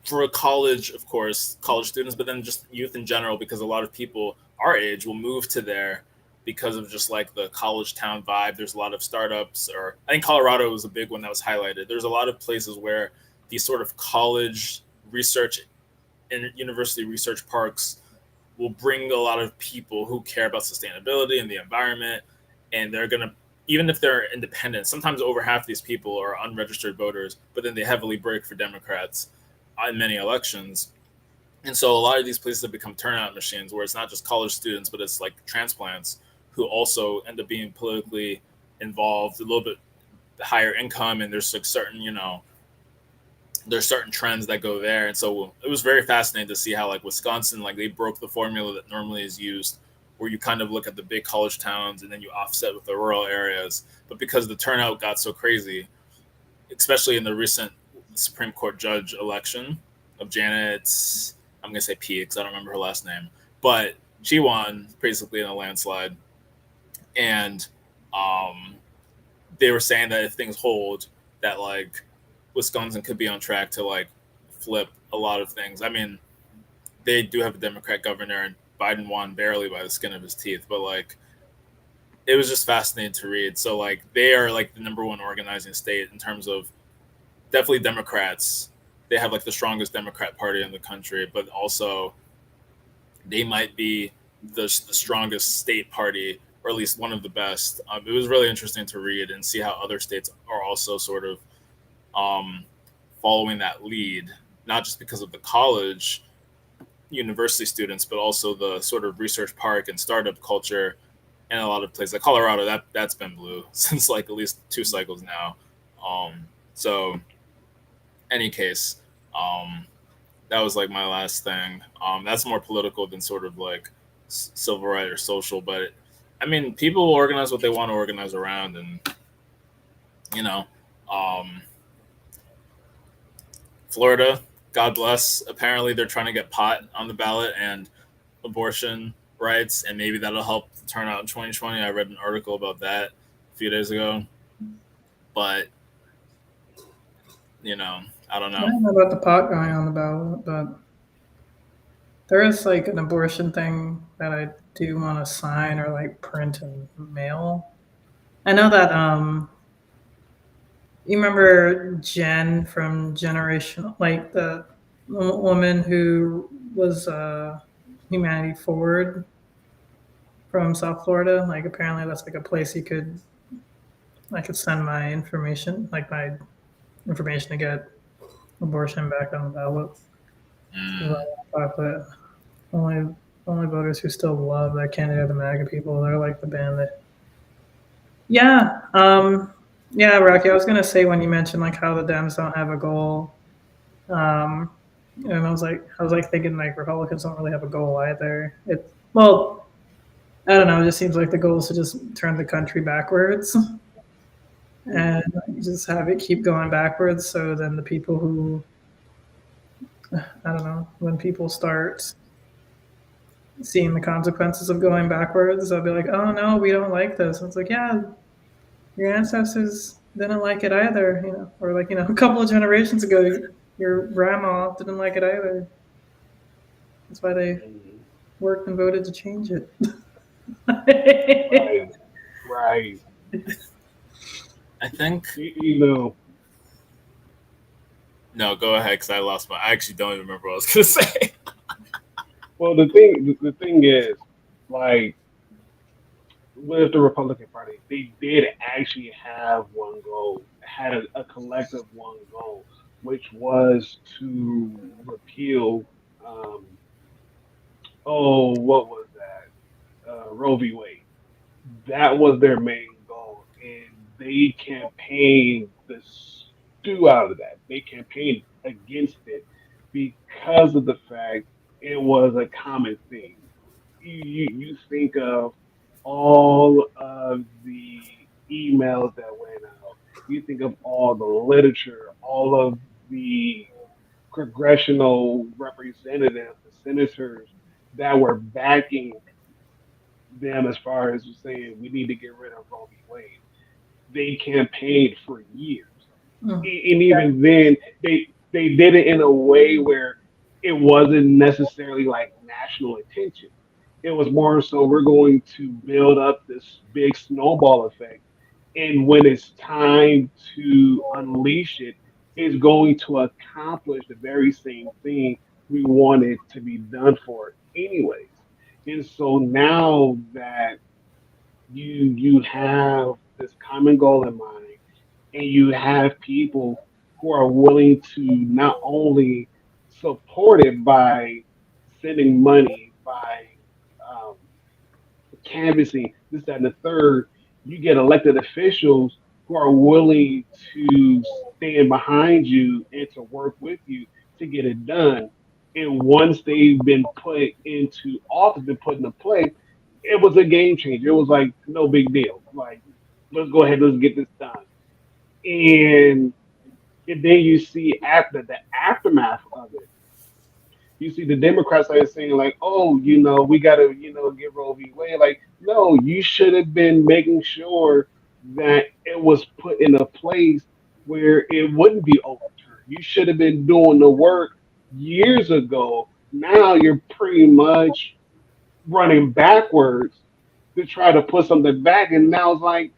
C: for a college, of course, college students, but then just youth in general, because a lot of people our age will move to there because of just like the college town vibe. There's a lot of startups, or I think Colorado was a big one that was highlighted. There's a lot of places where these sort of college research and university research parks will bring a lot of people who care about sustainability and the environment. And they're going to, even if they're independent, sometimes over half these people are unregistered voters, but then they heavily break for Democrats in many elections. And so a lot of these places have become turnout machines where it's not just college students, but it's like transplants who also end up being politically involved, a little bit higher income. And there's like certain, there's certain trends that go there. And so it was very fascinating to see how like Wisconsin, like they broke the formula that normally is used, where you kind of look at the big college towns and then you offset with the rural areas. But because the turnout got so crazy, especially in the recent Supreme Court judge election of Janet, I'm going to say P because I don't remember her last name, but she won basically in a landslide. And they were saying that if things hold, that like Wisconsin could be on track to like flip a lot of things. I mean, they do have a Democrat governor, and Biden won barely by the skin of his teeth, but like it was just fascinating to read. So like they are like the number one organizing state in terms of definitely Democrats they have like the strongest Democrat Party in the country, but also they might be the strongest state party, or at least one of the best. It was really interesting to read and see how other states are also sort of um, following that lead, not just because of the college university students, but also the sort of research park and startup culture in a lot of places. Like Colorado, that's been blue since like at least 2 cycles now. So, any case, um, that was like my last thing. That's more political than sort of like civil right or social, but I mean, people will organize what they want to organize around, and you know, um, Florida, God bless. Apparently, they're trying to get pot on the ballot and abortion rights, and maybe that'll help turn out in 2020. I read an article about that a few days ago, but I don't
A: I
C: know.
A: don't know about the pot going on the ballot, but there is like an abortion thing that I do want to sign or like print and mail. I know that you remember Jen from Generation, like the woman who was Humanity Forward from South Florida. Like apparently that's like a place I could send my information, like my information to get abortion back on the ballot.
C: Mm,
A: But only voters who still love that candidate, the MAGA people, they're like the band that. Yeah, yeah, Rocky. I was gonna say when you mentioned like how the Dems don't have a goal, um, and I was like thinking like Republicans don't really have a goal either. Well, I don't know. It just seems like the goal is to just turn the country backwards and just have it keep going backwards. So then the people who I don't know when people start seeing the consequences of going backwards, they'll be like, "Oh no, we don't like this." And it's like, yeah, your ancestors didn't like it either, or like a couple of generations ago, your grandma didn't like it either. That's why they
B: Mhm.
A: worked and voted to change it.
B: Right, right.
C: I think
B: You know,
C: no. Go ahead, because I lost my. I actually don't even remember what I was gonna say.
B: well, the thing is, like, with the Republican Party, they did actually have one goal, had a collective one goal, which was to repeal, um, oh, what was that? Roe v. Wade. That was their main goal, and they campaigned the stew out of that. They campaigned against it because of the fact it was a common theme. You think of all of the emails that went out. You think of all the literature, all of the congressional representatives, the senators that were backing them as far as saying we need to get rid of Roe v. Wade. They campaigned for years,
A: Mm.
B: and even then, they did it in a way where it wasn't necessarily like national attention. It was more so we're going to build up this big snowball effect, and when it's time to unleash it, it's going to accomplish the very same thing we wanted to be done for anyways. And so now that you have this common goal in mind, and you have people who are willing to not only support it by sending money, by um, canvassing this, that, and the third, you get elected officials who are willing to stand behind you and to work with you to get it done. And once they've been put into office, been put into place, it was a game changer. It was like no big deal. Like, let's go ahead, let's get this done. And, and then you see after the aftermath of it, you see the Democrats are saying like, oh, we got to, get Roe v. Wade. Like, no, you should have been making sure that it was put in a place where it wouldn't be overturned. You should have been doing the work years ago. Now you're pretty much running backwards to try to put something back, and now it's like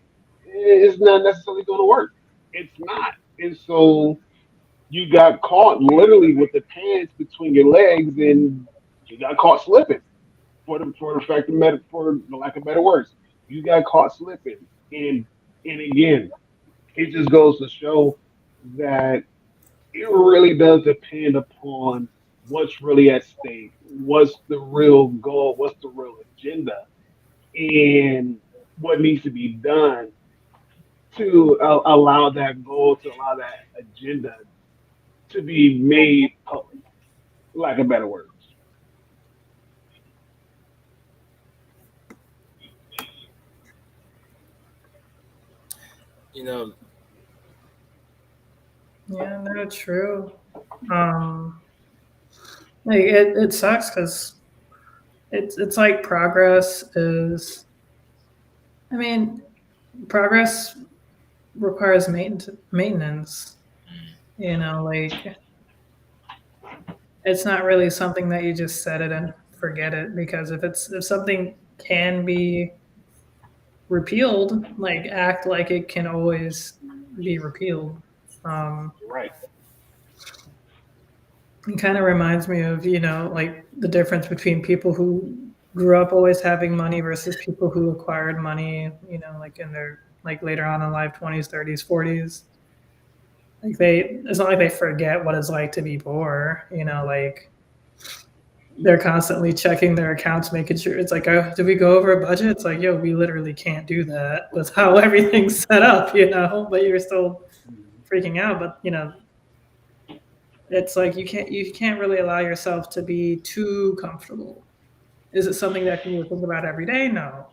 B: it's not necessarily going to work. It's not, and so you got caught literally with the pants between your legs, and you got caught slipping. For the lack of better words, you got caught slipping, and again, it just goes to show that it really does depend upon what's really at stake, what's the real goal, what's the real agenda, and what needs to be done to allow that goal, to allow that agenda to be made public, lack of better words.
C: You know,
A: Yeah, no, true. Um, like it sucks because it's like progress is. I mean, progress requires maintenance. You know, like it's not really something that you just set it and forget it, because if something can be repealed, like act like it can always be repealed. Um,
B: Right.
A: it kind of reminds me of, like the difference between people who grew up always having money versus people who acquired money, like in their like later on in life, 20s, 30s, 40s. Like it's not like they forget what it's like to be poor, like they're constantly checking their accounts, making sure it's like, oh, did we go over a budget? It's like, yo, we literally can't do that. That's how everything's set up, but you're still
B: Mhm.
A: freaking out. But it's like you can't really allow yourself to be too comfortable. Is it something that you think about every day? No.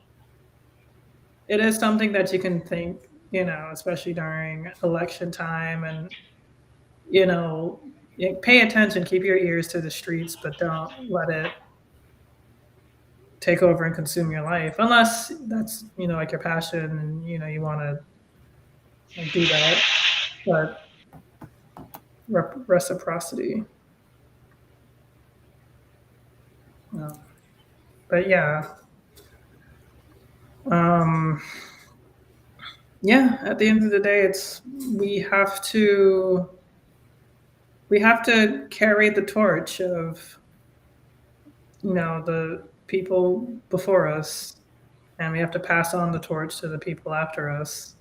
A: It is something that you can think, especially during election time, and you know, pay attention, keep your ears to the streets, but don't let it take over and consume your life, unless that's like your passion, and you want to like do that. But reciprocity. No. But yeah, um, yeah. At the end of the day, it's we have to we have to carry the torch of the people before us, and we have to pass on the torch to the people after us,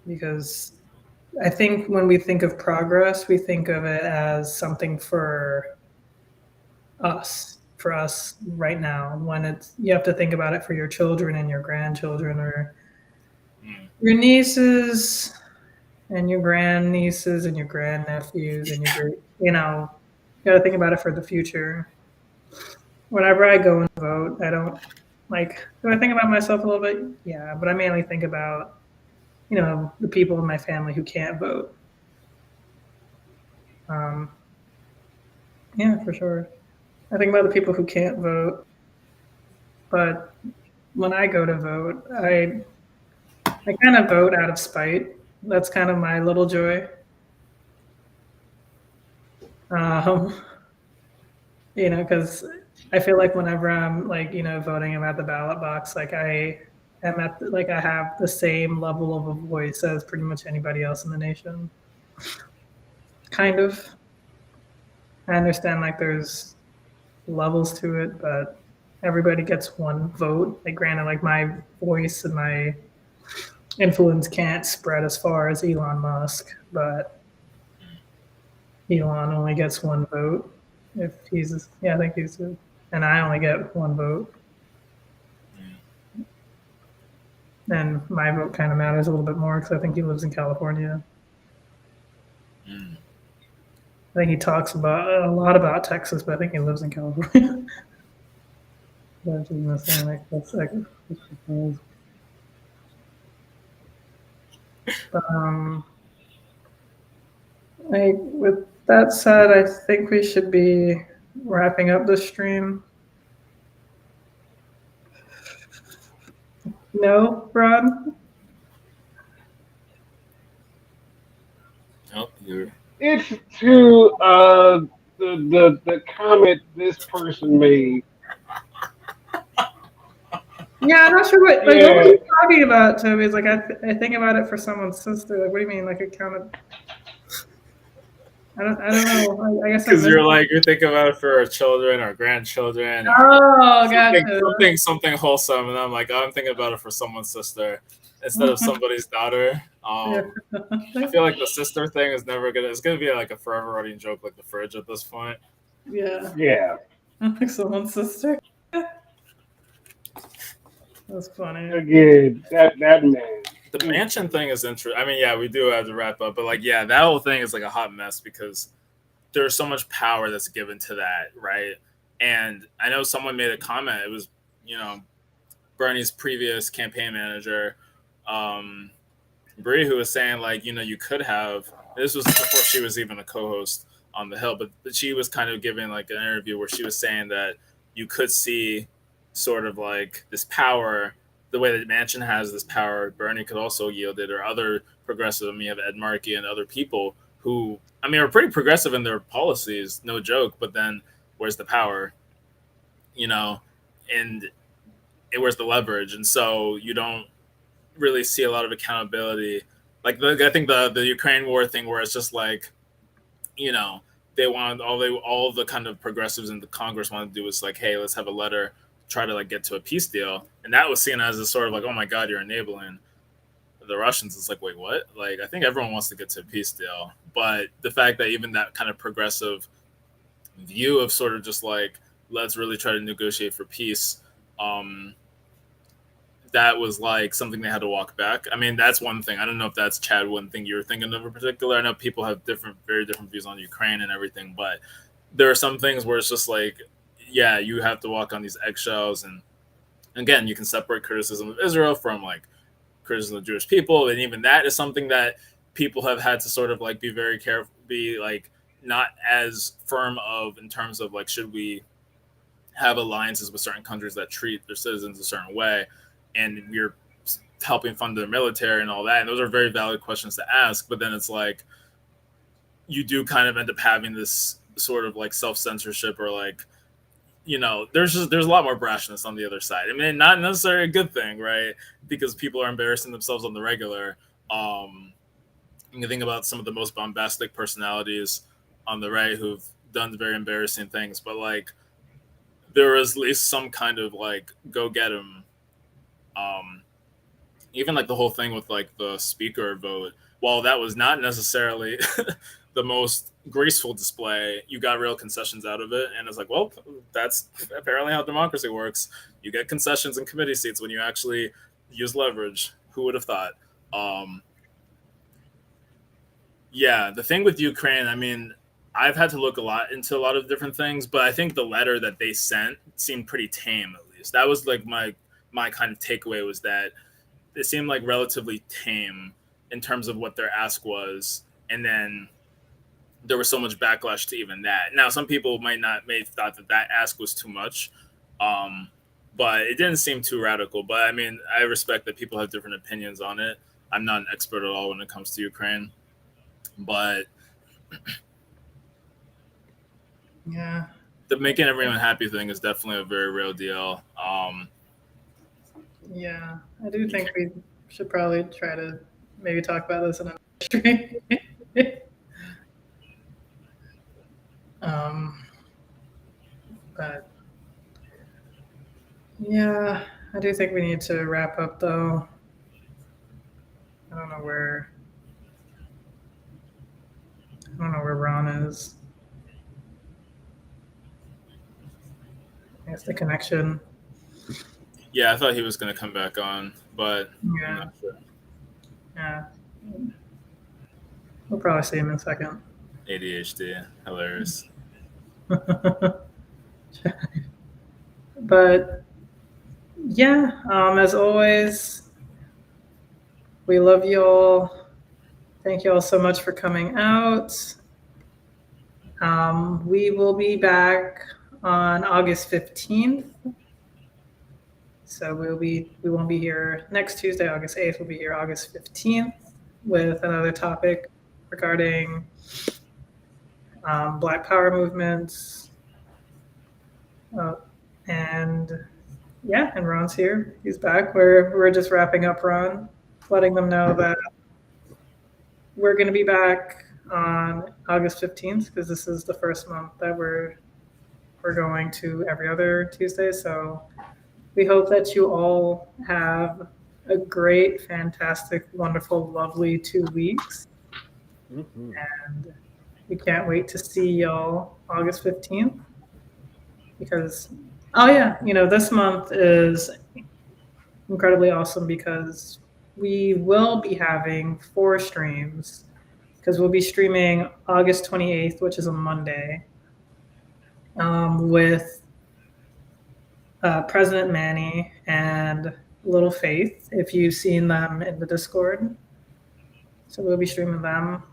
A: because I think when we think of progress, we think of it as something for us right now. When it's you have to think about it for your children and your grandchildren, or your nieces and your grandnieces and your grandnephews and your great, you got to think about it for the future. Whenever I go and vote, I don't do I think about myself a little bit? Yeah, but I mainly think about, the people in my family who can't vote. Um, yeah, for sure. I think about the people who can't vote, but when I go to vote, I kind of vote out of spite. That's kind of my little joy. Um, because I feel like whenever I'm voting, I'm at the ballot box, like I am like I have the same level of a voice as pretty much anybody else in the nation. Kind of. I understand like there's levels to it, but everybody gets one vote. Like granted, like my voice and my influence can't spread as far as Elon Musk, but Elon only gets one vote. If he's, yeah, I think he's, and I only get one vote. And my vote kind of matters a little bit more because I think he lives in California. I think he talks about a lot about Texas, but I think he lives in California. That's with that said, I think we should be wrapping up the stream. No, Rod?
C: oh, you're
B: It's to the comment this person made.
A: Yeah, I'm not sure what were
B: Yeah,
A: you talking about, Toby? It's like I think about it for someone's sister. Like, what do you mean? Like a kind of I don't know. I guess
C: because you're thinking about it for our children, our grandchildren, or
A: Oh, gotcha.
C: something wholesome, and I'm like, oh, I'm thinking about it for someone's sister instead of somebody's daughter.
A: Yeah.
C: I feel like the sister thing is never gonna. It's gonna be like a forever running joke, like the fridge at this point.
A: Yeah.
B: Yeah.
A: Like someone's sister. That's funny.
B: Again, that man.
C: The mansion thing is interesting. I mean, yeah, we do have to wrap up, but like, yeah, that whole thing is like a hot mess because there's so much power that's given to that, right? And I know someone made a comment. It was, Bernie's previous campaign manager, Bree, who was saying like, you could have. This was before she was even a co-host on The Hill, but she was kind of giving like an interview where she was saying that you could see sort of like this power, the way that Manchin has this power. Bernie could also yield it, or other progressive. I mean, you have Ed Markey and other people who, I mean, are pretty progressive in their policies, no joke. But then, where's the power? And where's the leverage? And so you don't really see a lot of accountability. Like I think the Ukraine war thing, where it's just like, they want all the kind of progressives in the Congress want to do is like, hey, let's have a letter, try to like get to a peace deal, and that was seen as a sort of like, oh my God, you're enabling the Russians. It's like, wait, what? Like, I think everyone wants to get to a peace deal, but the fact that even that kind of progressive view of sort of just like, let's really try to negotiate for peace, that was like something they had to walk back. I mean, that's one thing. I don't know if that's, Chad, one thing you were thinking of in particular. I know people have very different views on Ukraine and everything, but there are some things where it's just like, yeah, you have to walk on these eggshells. And again, you can separate criticism of Israel from like criticism of Jewish people. And even that is something that people have had to sort of like be very careful, be like not as firm of in terms of like, should we have alliances with certain countries that treat their citizens a certain way, and we're helping fund their military and all that. And those are very valid questions to ask. But then it's like, you do kind of end up having this sort of like self-censorship, or like, there's a lot more brashness on the other side. I mean, not necessarily a good thing, right? Because people are embarrassing themselves on the regular. You can think about some of the most bombastic personalities on the right who've done very embarrassing things, but like, there was at least some kind of like, go get him. Even like the whole thing with like the speaker vote, while that was not necessarily the most graceful display, you got real concessions out of it. And it's like, well, that's apparently how democracy works. You get concessions and committee seats when you actually use leverage. Who would have thought? Yeah, the thing with Ukraine, I mean, I've had to look a lot into a lot of different things, but I think the letter that they sent seemed pretty tame. At least that was like my kind of takeaway, was that it seemed like relatively tame in terms of what their ask was. And then there was so much backlash to even that. Now, some people may have thought that ask was too much, but it didn't seem too radical. But I mean, I respect that people have different opinions on it. I'm not an expert at all when it comes to Ukraine, but
A: yeah,
C: the making everyone happy thing is definitely a very real deal.
A: Yeah, I do think we should probably try to maybe talk about this in another stream. But yeah, I do think we need to wrap up though. I don't know where Ron is. I guess the connection.
C: Yeah, I thought he was going to come back on, but
A: Yeah.
C: I'm not sure.
A: Yeah. We'll probably see him in a second.
C: ADHD, hilarious.
A: But yeah, as always, we love you all. Thank you all so much for coming out. We will be back on August 15th. So we won't be here next Tuesday, August 8th. We'll be here August 15th with another topic regarding Black Power movements. And Ron's here. He's back. We're just wrapping up Ron, letting them know that we're going to be back on August 15th because this is the first month that we're going to every other Tuesday. So we hope that you all have a great, fantastic, wonderful, lovely 2 weeks.
D: Mm-hmm.
A: And we can't wait to see y'all August 15th because, oh yeah, this month is incredibly awesome because we will be having 4 streams because we'll be streaming August 28th, which is a Monday, with President Manny and Little Faith, if you've seen them in the Discord. So we'll be streaming them.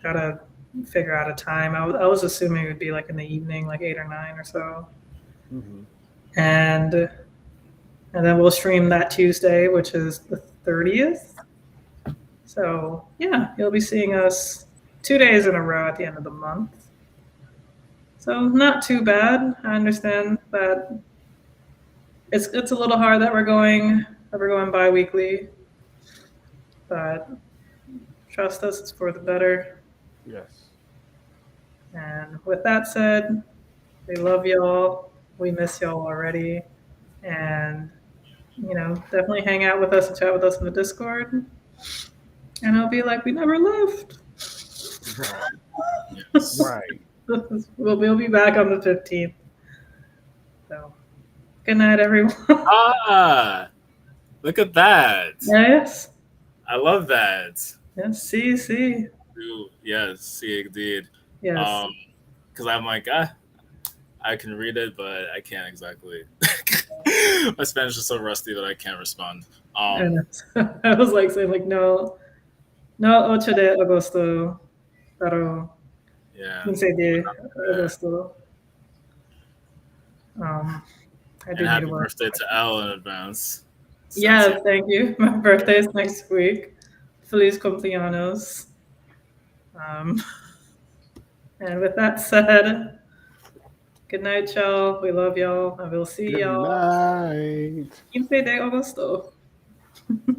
A: Gotta figure out a time. I was assuming it would be like in the evening, like 8 or 9 or so.
D: Mm-hmm.
A: And then we'll stream that Tuesday, which is the 30th. So yeah, you'll be seeing us 2 days in a row at the end of the month. So not too bad. I understand that it's a little hard that we're going bi-weekly, but trust us, it's for the better.
D: Yes.
A: And with that said, we love y'all. We miss y'all already. And, definitely hang out with us and chat with us in the Discord. And it'll be like we never left.
D: Right.
C: Yes.
D: Right.
A: We'll be back on the 15th. So, good night, everyone.
C: Ah, look at that.
A: Yes.
C: I love that.
A: Yes. See.
C: Ooh, yes, see, indeed.
A: Yes.
C: Because I'm like, I can read it, but I can't exactly. My Spanish is so rusty that I can't respond.
A: And I was like saying like no 8 de agosto, pero
C: Yeah.
A: 15 de agosto. I do
C: And
A: need
C: happy
A: to work.
C: birthday to Elle in advance.
A: Yeah, thank you. My birthday is next week. Feliz cumpleaños. And with that said, good night, y'all. We love y'all, and we'll see
D: Good
A: y'all
D: night.
A: 15 de agosto.